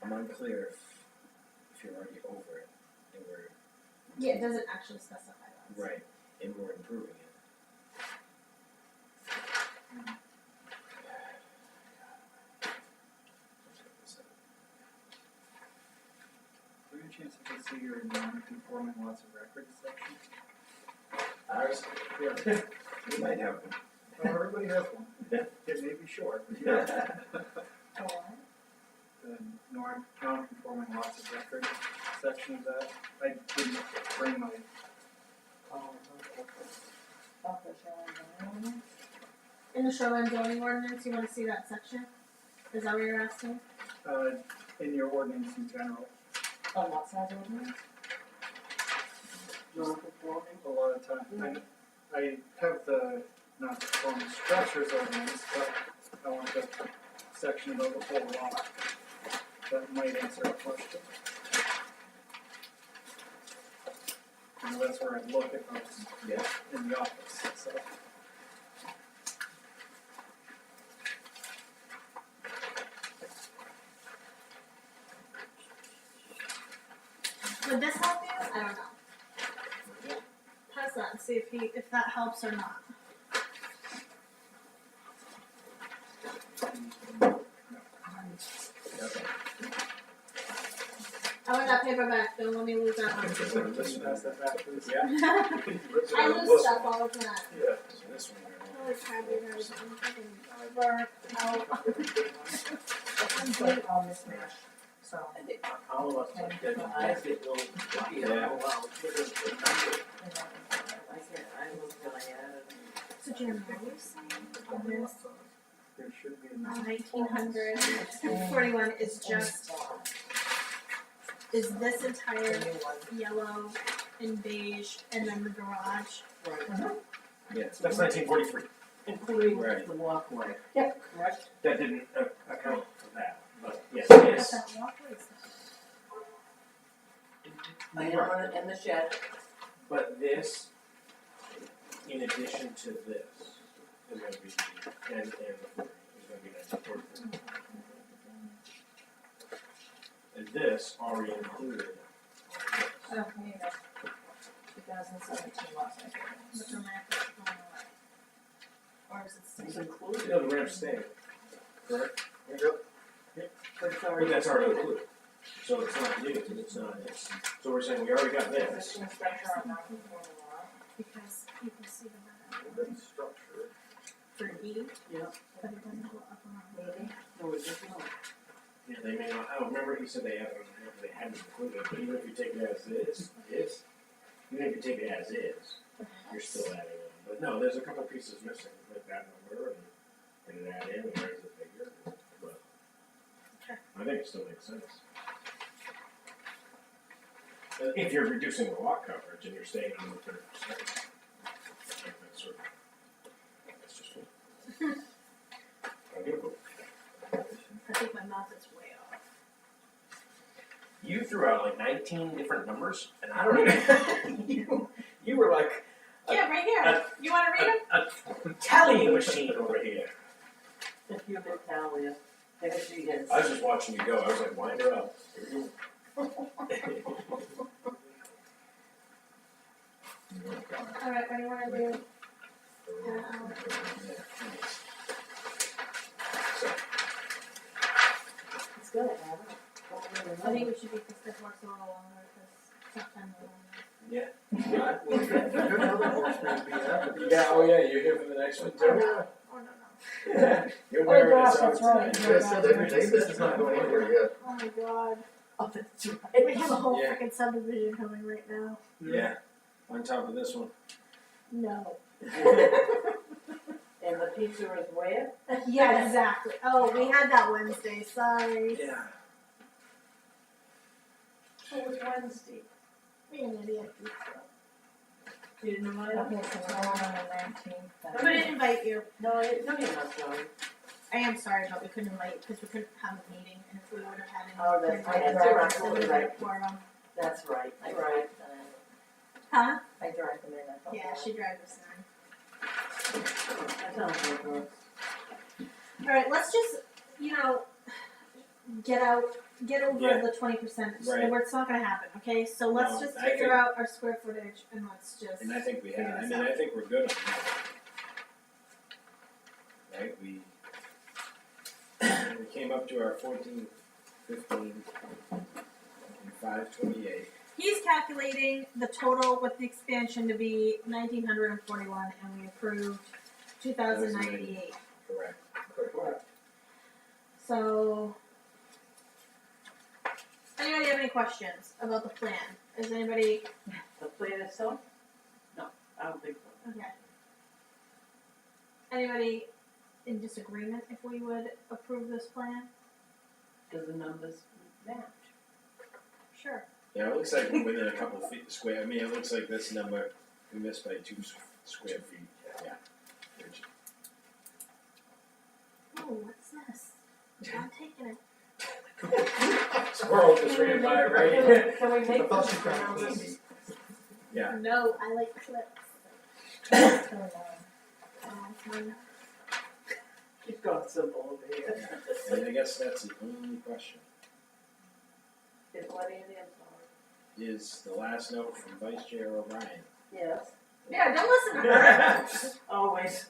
I'm unclear if you're already over it, and we're, Yeah, it doesn't actually specify that. right, and we're improving it. Is there any chance I could see your non-conforming lots of record section? Ours? Yeah. We might have one. Well, everybody has one. It may be short, but yeah. The non-conforming lots of record section of that. I didn't bring my, Off the shoreline. In the shoreline zoning ordinance, you wanna see that section? Is that what you're asking? in your ordinance in general. On what side of it? Non-conforming? A lot of time, I have the non-conforming structures ordinance, but I want the section about the whole lot that might answer a question. And that's where I look at those in the office, so. Would this help you? I don't know. Pass that and see if that helps or not. I want that paper back, don't let me lose that one. Pass that back, please. Yeah. I lose stuff all the time. Yeah. So this one. Holy crap, you guys, I'm fucking over, out. I'm good on this match, so. All of us, I get little, Yeah. So Jeremy, are you saying on this There should be a 1941 is just, is this entire yellow and beige and then the garage? Yes. That's 1943. Including Right. the walkway. Yep, correct. That didn't account for that, but yes, What yes. that walkway is I am on it in the shed. But this, in addition to this, is going to be, and the is going to be 1943. And this already included all that? Okay, that's 2017 lots, I think. But the map is going away. Or is it this. staying? It's included. No, the ramp's staying. Correct? But it's But already. that's already included. So it's not limited, it's not, it's, so we're saying we already got this. Existing structure on non-conforming lot. Because you can see the map Structure. for E, Yeah, but it doesn't go up around. maybe. No, it just not. Yeah, they may not, oh, remember he said they hadn't included, but even if you take it as is, even if you take it as is, you're still adding in. But no, there's a couple pieces missing, like that number and add in, and there's the figure, but I think it still makes sense. If you're reducing the lot coverage and you're staying under 30%, that's sort of, that's just cool. I'll give it a go. I think my mouth is way off. You threw out like 19 different numbers, and I don't even, you were like Yeah, right here. You wanna read them? a tallying machine over here. If you There she is. I was just watching you go, I was like, wind her up. Here we go. Alright, what do you wanna do? It's good, Adam. I think we should be, because this works a little longer, because sometimes we're Yeah. Yeah, oh yeah, you're here for the next one too? Oh no. You're Oh wearing gosh, this out that's right. tonight. Yes, Davis is not going anywhere yet. Oh my god. Oh, that's right. We have a whole Yeah. freaking subdivision coming right now. Yeah, on top of this one. No. And the pizza is where? Yeah, exactly. Oh, we had that Wednesday, sorry. Yeah. Oh, it's Wednesday. We had an idiot pizza. You didn't invite us? Okay, so we're on the 19th. We didn't invite you. No, you're not sorry. I am sorry, but we couldn't invite you because we couldn't have a meeting, and if we would have had any. Oh, that's right, then you're we absolutely would have right. quorum. That's right, I you're right. drive them in. Huh? I drive them in, I thought. Yeah, she drives us in. That sounds like her. Alright, let's just, get over Yeah. the 20%. Right. It's not gonna happen, okay? So let's No, just I figure think- out our square footage and let's just. And I think we have, Figure I this mean, out. I think we're good on that. Right, we came up to our 14, 15, and 528. He's calculating the total with the expansion to be 1,941, and we approved 2,098. Correct. Correct. So, anybody have any questions about the plan? Is anybody, The plan itself? No, I don't think so. okay. Anybody in disagreement if we would approve this plan? Does the numbers match? Sure. Yeah, it looks like we're within a couple feet square, I mean, it looks like this number, we missed by 2 square feet, yeah. Which- Oh, what's this? I'm taking it. Squirrel just ran by, right? Can we I make thought this she found numbers? candy. Yeah. No, I like clips. It's going on. Fine. Keep going simple over here. And I guess that's the only question, It's what Andy, I'm sorry. is the last note from Vice Chair O'Brien. Yes, Yeah, don't listen to her. always.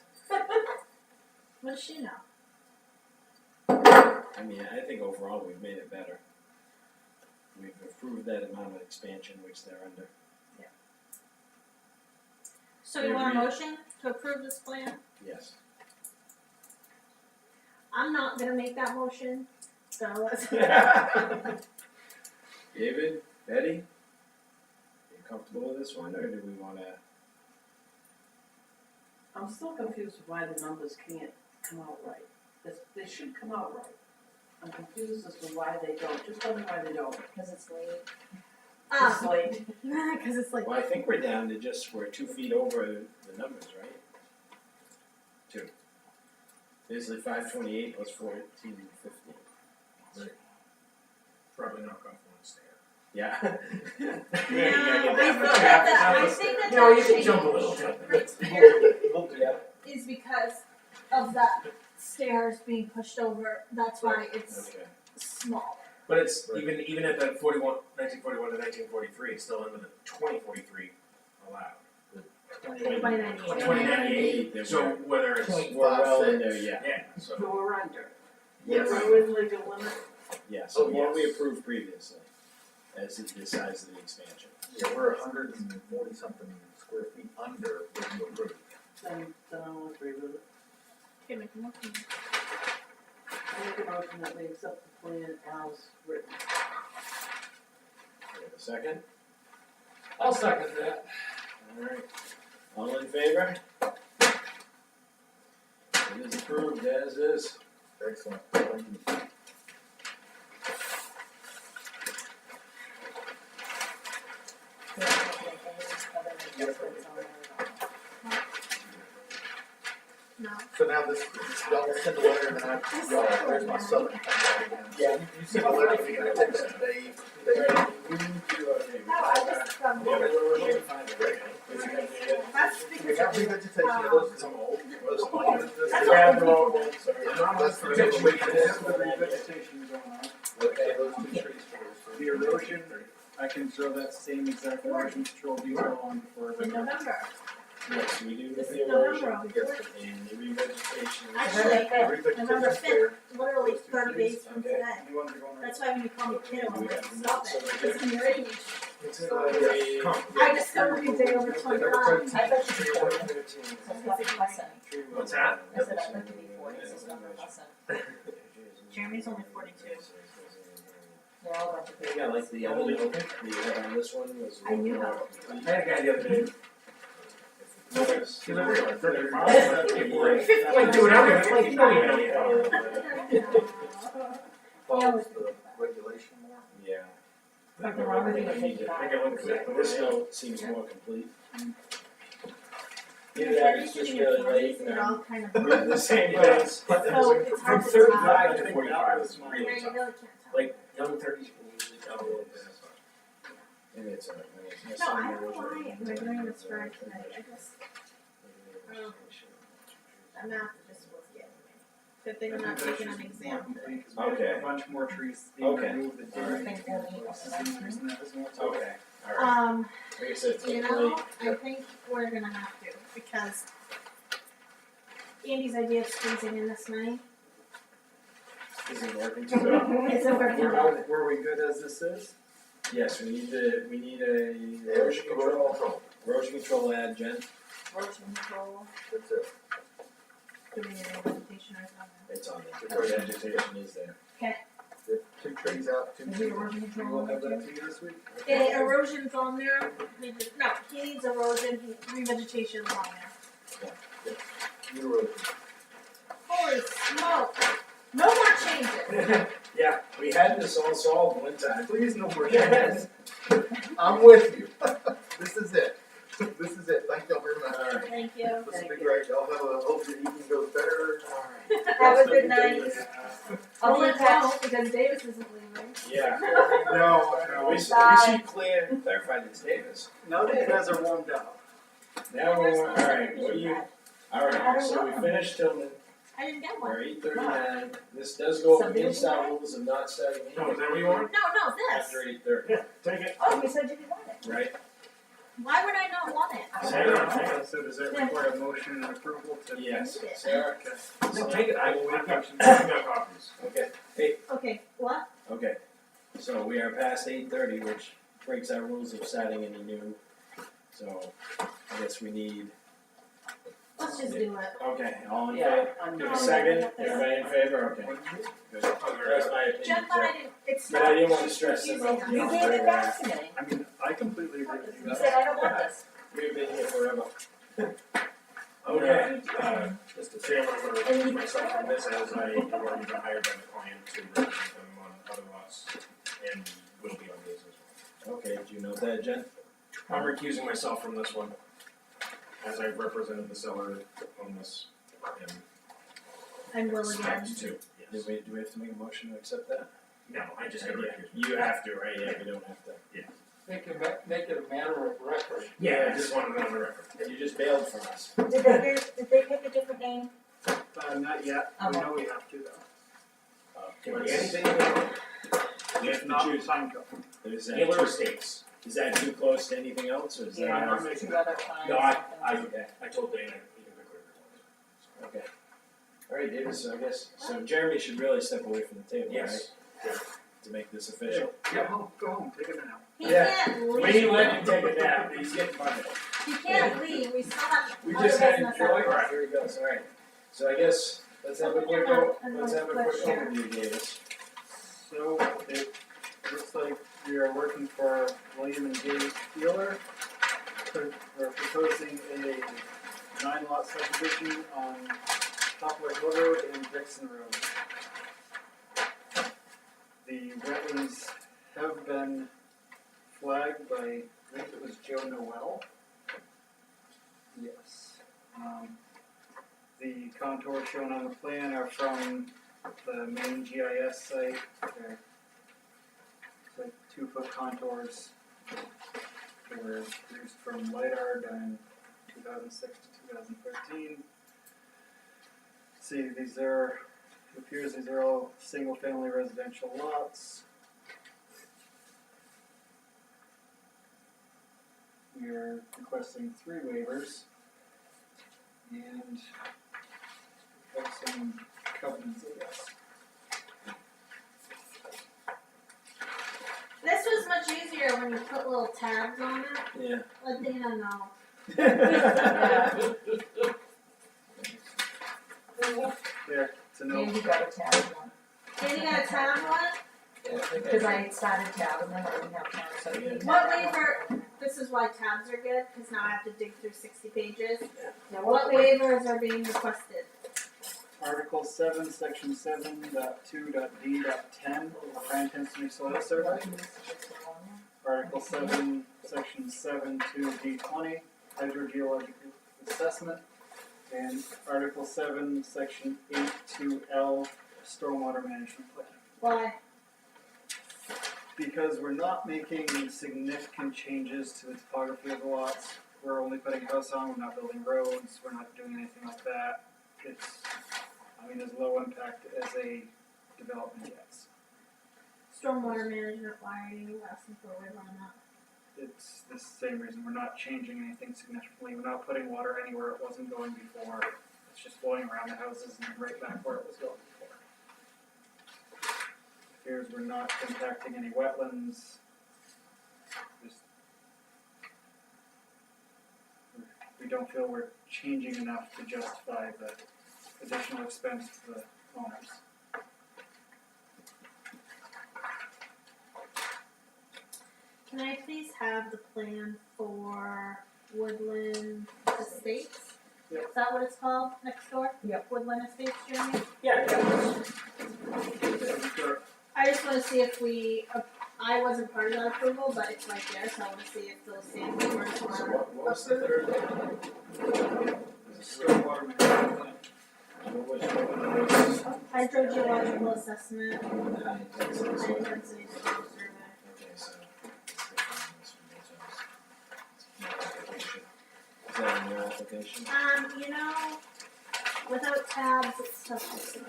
What does she know? I mean, I think overall we've made it better. We've approved that amount of expansion which they're under. So you want a motion to approve this plan? Yes. I'm not gonna make that motion, so let's. David, Betty, are you comfortable with this one, or do we wanna? I'm still confused why the numbers can't come out right. They should come out right. I'm confused as to why they don't. Just tell me why they don't. Because it's late. It's late. Cause it's like, Well, I think we're down to we're 2 feet over the numbers, right? 2. Basically 528 plus 1415. Probably knock off one stair. Yeah. no, I think that No, you can that jump a little. Yeah. is because of that stairs being pushed over, that's why it's Okay. small. But it's even at the 1941 to 1943, it's still under the 2043 allowed. 2098. 2098. So whether it's Point We're well in 5, there, yeah. so So we're under. Yes. We're in legal limit. Yeah, so Oh, what we yes. approved previously, as the size of the expansion. Yeah, we're 140 something square feet under what you approved. Then I'll agree with it. Okay, make a motion. I make a motion that we accept the plan as written. We have a second? I'll second that. Alright. All in favor? It is approved as is. Excellent, thank you. We don't have to make any other adjustments on there at all. No. So now this, y'all will send a letter and then there's my southern thing again. Yeah. You send a letter, you're gonna take that to Dave. We need to, okay. No, I just, We're fine. that's We because have revegetation, those are some old, those plants. that's Grab the wrong one, sorry. That's for That's the the revegetation going on. Okay. those two trees first. The erosion, I can throw that same exact erosion control detail on before. In November, Yes, we do this is the November, erosion I'll be 40. and the revegetation. Actually, November fifth, literally 30 days from Okay. today. You want to go on? That's why when you call me kiddo, I'm like, stop it, it's in your age. It's I discovered you day over 25. I'd like to be 40, so it's not a fussing. What's that? I said I'd like to be 40, so it's not a fussing. Jeremy's only 42. They're all a bunch of I think I like the other note that you had on this one was. I knew how. I had a guy the other day. He's like, "We're like 35." Like, dude, I'm like, you don't even know yet. Follows the regulation more. Yeah. Like the wrong I think thing we need to to- I think I look exactly This what I am. note seems more complete. You're Either that is just really late, it all kind of. we're in the same Yeah. place. So it's hard From to tell. 35 I to think 45 that is was my- Yeah, really you tough. really can't tell. Like, young 30s you can usually tell a little bit. Maybe it's maybe it's No, I don't know why we're doing this for tonight, I just, that math just was getting me. Good thing I'm not taking an exam today. Okay. A bunch more trees being Okay. removed that didn't. Think we'll meet up the next Reason that as well. Okay, alright. Like I said, it's You getting know, late. I think we're gonna have to, because Andy's idea of squeezing in this money Isn't working too well. isn't working out. Were we good as this is? Yes, we need a erosion control ad, Jen. Erosion control, That's it. do we need a presentation or something? It's on there. The vegetation is there. The two trees out, two Is trees. the erosion We control will on have there that too? to you this week? Yeah, erosion's on there, no, he needs erosion, revegetation's on there. You wrote Holy smoke, no more changes. Yeah, we had this all solved one time. Please no more changes. I'm with you. This is it. This is it. Thank y'all very much. Alright. Thank you. This will be great. Y'all have a, hope your evening goes better. Have a good night. I'll Well, be in let's touch. go, because Davis isn't leaving. Yeah. No, We Bye. should clarify these Davis. Now that you guys are warmed up. Now we're, alright, what do you, alright, so we finished Tillman, I didn't get one. we're 8:39. This does go against our rules of not starting No, is that what you want? No, this. after 8:30, Take it. Oh, you said you didn't want it. right? Why would I not want it? So does that require a motion and approval to? Yes, Sarah? No, take it. I've got copies. Okay, Okay, what? okay. So we are past 8:30, which breaks our rules of starting any new. So I guess we need, Let's just do it. okay, all in Yeah, favor? I'm Give a not. second, everybody in favor, okay. Good. That's my opinion, Jeff, but I didn't, it's But not. I didn't want to stress them out. confusing. You gave it back to me. I mean, I completely agree with you. You said I don't want this. We've been here forever. Okay, Mr. Chairman, I'm gonna recuse myself from this as I have already been hired by the client to represent them on other lots and will be on these as well. Okay, do you know that, Jen? I'm recusing myself from this one as I've represented the seller on this and And will again. steps too. Do we have to make a motion to accept that? No, I just gotta Yeah, recuse myself. you have to, right? Yeah, we don't have to. Make it a matter of record. Yeah, I just wanted it on the record. You just bailed from us. Did they pick a different name? Not yet, we know we have to though. Can Like we, anything you want. we have If to not, choose. sign co. Is that Taylor too, Estates. is that too close to anything else, or is Yeah, that? I'm not two other times. No, I Okay, told Dana he can pick whatever okay. Alright, Davis, so I guess, so Jeremy should really step away from the table, he right? wants. To make this official. Yeah, go home, take a nap. He Yeah. can't We leave. let him take a nap, he's getting money. He can't leave, we still have We other just had business enjoy, at right, here he goes, alright. So I guess, let's have a quick, let's have a quick overview, Davis. So it looks like we are working for William and Dave Wheeler. We're proposing a 9-lot subdivision on Poplar Hill Road and Dixon Road. The wetlands have been flagged by, I think it was Joe Noel. Yes. The contours shown on the plan are from the main GIS site. They're like 2-foot contours. They were produced from LiDAR done in 2006 to 2013. see, these are, it appears these are all single-family residential lots. We are requesting 3 waivers. And have some covenants, I guess. This was much easier when you put little tabs on it. Yeah. Let Dana know. There, it's a no. Andy got a tab one, Dana got a tab on it? because I started tab and then I didn't have time, so he didn't What have that one. waiver, this is why tabs are good, because now I have to dig through 60 pages. Now, What waivers are being requested? Article 7, Section 7.2.d.10, Bryan Tinsney Soil Survey. Article 7, Section 7.2.d20, Hydrogeological Assessment. And Article 7, Section 8.2.l, Stormwater Management Plan. Why? Because we're not making significant changes to the topography of the lots. We're only putting a house on, we're not building roads, we're not doing anything like that. It's, as low impact as a development gets. Stormwater management, why are you asking for a waiver on that? It's the same reason, we're not changing anything significantly, we're not putting water anywhere it wasn't going before. It's just flowing around the houses and right back where it was going before. Here's, we're not impacting any wetlands. We don't feel we're changing enough to justify the additional expense to the owners. Can I please have the plan for Woodland Estates? Yep. Is that what it's called next door? Yep. Woodland Estates, Jeremy? Yeah. I just wanna see if I wasn't part of that approval, but it's right there, so I wanna see if those same numbers So were what was the third one? Stormwater management plan. What was hydrogeological assessment, high intensity high soil? intensity soil survey. Okay, so. Application. Is that in your application? Without tabs, it's tough to see.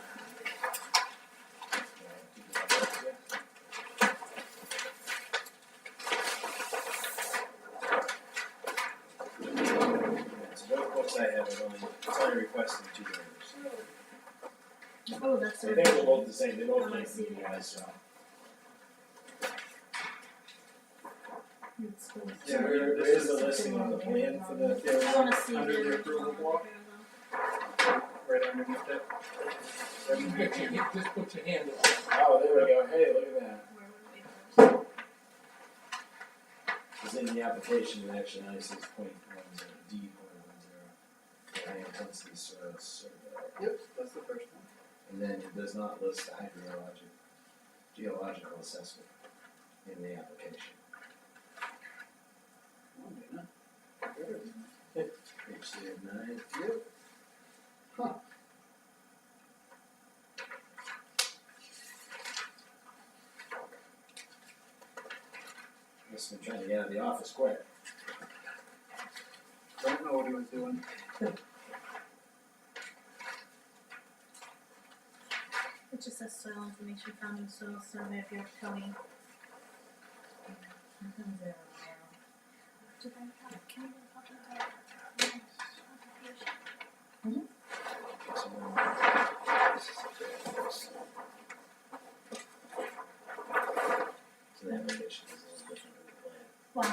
So both books I have are only requesting 2 waivers. Oh, that's I a. think they're both the same, they both I make see. the wise, so. So where is the listing on the plan for the? I wanna see Under the the approval original. block? Right underneath it. Just put your hand up. Oh, there we go, hey, look at that. It's in the application, it actually only says .10, D.10, high intensity soil survey. Yep, that's the first one. And then it does not list the geological assessment in the application. Oh, Dana. Page 9. Yep. Huh. Must have been trying to get out of the office quick. Don't know what he was doing. It just says soil information found in soil survey of York County. Did I have, can I get a copy of that? Application? So the application is a little different than the plan. Why?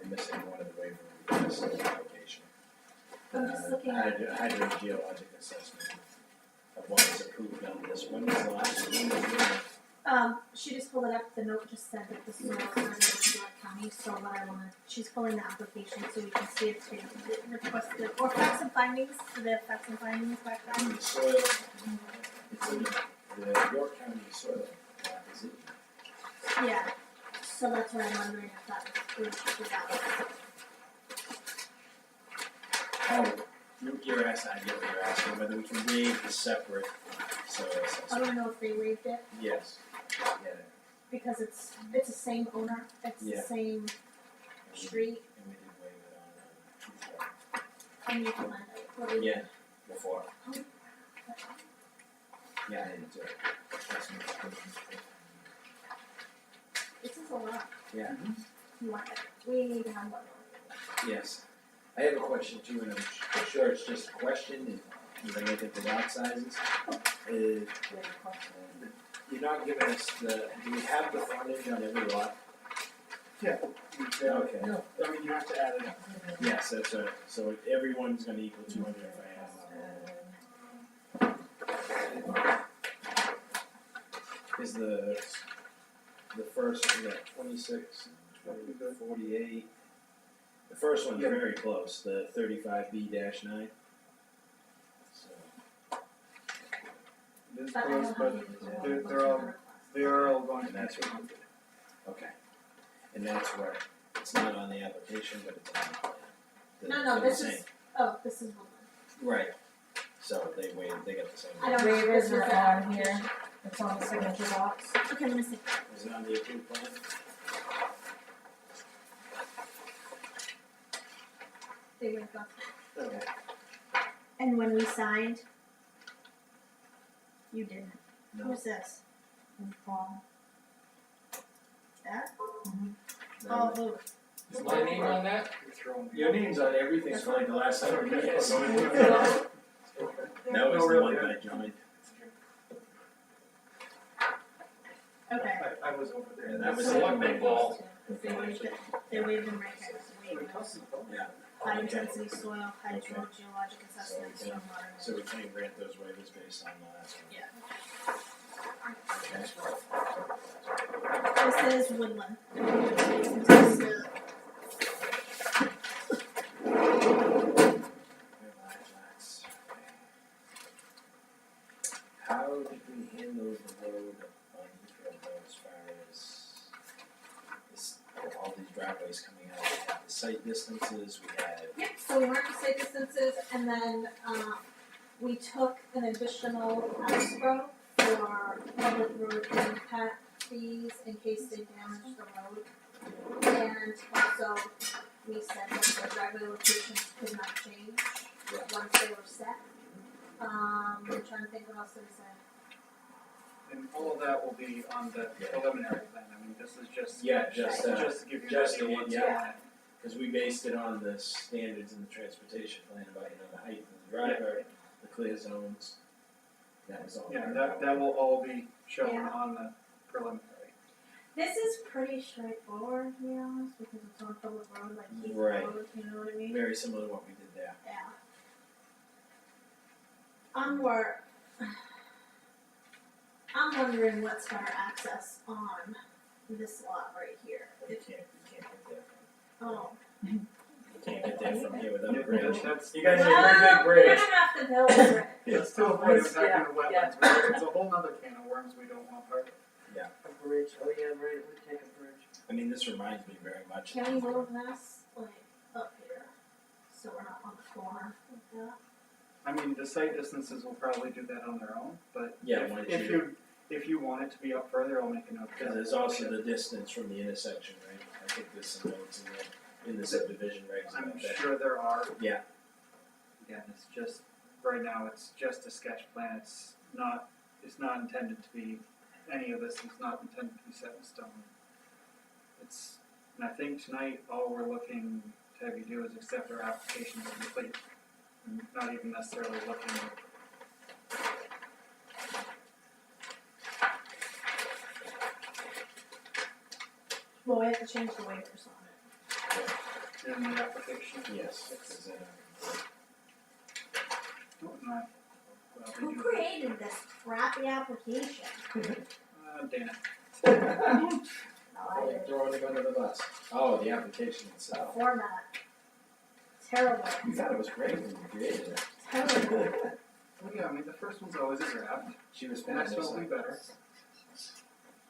We're missing one of the waiver requests in the application. I'm just looking at. Hydrogeologic assessment of what was approved on this one, was the last one. She just pulled it up, the note just said that the soil survey was York County, so what I wanna, she's pulling the application so we can see if she requested, or facts and findings, so they have facts and findings back then. The soil, it's in the York County soil map, is it? Yeah, so that's what I'm wondering if that was approved for that. Oh, you're asking, I get what you're asking, whether we can waive the separate soil I assessment. don't know if they waived it, Yes, yeah, because it's the same owner, it's the Yeah. same street, and we did waive it on, and you can find out what we. yeah, before. I Yeah, I didn't do it. That's me. This is a lot. Yeah. You want it? We need to have one. Yes. I have a question too, and I'm sure it's just a question, and you're gonna look at the lot sizes. We have a question. You're not giving us the, do we have the frontage on every lot? Okay. No. I mean, you have to add it up. Yes, that's right, so everyone's gonna equal 200 if I have. Is the first, we got 26, 48. The first one's very close, the 35B-9. So, It is But I don't close, have but the approval. they are all going to And be that's 200. okay. And that's right, it's not on the application, but it's on the plan. No, They're this the is, same. oh, this is Woodland. Right, so they got the same. I don't know. This Waivers is are the on here, application. it's on the signature box. Okay, let me see. Is it on the approved plan? There you go. Okay. And when we signed, you didn't. No. Who's this? That? No. Oh, who? Is my name on that? Your name's on everything for like the last 100 years. No. That was the one that I joined. Okay. I was over there. And that was So it. what they Ball. They waived it. They waived them right here. They waived them. Yeah. High Okay. intensity soil, hydrogeologic assessment, So, okay. stormwater. So we can't grant those waivers based on the last one. Yeah. Okay. This is Woodland. This is Relax. How did we handle the road on Heathrow though, as far as this, all these driveways coming out? We had the site distances, we had, Yep, so we marked the site distances and then, we took an additional escrow for public road impact fees in case they damage the road. And also, we said that the driveway locations could not change once they were set. I'm trying to think what else did we say. And all of that will be on the preliminary plan. I mean, this is just. Yeah, just, Just to give you an just idea the- what's yeah. on it. cause we based it on the standards in the transportation plan about, the height of the driveway, the clear zones. That was all. Yeah, part that, of that will all be shown Yeah. on the preliminary. This is pretty straightforward, to be honest, because it's on public road, like Heath Right. Road, you know what I mean? Very similar to what we did there. Yeah. I'm wondering what's better access on this lot right here. You can't get there Oh. you can't get there from here without a bridge. That's, You guys need a Well, pretty big we're bridge. gonna have to build a bridge. that's to avoid Yeah, impacting the wetlands, but it's a whole nother can of worms we don't want part of. A bridge, oh yeah, right, we take a bridge. I mean, this reminds me very much. Can we move this, like, up here, so we're not on the corner like that? I mean, the site distances will probably do that on their own, but Yeah, once if you want it to be up further, I'll make a note. Because there's also the distance from the intersection, right? I think there's some notes in the subdivision regs I'm about that. sure there are. Yeah. Again, it's just, right now, it's just a sketch plan, it's not intended to be, any of this is not intended to be set in stone. It's, and I think tonight, all we're looking to have you do is accept our application as complete, and not even necessarily looking at. Well, we have to change the waivers on it. In the application. Yes, because, Oh, not, well, we Who do- created this crappy application? Dana. No, I did. throwing them under the bus. Oh, the application The itself. format. Terrible, You thought it was great when you created it. terrible. Well, yeah, I mean, the first one's always a draft, She was the next one will be fantastic. better.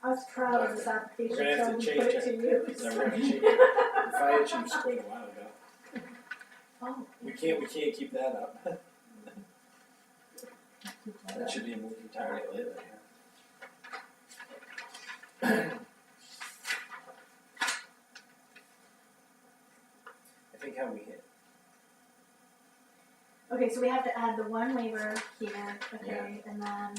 I was proud of this application, We're gonna have so to we change put it to use. No, we're gonna change it. The fire chief's quite a while ago. Oh. We can't keep that up. That should be a moving target later. I think how we hit. Okay, so we have to add the one waiver here, okay, and then.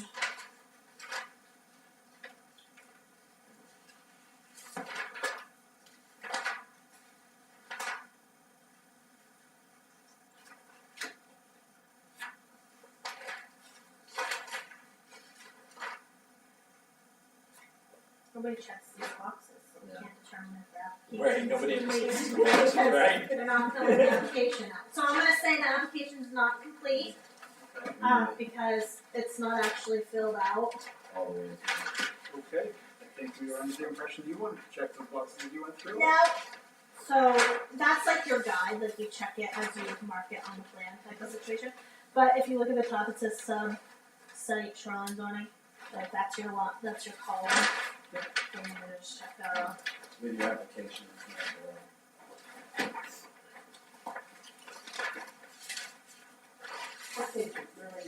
Nobody checks these boxes, so we Yeah. can't determine if they're Right, nobody complete. understands the boxes, right? They're not filling the application out. So I'm gonna say the application is not complete, because it's not actually filled out. All the way through. Okay, I think we were under the impression you wanted to check the boxes that you went through. No. So that's like your guide, like you check it as you mark it on the plan type of situation. But if you look at the top, it says site shoreline zoning, like that's your lot, that's your column. Then you just check that off. With your application, it's not What page, where are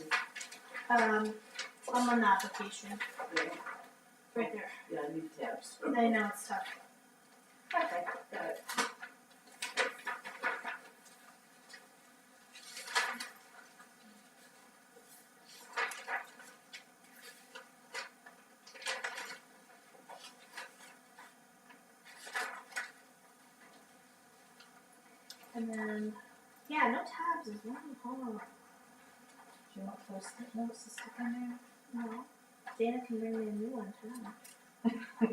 you? I'm on the application, Yeah, right there. yeah, I need tabs. I know it's tough. Okay, got it. And then, yeah, no tabs is one hard. Do you want post-it notes to stick in No. Dana can bring me a new one tonight.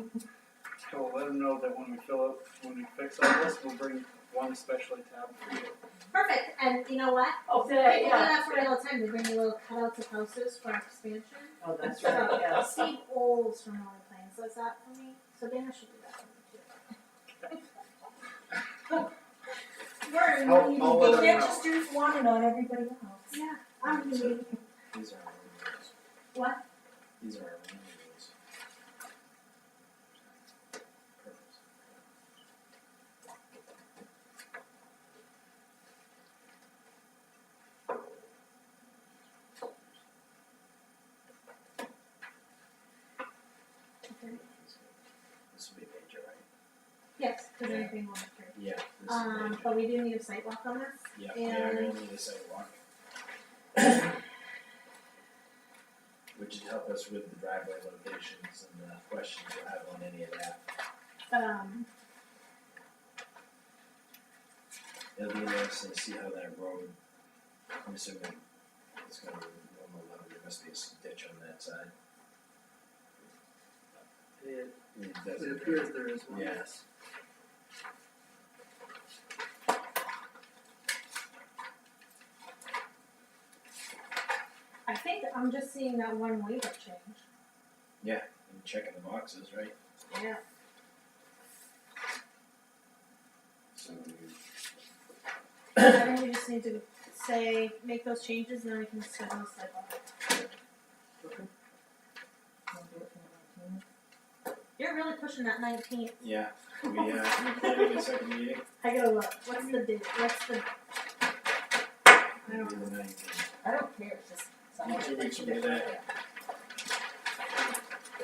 So we'll let them know that when we fix all this, we'll bring one especially tab for you. Perfect, and you know what? Oh, They today, do yeah. that for me all the time, they bring me little cutouts of houses for expansion. Oh, that's right, yeah. Steve Olds from Rolling Plains does that for me, so Dana should do that for me too. We're in I'll need let of them data. there? know. Just do one and on everybody else. Yeah, I'm needy. These are our rules. What? These are our rules. Perfect. Okay. This will be major, right? Yes, because anything will be through. Yeah, this is major. But we do need a site walk on this. Yeah, we are and- gonna need a sidewalk. Which would help us with the driveway locations and the questions we'll have on any of that. It'll be interesting to see how that road, I'm assuming it's gonna be normal level, there must be a ditch on that side. It doesn't- appears there is one. Yes. I think I'm just seeing that one waiver change. And checking the boxes, right? Yeah. So, I think we just need to say, make those changes, and then we can schedule a site walk. Wanna do it for the 19th? You're really pushing that 19th. yeah, we, planning a second meeting, I gotta look. What's the date? What's the? I maybe don't know. the 19th. I don't care, it's just something. 2 weeks from today.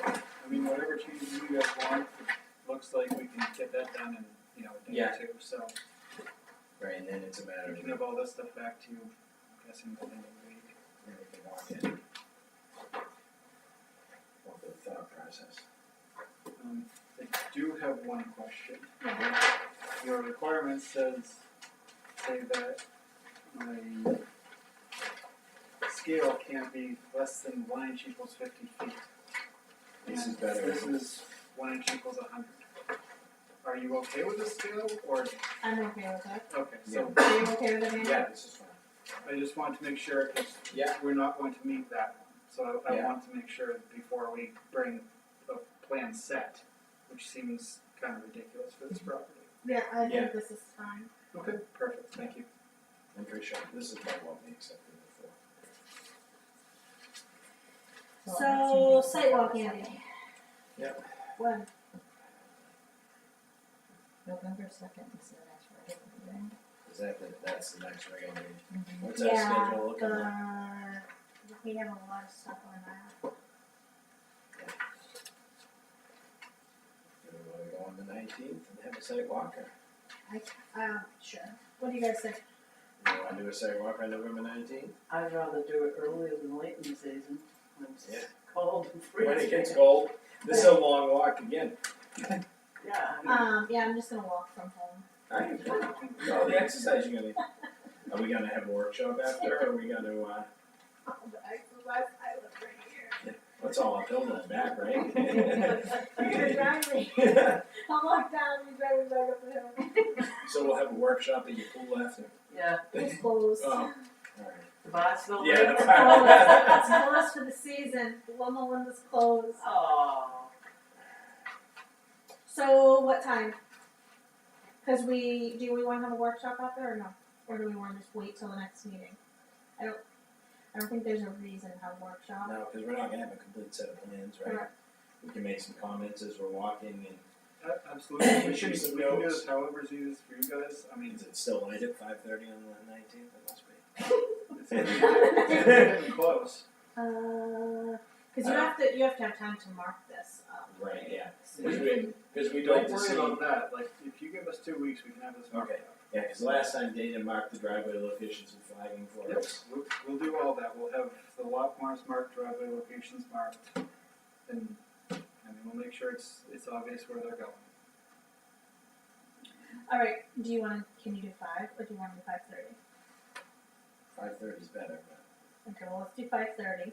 I mean, whatever changes you guys want, it looks like we can get that done in, a day Yeah. or two, so Right, and then it's a matter we of can have all this stuff back to you, I'm guessing by the end of the week. everything walk in. What the thought process. I do have one question. Yeah. Your requirement say that my scale can't be less than 1 inch equals 50 feet. This And is better. This is 1 inch equals 100. Are you okay with this scale, or, I'm okay with that. okay, so Are you okay with it, Andy? Yeah, this is fine. I just wanted to make sure, because Yeah. we're not going to meet that one. So I Yeah. want to make sure before we bring a plan set, which seems kind of ridiculous for this property. Yeah, I Yeah. think this is fine. Okay, perfect, thank you. I'm pretty sure this is about what we accepted before. So, site walk, Andy. Yep. When? November 2nd, is the next regular meeting. Is that's the next regular meeting? Mhm. What's our schedule looking like? We have a lot of stuff on that. Do we wanna go on the 19th and have a site walk or? Sure. What do you guys think? You wanna do a sidewalk on November 19th? I'd rather do it earlier than late in the season, when it's Yeah. cold and freezing. When it gets cold, this is a long walk again. Yeah, Yeah, I'm just gonna walk from home. Alright, all the exercise you're gonna, are we gonna have a workshop after, or are we gonna, Oh, the exercise, I live right here. what's all uphill and back, right? You're gonna drive me. I'll walk down, you drive me back up the hill. So we'll have a workshop at your pool after? yeah, It's closed. Oh, alright. the bar's still Yeah, there. the It's closed for the season. Loma Linda's closed. Aw. So what time? Cause do we wanna have a workshop out there or no? Or do we wanna just wait till the next meeting? I don't think there's a reason to have a workshop. No, cause we're not gonna have a complete set of plans, right? Correct. We can make some comments as we're walking, and Absolutely, we Shoot can, some we can do notes. this however's easiest for you guys, I mean, is it still light at 5:30 on the 19th? It must be. it's getting close. Cause you have to have time to mark this. Right, yeah. So Because we'd Don't like to worry see. about that, like, if you give us 2 weeks, we can have this marked Okay. out. Yeah, because last time Dana marked the driveway locations and flagging for Yep, us. we'll do all that, we'll have the lot marks marked, driveway locations marked, and we'll make sure it's obvious where they're going. Alright, can you do 5 or do you wanna do 5:30? 5:30 is better, but Okay, well, let's do 5:30.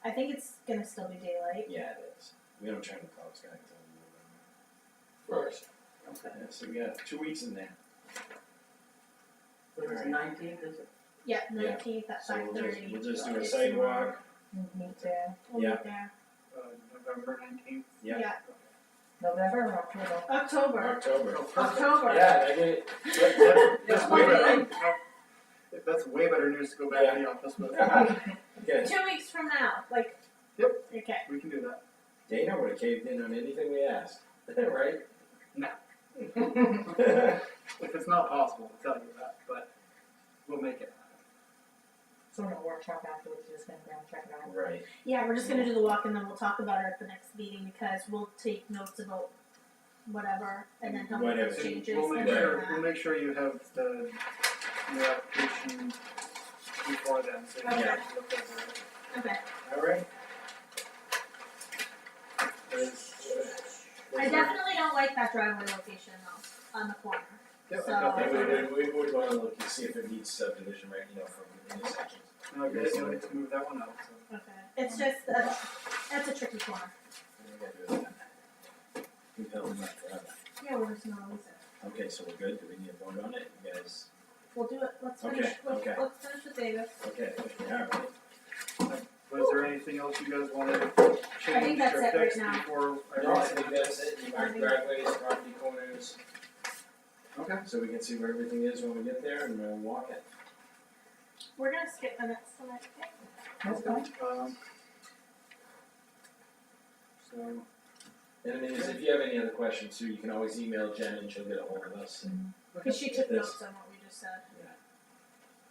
I think it's gonna still be daylight. yeah, it is. We don't turn the clocks back until First. November. Yeah, so we got 2 weeks in there. But it's Alright. 19th, is it? Yeah, 19th at So 5:30. we'll just do a It's sidewalk. Meet there. We'll Yeah. meet there. November 19th? Yeah. November or October? October. October. October. Yeah, I get it. That's way better. That's way better news to go back to the office with. Okay. 2 weeks from now, like. Yep. Okay. We can do that. Dana would have caved in on anything we asked, right? No. If it's not possible, I'll tell you that, but we'll make it happen. So in a workshop afterwards, you're just gonna go and check it out. Right. Yeah, we're just gonna do the walk and then we'll talk about it at the next meeting because we'll take notes about whatever and then help Whatever. with those changes We'll and make then sure, we'll make sure you have the new application before then, so you Okay. can look over it. Okay. All right. I definitely don't like that driveway location though, on the corner. Yep, So- I got that. We would want to look and see if it meets subdivision, right, from intersections. No, I guess you'll need to move that one out, so. Okay. It's just, that's a tricky corner. We've held them up forever. Yeah, we're just gonna release it. Okay, so we're good, do we need to vote on it, you guys? We'll do it, let's Okay, finish, okay. let's finish with Davis. Okay, we are, right? Was there anything else you guys wanted to change that's or it right fix now. before I No, I release think it? that's it, you mark driveways, property corners, Okay. so we can see where everything is when we get there and we'll walk it. We're gonna skip minutes tonight, okay? That's fine. So, And I mean, if you have any other questions too, you can always email Jen and she'll get a hold of us. And Cause she took Yes. notes on what we just said.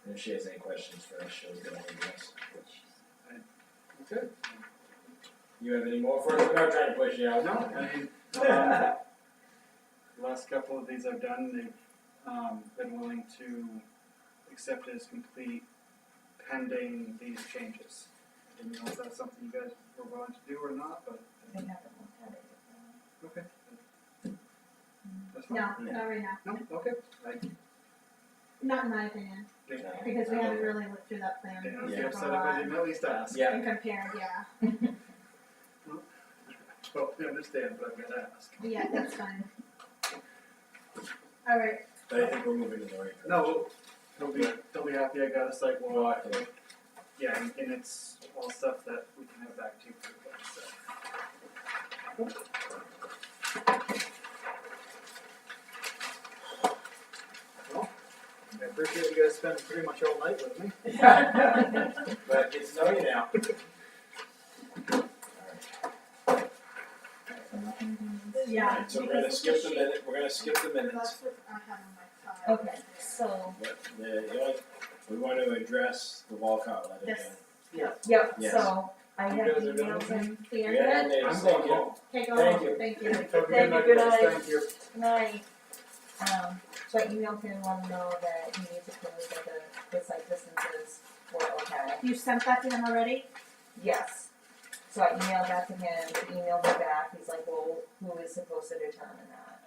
if she has any questions for us, she'll get a hold of us. okay. You have any more for us? We're not trying to push you out. No, I mean, the last couple of these I've done, they've been willing to accept it as complete pending these changes. I didn't know if that's something you guys were willing to do or not, but They haven't looked at it. okay. That's fine. No, not right now. No, okay. Not in my opinion, No. because we haven't really looked through that plan. Dana, and if you're stuff a upset if I lot didn't at least ask. Yeah. And compared, yeah. Totally understand, but I'm gonna ask. Yeah, that's fine. Alright, But I think we're moving in the right direction. No, they'll be happy I got a site walk. Walk it. Yeah, and it's all stuff that we can have back to you pretty quick, so. Well, I appreciate you guys spending pretty much all night with me. But get to know you now. yeah. Alright, so we're gonna because skip the she- minute, we're gonna skip the minutes. That's what I have on my file. Okay, so, We want to address the Walcott letter. Yes. Jen. yep, Yes. so I have You guys are done emailed with him. We are We had good. names, thank you. Okay, go Thank home. you. Thank you. Have a Thank you, night, good guys. night. Thank you. Night. So I emailed him, let him know that he needs to prove that the site distances were okay. You sent that to him already? Yes. So I emailed that to him, he emailed me back, he's like, well, who is supposed to determine that?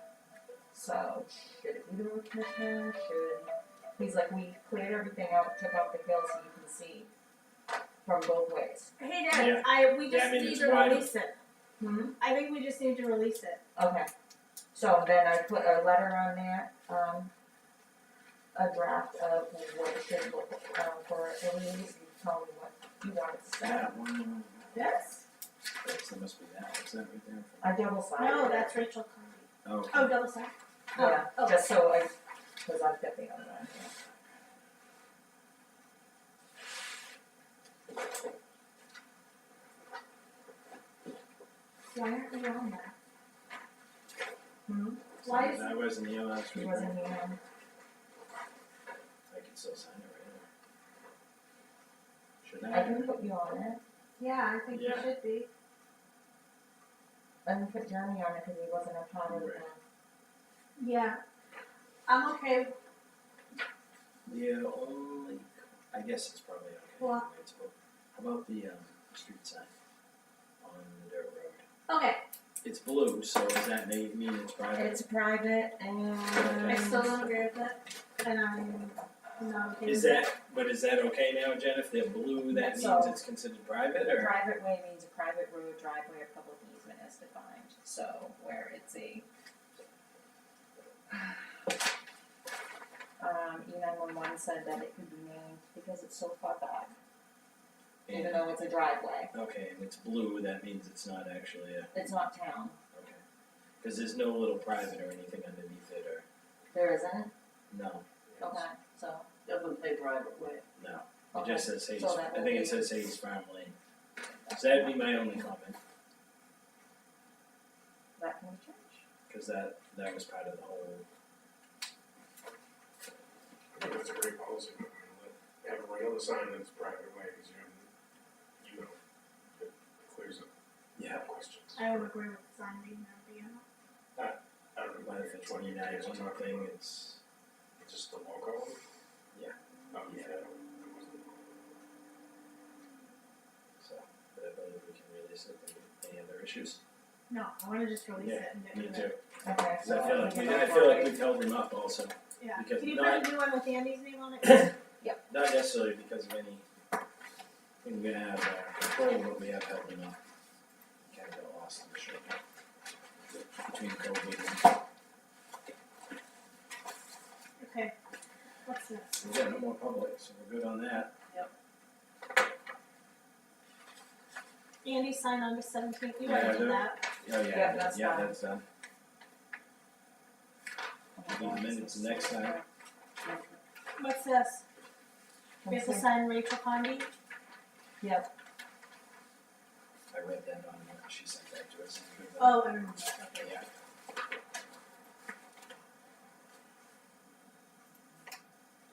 So, should it be the road commissioner, he's like, we cleared everything out, took out the hill so you can see from both ways. Hey Dad, we Yeah, just I mean, need it's to wide. release it. I think we just need to release it. Okay, so then I put a letter on there, a draft of what it should look, for a release, you tell me what you want it to say. That one, Yes. that must be that, is that right there? I double sided No, it. that's Rachel Conley. Okay. Oh, double side. Yeah, Oh, just so I, cause I've got the other one here. why aren't we on that? Hmm? Why is I wasn't here last He week. wasn't here. I can still sign it right now. Should I I? can put you on it. Yeah, I think we Yeah. should be. I can put Jeremy on it because he wasn't a part of the. Right. Yeah. I'm okay. The only, I guess it's probably okay. What? anyway, it's about- How about the, street sign on the dirt road? Okay, It's blue, so does that mean it's private? It's private and. I still don't agree with it, and I'm not okay with Is it. that, but is that okay now, Jen, if they're blue, that means So- it's considered private, A or? private way means a private road, driveway, or public easement as defined, so where it's a. E911 said that it could be named because it's so far back, even And- though it's a driveway, Okay, and it's blue, that means it's not actually a, it's not town, okay. Cause there's no little private or anything underneath it, or, there isn't, no, okay, so, Doesn't say private way. no. It okay, just says Hayes, So that I will think be- it says Hayes Farm Lane. So that'd be my only comment, that can be changed. cause that was part of the whole, I think that's a great policy, but have every other sign that's private way, cause it clears up yeah, questions. I don't agree with the sign being there, but you know. I don't know but if it's what an you guys are E911 talking thing, about, it's, just the logo? Yeah. Oh, Yeah. yeah. so, but I believe we can release it, any other issues? No, I wanna just release Yeah, it and get Me rid of too, it. Okay, cause so. I feel like we've held them up also, Yeah. Because Can you not- put a new one with Andy's name on it? not necessarily because of any, we're gonna have control, but we have held them up. Kind of got lost in the shuffle between COVID and, Okay. What's this? we got no more public, so we're good on that. Andy signed on the 17th. You Yeah, already do did it. that. Oh, yeah, Yeah, that's yeah, fine. that's done. Do the minutes next time. What's this? We have to sign Rachel Condy. Yep, I read that on what she sent that to us. Oh, I remember that. Okay. Yeah.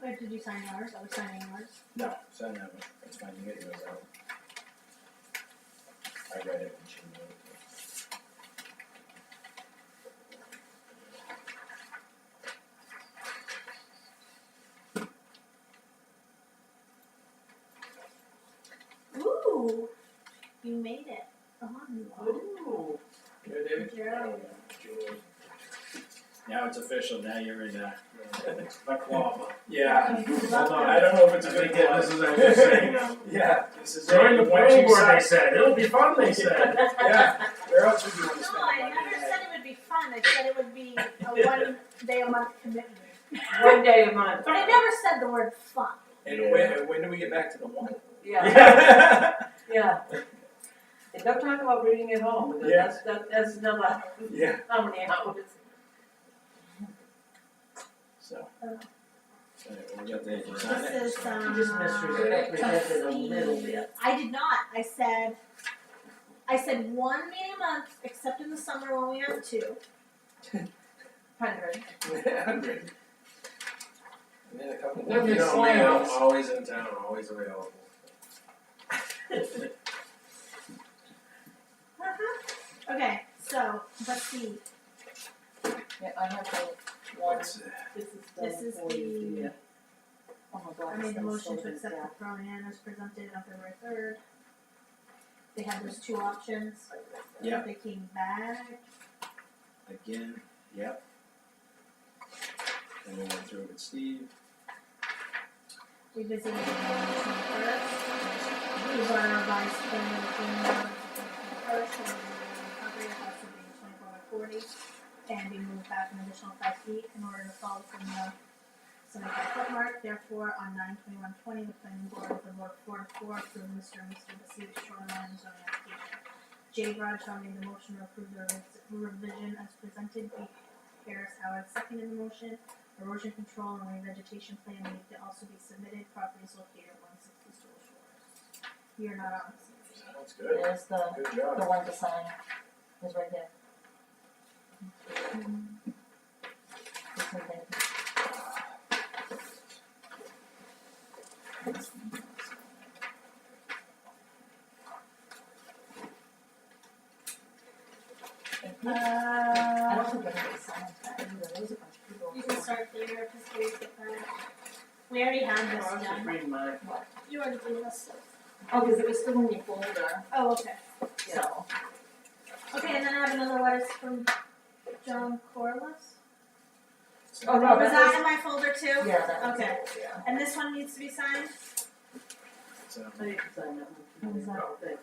Wait, did you sign yours? Are we signing yours? No, sign that one, it's fine, you get yours out. I read it when she wrote it. Ooh, you made it. Ooh. Good, David? Joe. Now it's official, now you're in, Baklava. yeah. Hold on, I don't know if it's a good Yeah, one. this is what I was just saying, Yeah, this is. Join the Once planning you board, sign- they said, it'll be fun, they said. Yeah, where else would you wanna spend No, money? I never said it would be fun. I said it would be a 1 day a month commitment. One day a month. But I never said the word fun. And when do we get back to the one? Yeah, yeah. And don't talk about reading at home, because Yeah. that's another, Yeah. how many hours? So. We got the, sign it. This is, You just misrepresented a little bit. I did not. I said 1 meeting a month, except in the summer when we have 2. 100. 100. And then a couple. Let me know, man, I'm always in town, always available. Okay, so let's see. Yeah, I have to one, What's This is for you, the- Oh my god, I it's made the gonna motion slow to things accept down. the plan as presented on February 3rd. They had those two options. Yeah. They came back. again, yep. And we went through it with Steve. We visited it on the 21st. We brought our revised plan in the 21st, and the recovery has to be 24 by 40. And we moved back an additional 5 feet in order to fall within the 75-foot mark. Therefore, on 9/21/20, the planning board with a vote of 4-4 approved Mr. and Mr. Basic shoreline zoning application. J. Bradshaw made the motion to approve the revision as presented. B. Harris Howard seconded the motion. Erosion control and revegetation plan need to also be submitted. Property is located at 160 Stoll Shores. You're not on the same page. Sounds good. There's the Good job. one to sign, is right there. This one, thank you. I don't think anybody signed that either, there was a bunch of people. You can start there, just please get that. We already had this I was just done. reading my, You already did this. Oh, cause it was still in your folder, Oh, okay. so. Okay, and then I have another letter from John Corliss. Oh, no, Was that that was, in my folder too? yeah, that was, Okay. yeah. And this one needs to be signed? So, I need to sign that one. What was that? Thanks.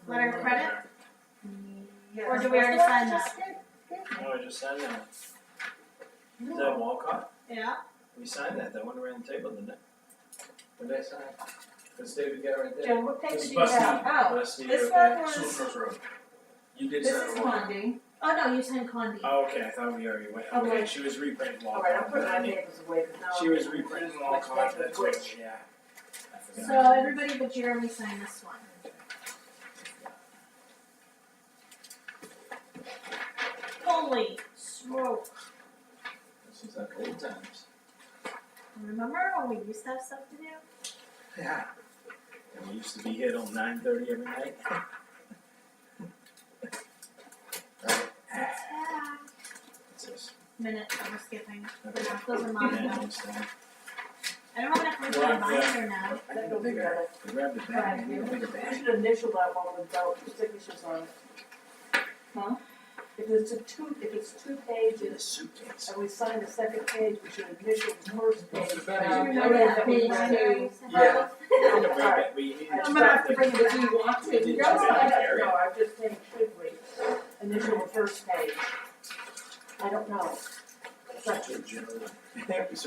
Letter of credit? Yeah. Or did we already sign that? no, I just signed that. Is that Walcott? Yeah. We signed that, that one around the table, didn't it? What did I sign? Because David got it right there. Joe, what page This do is you have? Busty, Oh, Busty, this okay. one was, Silver Road. You did this sign is Walcott. Condi. Oh, no, you signed Condi. Oh, okay, I thought we already went, Okay. okay, she was reprinting Walcott. Alright, I'm putting my papers away, cause now. She I'm was getting reprinting confused which Walcott, one is that's which. what, yeah. I forgot. So everybody but Jeremy signed this one. Holy smoke. This is like old times. Remember when we used to have stuff to do? Yeah. And we used to be here till 9:30 every night. That's back. What's this? Minutes that we're skipping. Okay. Those are mine Yeah, now. next time. I don't have enough room in my binder now. I need a bigger, I grabbed a bag, I need a bigger We bag. should initial that one without signatures on it. Huh? If it's two In pages, a suitcase. and we sign the second page, we should initial the first page. Mr. Benny. Do Do you you remember remember that that page page two? Yeah. We're gonna bring Alright. it, we need I'm gonna have to bring it Do you want to? Did you No, no, say I carry don't it? know, I'm just saying, should we initial the first page? I don't know. As soon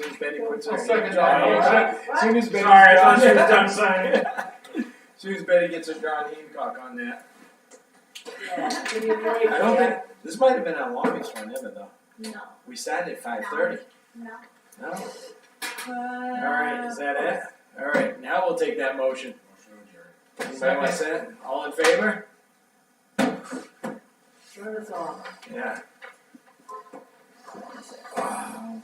as Betty puts her. I'll second John that. Hancock- As soon as Betty. Sorry, I thought she was done signing. As soon as Betty gets her John Hancock on that. Yeah, give me a break. I don't think, this might have been our longest one ever though. No. We started at 5:30. No. No? Alright, is that it? Alright, now we'll take that motion. Anybody want to say it? All in favor? Turn this off. Yeah. Okay.